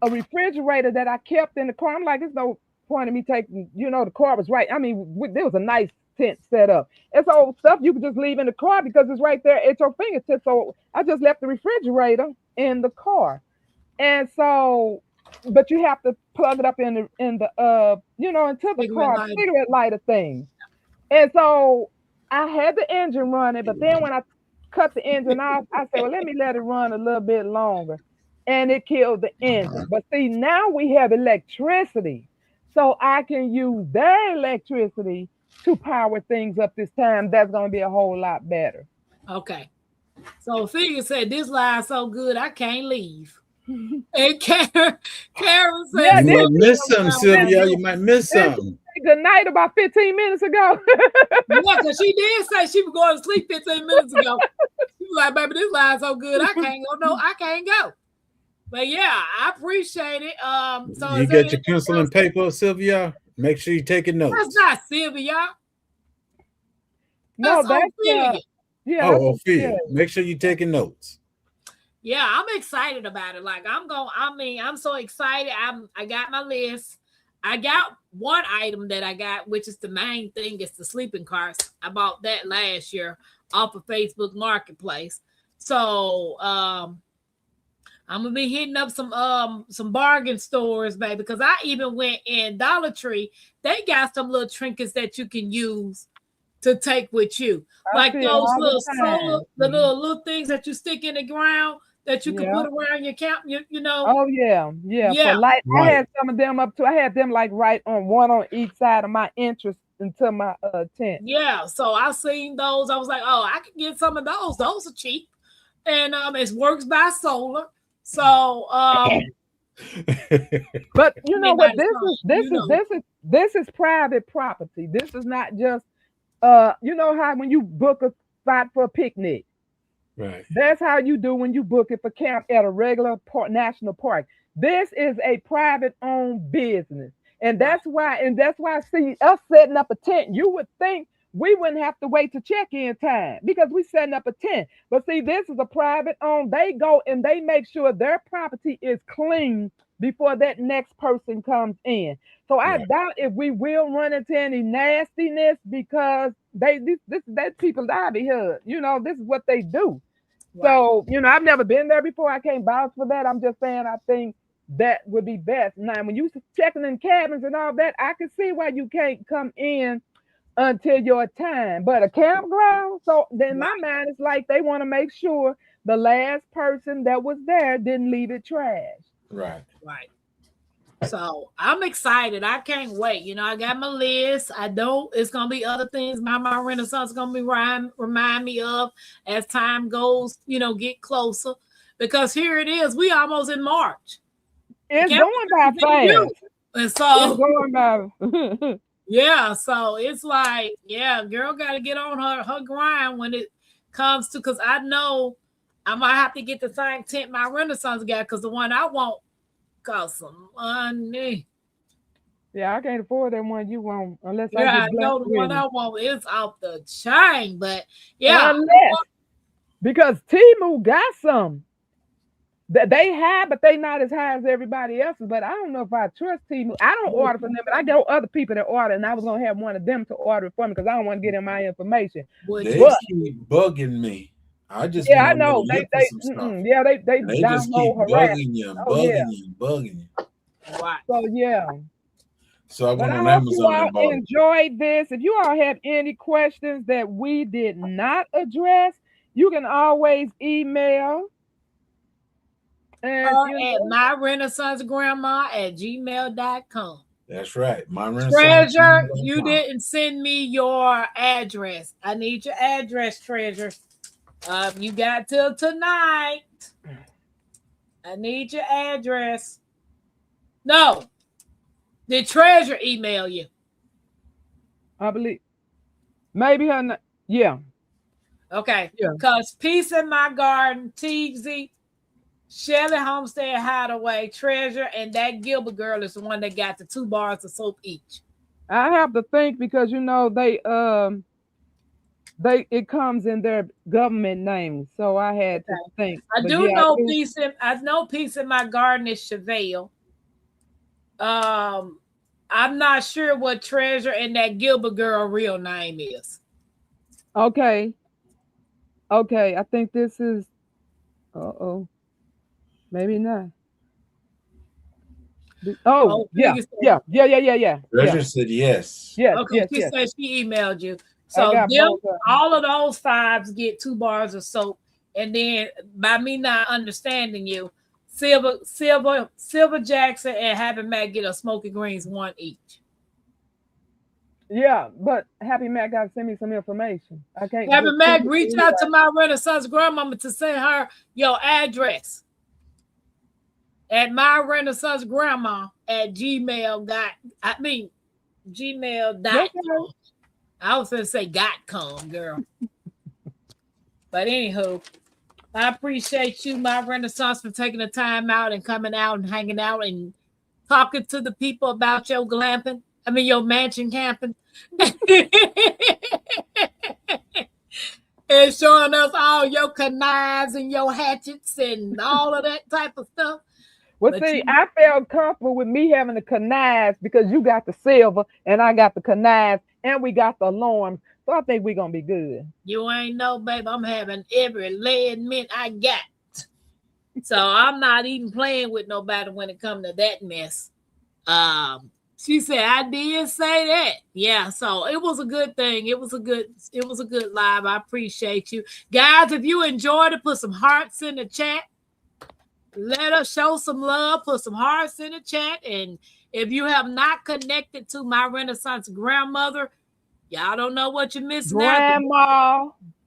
a refrigerator that I kept in the car. I'm like, there's no point in me taking, the car was right. I mean, there was a nice tent set up. It's old stuff you can just leave in the car because it's right there at your fingertips. So I just left the refrigerator in the car. And so, but you have to plug it up in the into the car, cigarette lighter thing. And so I had the engine running, but then when I cut the engine off, I said, well, let me let it run a little bit longer. And it killed the engine. But see, now we have electricity. So I can use their electricity to power things up this time. That's going to be a whole lot better. Okay. So Figure said, this line's so good, I can't leave. And Karen said, You might miss something, Sylvia. You might miss something. Good night about 15 minutes ago. Yeah, because she did say she was going to sleep 15 minutes ago. She like, baby, this line so good, I can't go. No, I can't go. But yeah, I appreciate it. So You is there get your anything pencil else? and paper, Sylvia. Make sure you're taking That's notes. not Sylvia. No, That's that's Ophelia. yeah. Oh, that's- Ophelia. Make sure you're taking notes. Yeah, I'm excited about it. Like I'm so excited. I got my list. I got one item that I got, which is the main thing, is the sleeping cars. I bought that last year off of Facebook Marketplace. So I'm gonna be hitting up some bargain stores, baby, because I even went in Dollar Tree. They got some little trinkets that you can use to take with you, I like see it those all the little time. solar, the little things that you stick in the ground that you can Yeah. put around your camp. You know, Oh yeah. Yeah. For light, I Right. had some of them up too. I had them like right on one on each side of my entrance into my tent. yeah. So I seen those. I was like, oh, I can get some of those. Those are cheap, and it works by solar. So But you know what? Midnight This is private property. This is not just you know how when you book a spot for a picnic, Right. that's how you do when you book it for camp at a regular national park. This is a private owned business. And that's why see us setting up a tent, you would think we wouldn't have to wait to check-in time because we setting up a tent. But see, this is a private owned. They go and they make sure their property is clean before that next person comes in. So I Right. doubt if we will run into any nastiness because that's people's livelihood. You know, this is what they do. So, you know, I've never been there before. I can't vouch for that. I'm just saying I think that would be best. Now, when you checking in cabins and all that, I can see why you can't come in until your time. But a campground, so then my mind is like they want to make sure the last person that was there didn't leave it trash. Right. Right. So I'm excited. I can't wait. You know, I got my list. It's gonna be other things my Renaissance is gonna be remind me of as time goes, you know, get closer. Because here it is, we almost in March. It's Camp going by is in June. fast. And It's so going by yeah, so it's like, yeah, girl gotta get on her grind when it comes to, because I know I might have to get the same tent my Renaissance got, because the one I want cost some money. Yeah, I can't afford that one you want unless Yeah, I I get know blessed the one with I it. want is off the chain, but yeah, Unless because Timu got some that they have, but they not as high as everybody else's. But I don't know if I trust Timu. I don't order from them, but I know other people that order, and I was gonna have one of them to order it for me because I don't want to get in my information. They But keep bugging me. I just yeah, I want to know look they for some stuff. yeah they They just keep download harass. bugging you, Oh yeah, bugging you. right. so yeah. So I But went I on hope you Amazon and all bought it. enjoyed this. If you all have any questions that we did not address, you can always email. And you At know, my Renaissance grandma at gmail.com. That's right. My Renaissance. Treasure, you didn't send me your address. I need your address, Treasure. You got till tonight. I need your address. No. Did Treasure email you? I believe maybe her. Yeah. Okay. Yeah. Because Peace in My Garden, TZ, Shelly Homestead Hideaway, Treasure, and that Gilbert girl is the one that got the 2 bars of soap each. I have to think because you know they it comes in their government names, so I had to think. I But do yeah, know Peace in My Garden is Chevelle. I'm not sure what Treasure and that Gilbert girl real name is. Okay. I think this is. Maybe not. Oh, yeah. Treasure said yes. Yes, Okay, she yes. said she emailed you. I So got them, both of them. all of those 5s get 2 bars of soap. And then by me not understanding you, Silver Jackson and Happy Mac get a Smoky Greens 1 each. Yeah, but Happy Mac got to send me some information. I can't. Happy just Mac, send it reach to you out right to my Renaissance grandmama to send her your address at my Renaissance grandma at gmail.com. Okay. I was going to say .com, girl. But anywho, I appreciate you, my Renaissance, for taking the time out and coming out and hanging out and talking to the people about your glamping. I mean, your mansion camping. And showing us all your knives and your hatchets and all of that type of stuff. Well, But see, you- I felt comfortable with me having the knives because you got the silver and I got the knives and we got the alarms. So I think we're gonna be good. You ain't know, babe. I'm having every lead mint I got. So I'm not even playing with nobody when it comes to that mess. She said I did say that. Yeah, so it was a good thing. It was a good live. I appreciate you. Guys, if you enjoyed it, put some hearts in the chat. Let us show some love, put some hearts in the chat. And if you have not connected to my Renaissance grandmother, y'all don't know what you're missing out. You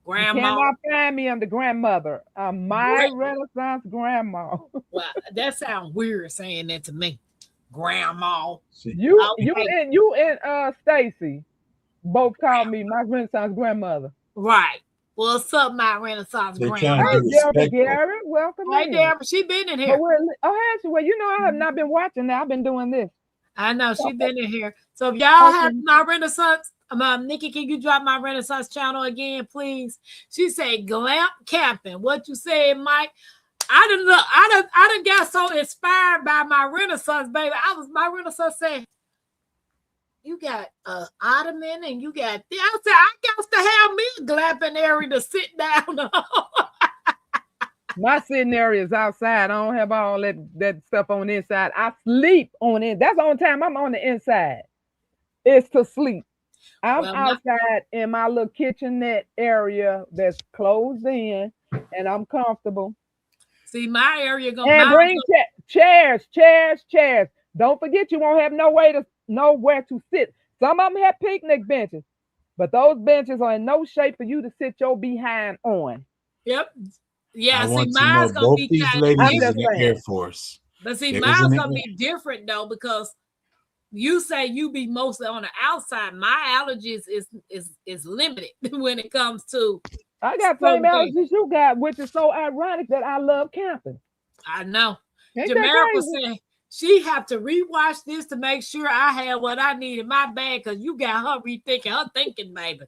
Grandma. cannot find me under grandmother. I'm my Great. Renaissance grandma. Well, that sounds weird saying that to me. Grandma. You Okay. and Stacy both called me my Renaissance grandmother. Right. What's up, my Renaissance They're grandma? trying Hey, to Deborah respectful. Garrett, welcome Hey, in. Deborah, she been in But here. has she? Well, you know, I have not been watching that. I've been doing this. I know she been in here. So if y'all Okay. have my Renaissance, Nikki, can you drop my Renaissance channel again, please? She said glamp camping. What you said, Mike? I done got so inspired by my Renaissance, baby. My Renaissance said, you got ottoman and you got this. I said, I got to have me a glamping area to sit down on. My sitting area is outside. I don't have all that stuff on the inside. I sleep on it. That's the only time I'm on the inside. It's to sleep. I'm Well, outside in my little kitchenette area that's closed in, and I'm comfortable. See, my area And gonna bring chairs. Don't forget, you won't have nowhere to sit. Some of them have picnic benches, but those benches are in no shape for you to sit your behind on. Yep. Yeah, I see, want to know mine's gonna both be these kind ladies I'm is in just the saying. Air Force. But see, They was mine's in the gonna air. be different though, because you say you be mostly on the outside. My allergies is limited when it comes to. I got certain same things. allergies you got, which is so ironic that I love camping. I know. Ain't that Jamaica crazy? said she have to rewatch this to make sure I have what I need in my bag, because you got her rethinking her thinking, baby.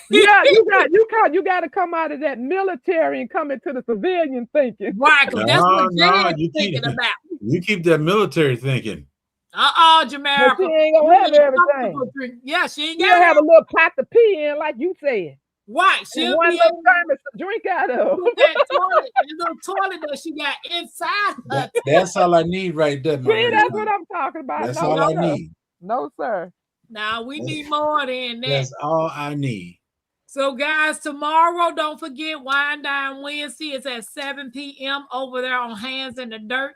Yeah, you got to come out of that military and come into the civilian thinking. Right, 'cause that's what No, Jan you is thinking keep- about. You keep that military thinking. But Jamaica. she ain't gonna have everything. Yeah, she ain't She'll got have it. a little pot to pee in, like you said. Right, And she'll one be little able thermos to drink out of. to that toilet, that little toilet that she got inside her. That's all I need right there, my See, that's Renaissance. what I'm talking about. That's No, all I sir. need. No, sir. Now we need more than that. That's all I need. So, guys, tomorrow, don't forget Wine Down Wednesday. It's at 7 p.m. over there on Hands in the Dirt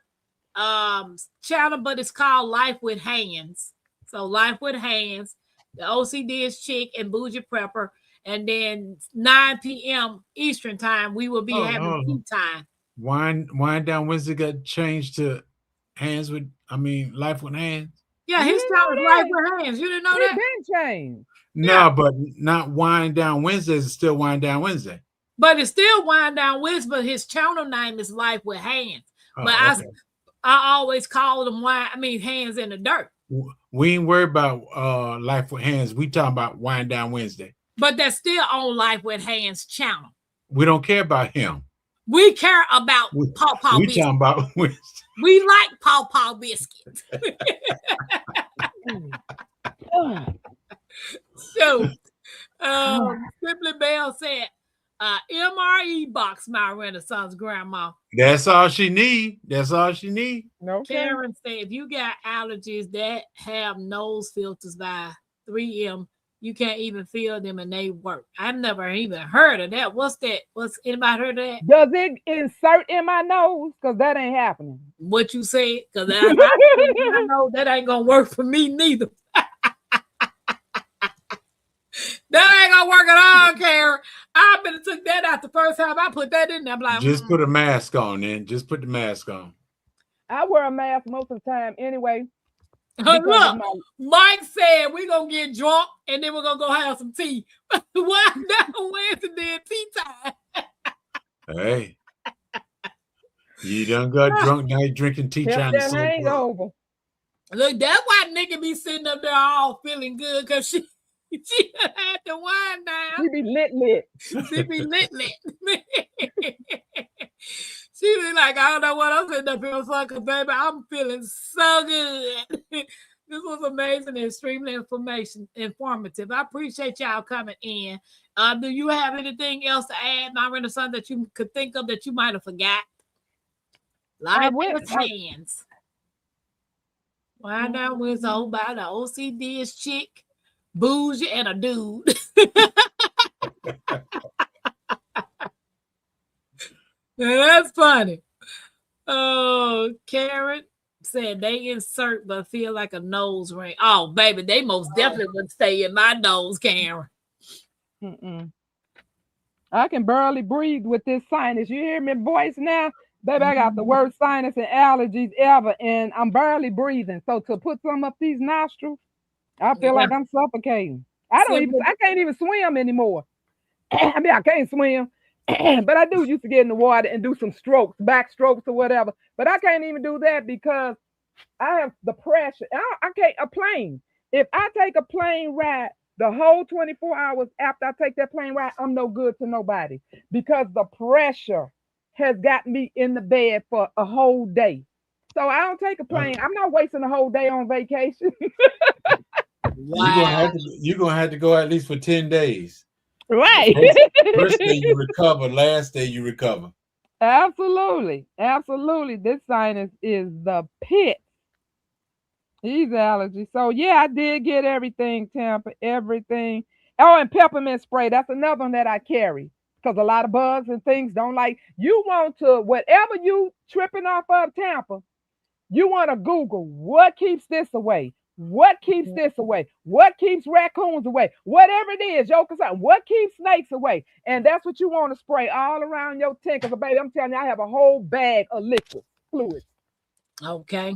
channel, but it's called Life with Hands. So, Life with Hands. The OCD is Chick and Bougie Prepper. And then 9 p.m. Eastern time, we will be having tea time. Wine Down Wednesday got changed to Life with Hands. Yeah, You his didn't channel know is that? Life with Hands. You didn't know It that? been changed. No, but not Wine Down Wednesdays. It's still Wine Down Wednesday. But it's still Wine Down Wednesday, but his channel name is Life with Hands. Oh, But okay. I always call them Hands in the Dirt. We ain't worried about Life with Hands. We talking about Wine Down Wednesday. But that's still on Life with Hands channel. We don't care about him. We care about Paw Paw We Biscuit. talking about Wednesday. We like Paw Paw Biscuit. So, Simply Bell said, MRE box, my Renaissance grandma. That's all she need. That's all she need. No, Karen said, if you got allergies that have nose filters by 3M, you can't even feel them and they work. I've never even heard of that. What's that? What's anybody heard of that? Does it insert in my nose? Because that ain't happening. What you said? Because I know that ain't gonna work for me neither. That ain't gonna work at all, Karen. I been took that out the first time I put that in there. I'm like, Just put a mask on then. Just put the mask on. I wear a mask most of the time anyway. because of Look, my Mike said we're gonna get drunk and then we're gonna go have some tea. Why not Wednesday at tea time? Hey, you done got drunk. Now you're drinking tea, help trying to that sober up. hangover. Look, that's why nigga be sitting up there all feeling good because she had the wine down. She be lit. She be lit. She be like, I don't know what I'm sitting up here for, because baby, I'm feeling so good. This was amazing, extremely informative. I appreciate y'all coming in. Do you have anything else to add, Myron, son, that you could think of that you might have forgot? Light with hands. Why now was old by the OCD's chick, bougie, and a dude. That's funny. Oh, Karen said they insert but feel like a nose ring. Oh, baby, they most definitely would stay in my nose, Karen. I can barely breathe with this sinus. You hear me voice now? Baby, I got the worst sinus and allergies ever, and I'm barely breathing. So to put some up these nostrils, I feel like I'm suffocating. I can't even swim anymore. I mean, I can't swim, but I do used to get in the water and do some strokes, back strokes or whatever. But I can't even do that because I have the pressure. I can't, a plane. If I take a plane ride, the whole 24 hours after I take that plane ride, I'm no good to nobody because the pressure has got me in the bed for a whole day. So I don't take a plane. I'm not wasting a whole day on vacation. Wow. You're gonna have to go at least for 10 days. Right. First day you recover, last day you recover. Absolutely. This sinus is the pit. These allergies. So yeah, I did get everything, Tampa, everything. Oh, and peppermint spray. That's another one that I carry because a lot of bugs and things don't like. You want to, whatever you tripping off of, Tampa, you want to Google what keeps this away. What keeps this away? What keeps raccoons away? Whatever it is, your concern. What keeps snakes away? And that's what you want to spray all around your tent. Because, baby, I'm telling you, I have a whole bag of liquid fluid. Okay.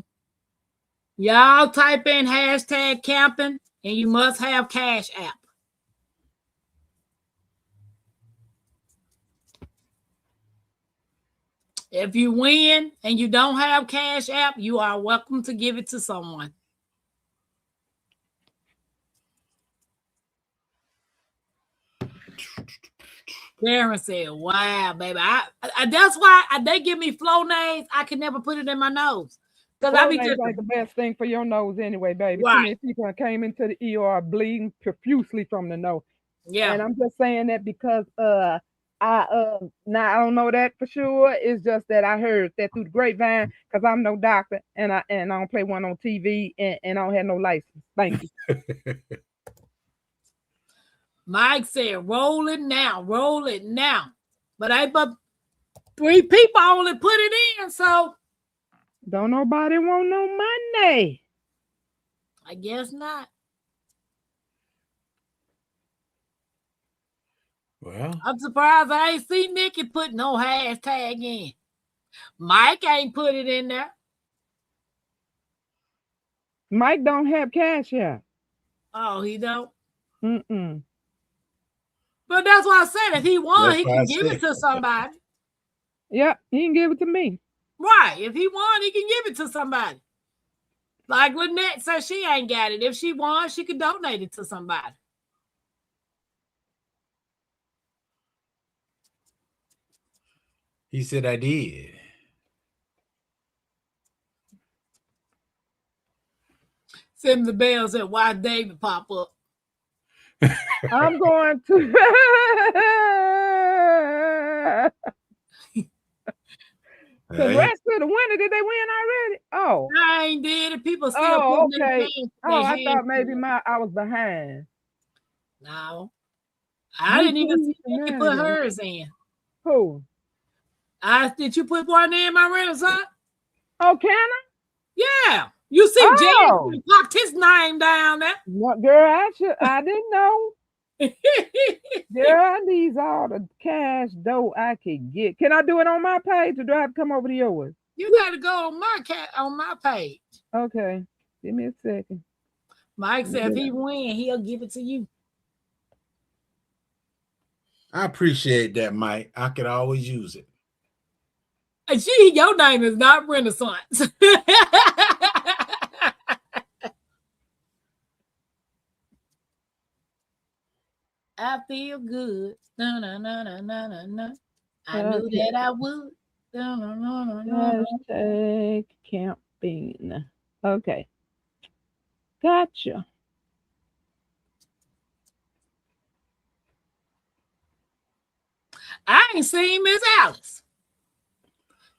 Y'all type in hashtag camping and you must have Cash App. If you win and you don't have Cash App, you are welcome to give it to someone. Karen said, wow, baby. I that's why they give me Flonase. I can never put it in my nose. Because I be just like the best thing for your nose anyway, baby. Right. Too many people came into the ER bleeding profusely from the nose. Yeah. And I'm just saying that because now I don't know that for sure. It's just that I heard that through the grapevine because I'm no doctor and I don't play one on TV and I don't have no license. Thank you. Mike said, roll it now. But 3 people only put it in, so don't nobody want no money. I guess not. Well, I'm surprised I ain't seen Nikki put no hashtag in. Mike ain't put it in there. Mike don't have Cash App. Oh, he don't? Mm-mm. But that's what I said. If he won, he can give it to somebody. Yep, he can give it to me. Right. If he won, he can give it to somebody. Like Lynette says she ain't got it. If she won, she could donate it to somebody. he said I did. Send the bell said, why David pop up? I'm going to. Congrats to the winner. Did they win already? Oh, I ain't did it. People still oh, putting okay. I thought maybe I was behind. No, I didn't even see Nikki put hers in. Who? Did you put one in, my Renaissance? Oh, can I? Yeah. You see, Oh. James popped his name down there. What, girl, I didn't know. Girl, I need all the cash dough I can get. Can I do it on my page or do I have to come over to yours? You got to go on my page. Okay. Give me a second. Mike said if he win, he'll give it to you. I appreciate that, Mike. I could always use it. And your name is not Renaissance. I feel good. No, no, no, no, no, no, no. I knew that I would. No, no, no, no, no. Hashtag camping. Okay. Gotcha. I ain't seen Miss Alice.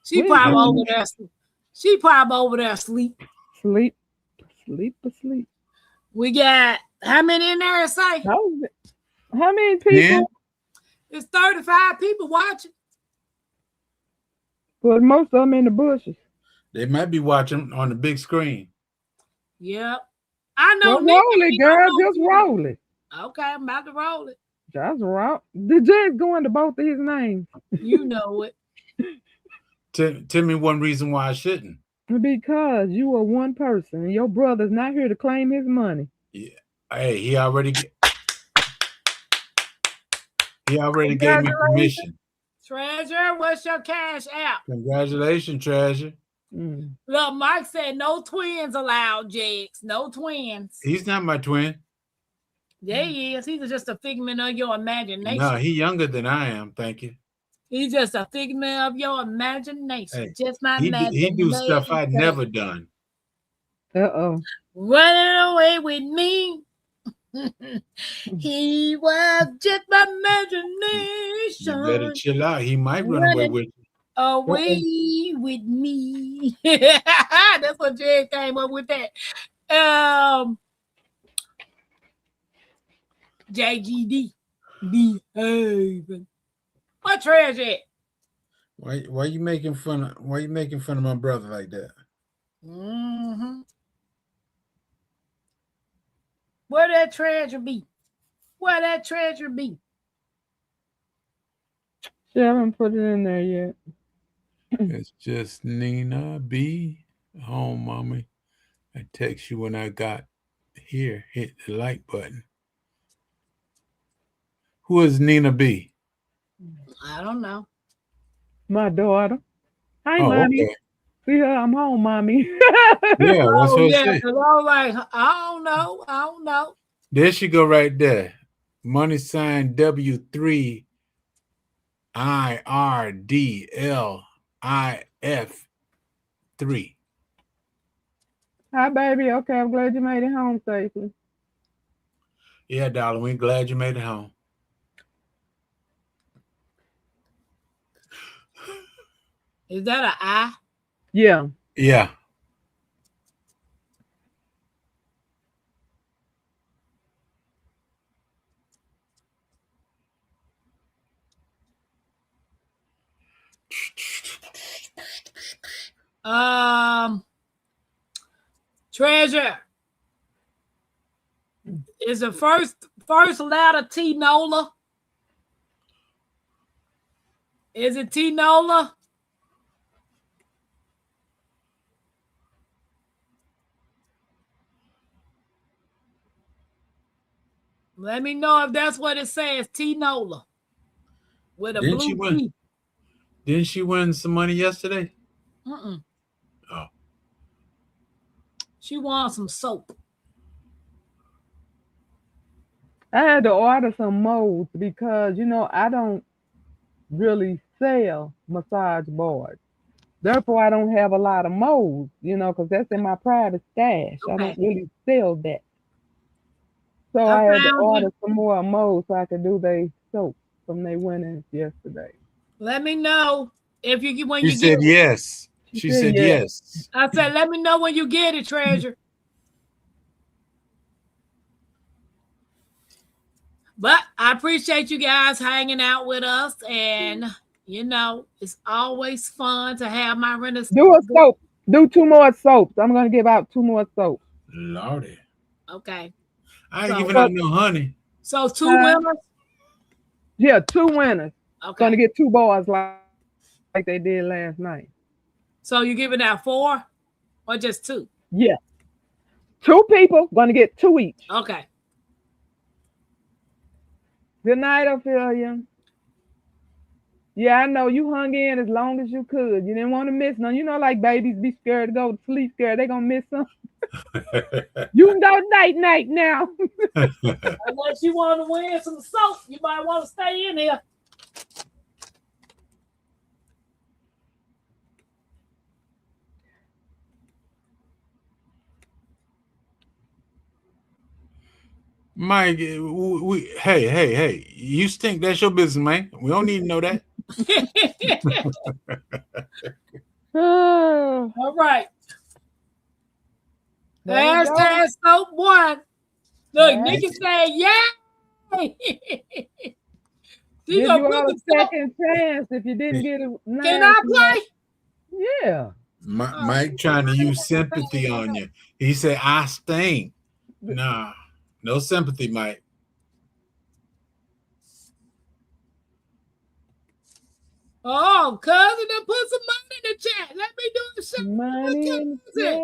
She Where's probably Alice? over there. She probably over there asleep. Sleep. We got how many in there? Say How many people? Yeah. it's 35 people watching. But most of them in the bushes. They might be watching on the big screen. Yep. I know. Well, roll it, girl. Just roll it. Okay, I'm about to roll it. Just roll. The J's going to both of his names. You know it. Tell me one reason why I shouldn't. Because you are one person and your brother's not here to claim his money. Yeah. Hey, he already gave me permission. Treasure, what's your cash app? Congratulations, Treasure. Look, Mike said no twins allowed, Jakes. No twins. He's not my twin. There he is. He's just a figment of your imagination. No, he's younger than I am. Thank you. He's just a figment of your imagination. Hey, just my He imagination. do stuff I'd never done. Uh-oh. Running away with me. He was just my imagination. You better chill out. He might run away with you. Away with me. That's what Jay came up with that. JGD. Behaving. What Treasure at? Why you making fun of my brother like that? Mm-hmm. Where that treasure be? Where that treasure be? She haven't put it in there yet. It's just Nina B. Home, mommy. I text you when I got here. Hit the like button. Who is Nina B? I don't know. My daughter. Hi, Oh, mommy. okay. See her? I'm home, mommy. Yeah, that's what I yeah, said. 'cause I was like, I don't know. There she go right there. Money sign W3 IRDLIF 3. Hi, baby. Okay, I'm glad you made it home safely. Yeah, darling, we're glad you made it home. Is that an I? Yeah. Yeah. Treasure. Is the first letter T Nola? Is it T Nola? Let me know if that's what it says, T Nola. With a Didn't she blue win? T. Didn't she win some money yesterday? Mm-mm. Oh. She won some soap. I had to order some molds because, I don't really sell massage boards. Therefore, I don't have a lot of molds, because that's in my private stash. I don't really sell that. So I had to order some more molds so I could do their soap from their winnings yesterday. Let me know if you when She you said get it. yes. She said yes. I said, let me know when you get it, Treasure. But I appreciate you guys hanging out with us, and it's always fun to have my Renaissance. Do a soap. Do 2 more soaps. I'm gonna give out 2 more soaps. Lordy. Okay. I ain't giving out no honey. So 2 winners? Yeah, 2 winners. Okay. Gonna get 2 bars like they did last night. So you giving out 4 or just 2? Yeah. 2 people gonna get 2 each. Okay. Good night, Ophelia. Yeah, I know you hung in as long as you could. You didn't want to miss none. You know, like babies be scared to go to sleep, scared they gonna miss some. You can go night now. Unless you want to win some soap, you might want to stay in here. Mike, hey, you stink. That's your business, man. We don't need to know that. All right. There you go. Hashtag soap 1. Look, Right. Nikki said, yeah. She Give gonna you put all a the soap. second chance if you didn't get it. Can I play? Yeah. Mike trying to use sympathy on you. He said, I stink. Nah, no sympathy, Mike. Oh, cousin, then put some money in the chat. Let me do the show. Money in the chat.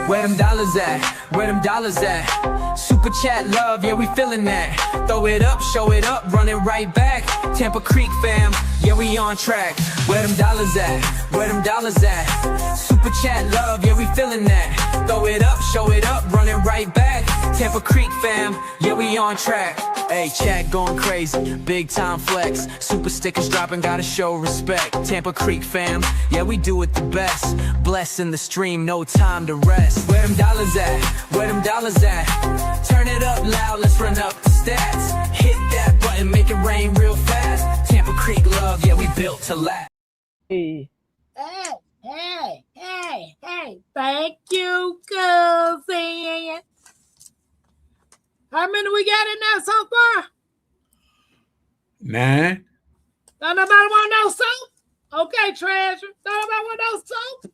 Where them dollars at? Where them dollars at? Super chat love, yeah, we feeling that. Throw it up, show it up, run it right back. Tampa Creek fam, yeah, we on track. Where them dollars at? Where them dollars at? Super chat love, yeah, we feeling that. Throw it up, show it up, run it right back. Tampa Creek fam, yeah, we on track. Hey, chat going crazy, big time flex. Super stickers dropping, gotta show respect. Tampa Creek fam, yeah, we do it the best. Blessing the stream, no time to rest. Where them dollars at? Where them dollars at? Turn it up loud, let's run up the stats. Hit that button, make it rain real fast. Tampa Creek love, yeah, we built to last. Hey. Hey. Thank you, cousin. How many we got in there so far? 9. Don't nobody want no soap? Okay, treasure. Don't nobody want no soap?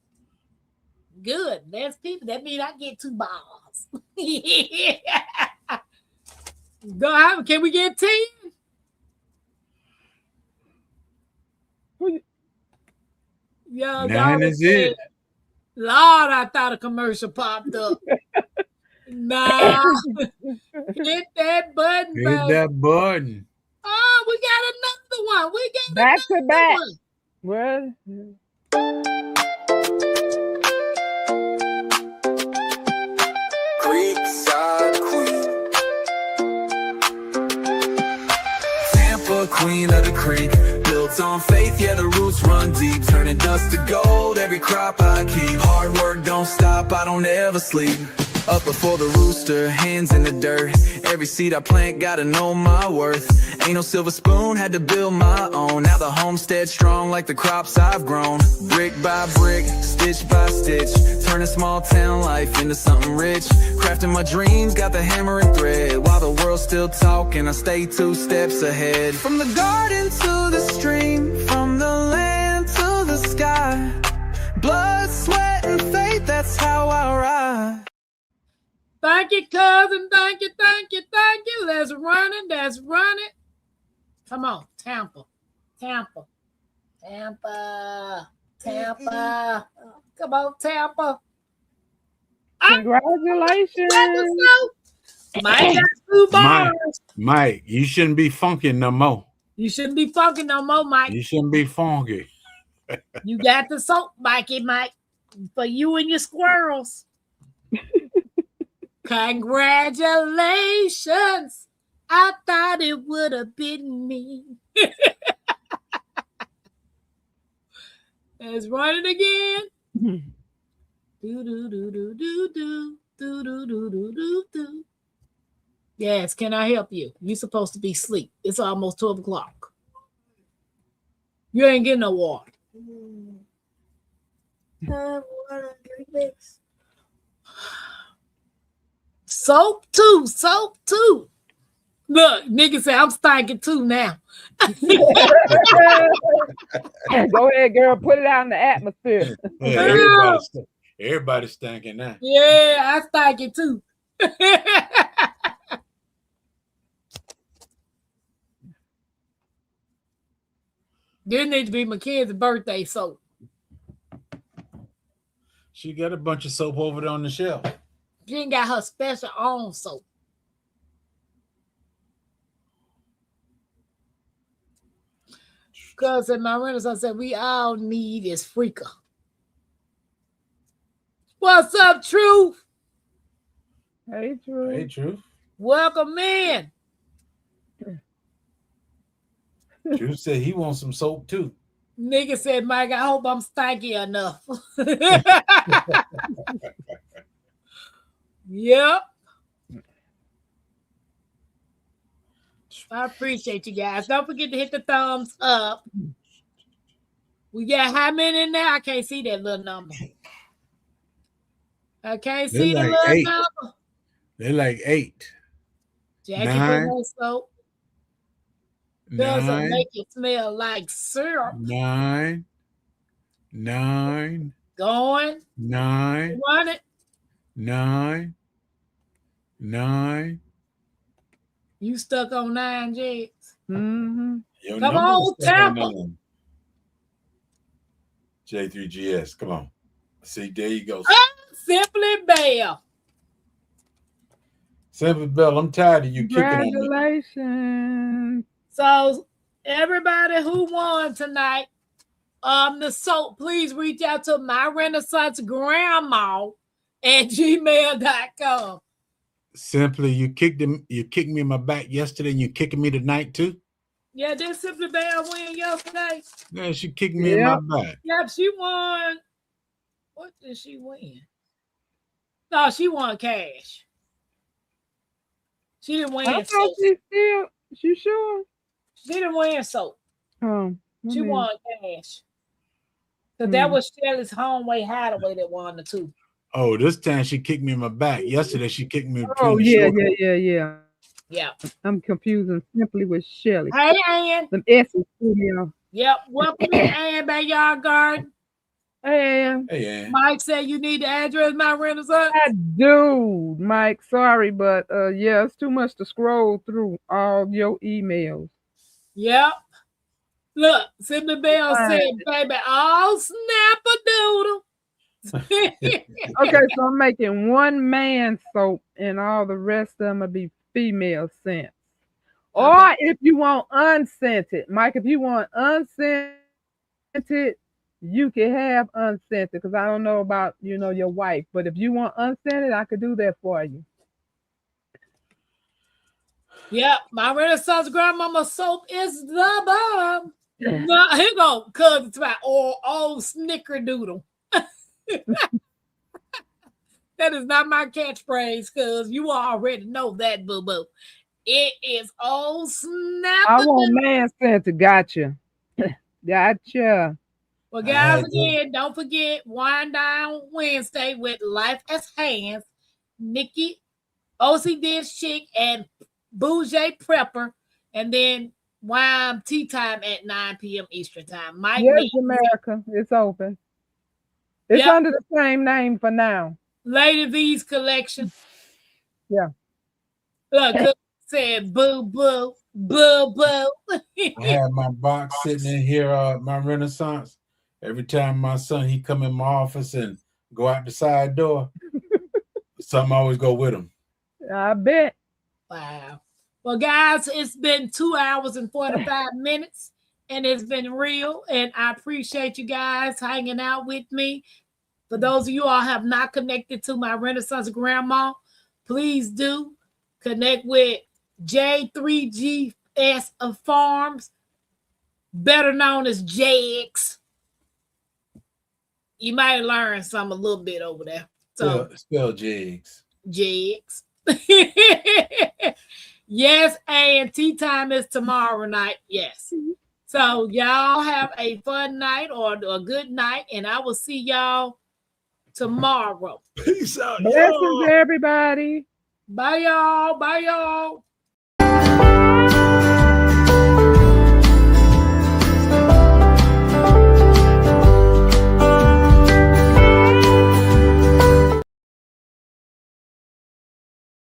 Good. There's people. That means I get 2 balls. Go ahead. Can we get 10? Yo, 9 is it. Lord, I thought a commercial popped up. Nah. Hit that button, Hit baby. that button. Oh, we got another one. We got Back to another back. one. Well, Creekside Queen. Tampa, queen of the creek. Built on faith, yeah, the roots run deep. Turning dust to gold, every crop I keep. Hard work don't stop, I don't ever sleep. Up before the rooster, hands in the dirt. Every seed I plant, gotta know my worth. Ain't no silver spoon, had to build my own. Now the homestead strong like the crops I've grown. Brick by brick, stitch by stitch. Turning small town life into something rich. Crafting my dreams, got the hammer and thread. While the world's still talking, I stay 2 steps ahead. From the garden to the stream, from the land to the sky. Blood, sweat, and faith, that's how I ride. Thank you, cousin. Thank you. Let's run it. Come on, Tampa. Come on, Tampa. congratulations. Mike got 2 bars. Mike, you shouldn't be funky no more. You shouldn't be funky no more, Mike. You shouldn't be funky. You got the soap, Mikey, Mike, for you and your squirrels. Congratulations. I thought it would have been me. Let's run it again. Do. Yes, can I help you? You're supposed to be asleep. It's almost 12 o'clock. You ain't getting no water. Soap too. Look, nigga said I'm stinking too now. Go ahead, girl. Put it out in the atmosphere. Yeah, everybody's stinking now. Yeah, I stinking too. This needs to be Mackenzie's birthday soap. She got a bunch of soap over there on the shelf. She ain't got her special own soap. Because in my Renaissance said, we all need is freaker. What's up, Truth? Hey, Drew. Hey, Truth. Welcome in. Truth said he wants some soap too. Nigga said, Mike, I hope I'm stanky enough. Yep. I appreciate you guys. Don't forget to hit the thumbs up. We got how many in there? I can't see that little number. I can't see the like little 8. number. They're like 8. Jackie, 9. put more soap. Doesn't 9. make it smell like syrup. 9. 9. Going. 9. Run it. 9. 9. You stuck on 9, Jigs. Mm-hmm. Your Come number on, was stuck on Tampa. 9. J3GS. Come on. See, there you go. Simply Bell. Simple Bell, I'm tired of you kicking on me. Congratulations. So everybody who won tonight, the soap, please reach out to my Renaissance grandma at gmail.com. Simply, you kicked me in my back yesterday and you kicking me tonight too? Yeah, did Simply Bell win yesterday? Yeah, she kicked me in my back. Yep, she won. What did she win? No, she won cash. She didn't win I soap. thought she sure? She didn't win soap. She Okay. won cash. Because that was Shelly's Homeway Hideaway that won the 2. Oh, this time she kicked me in my back. Yesterday she kicked me between Oh, the yeah, shoulders. Yeah. I'm confusing Simply with Shelly. Hey, Ann. Them S's studio. Yep. Welcome in, Ann Backyard Garden. Hey, Ann. Hey, Ann. Mike said you need the address, my Renaissance. I do, Mike. Sorry, but yeah, it's too much to scroll through all your emails. Yep. Look, Simply Bell said, baby, all snap-a-doodle. Okay, so I'm making one man soap and all the rest of them will be female scents. Or if you want unscented, Mike, if you want unscented, you can have unscented because I don't know about, your wife. But if you want unscented, I could do that for you. Yep, my Renaissance grandmama soap is the bomb. No, here go, cuz it's my old snickerdoodle. That is not my catchphrase, cuz you already know that, boo-boo. It is old snap. I want man scented. Gotcha. Gotcha. Well, guys, again, don't forget Wind Down Wednesday with Life as Hands, Nikki, OC Dish Chick, and Bougie Prepper, and then Wine Tea Time at 9 p.m. Eastern Time. Mike, Yes, America. It's open. It's Yep. under the same name for now. Lady V's collection. Yeah. Look, Cook said boo boo, boo boo. I have my box sitting in here, my Renaissance. Every time my son he come in my office and go out the side door, something always go with him. I bet. Wow. Well, guys, it's been 2 hours and 45 minutes, and it's been real. And I appreciate you guys hanging out with me. For those of you all have not connected to my Renaissance grandma, please do connect with J3GS of Farms, better known as JX. You might learn some a little bit over there. So Spell Jigs. Jigs. Yes, and tea time is tomorrow night. Yes. So y'all have a fun night or a good night, and I will see y'all tomorrow. Peace out. Blessings, everybody. Bye, y'all. Bye, y'all.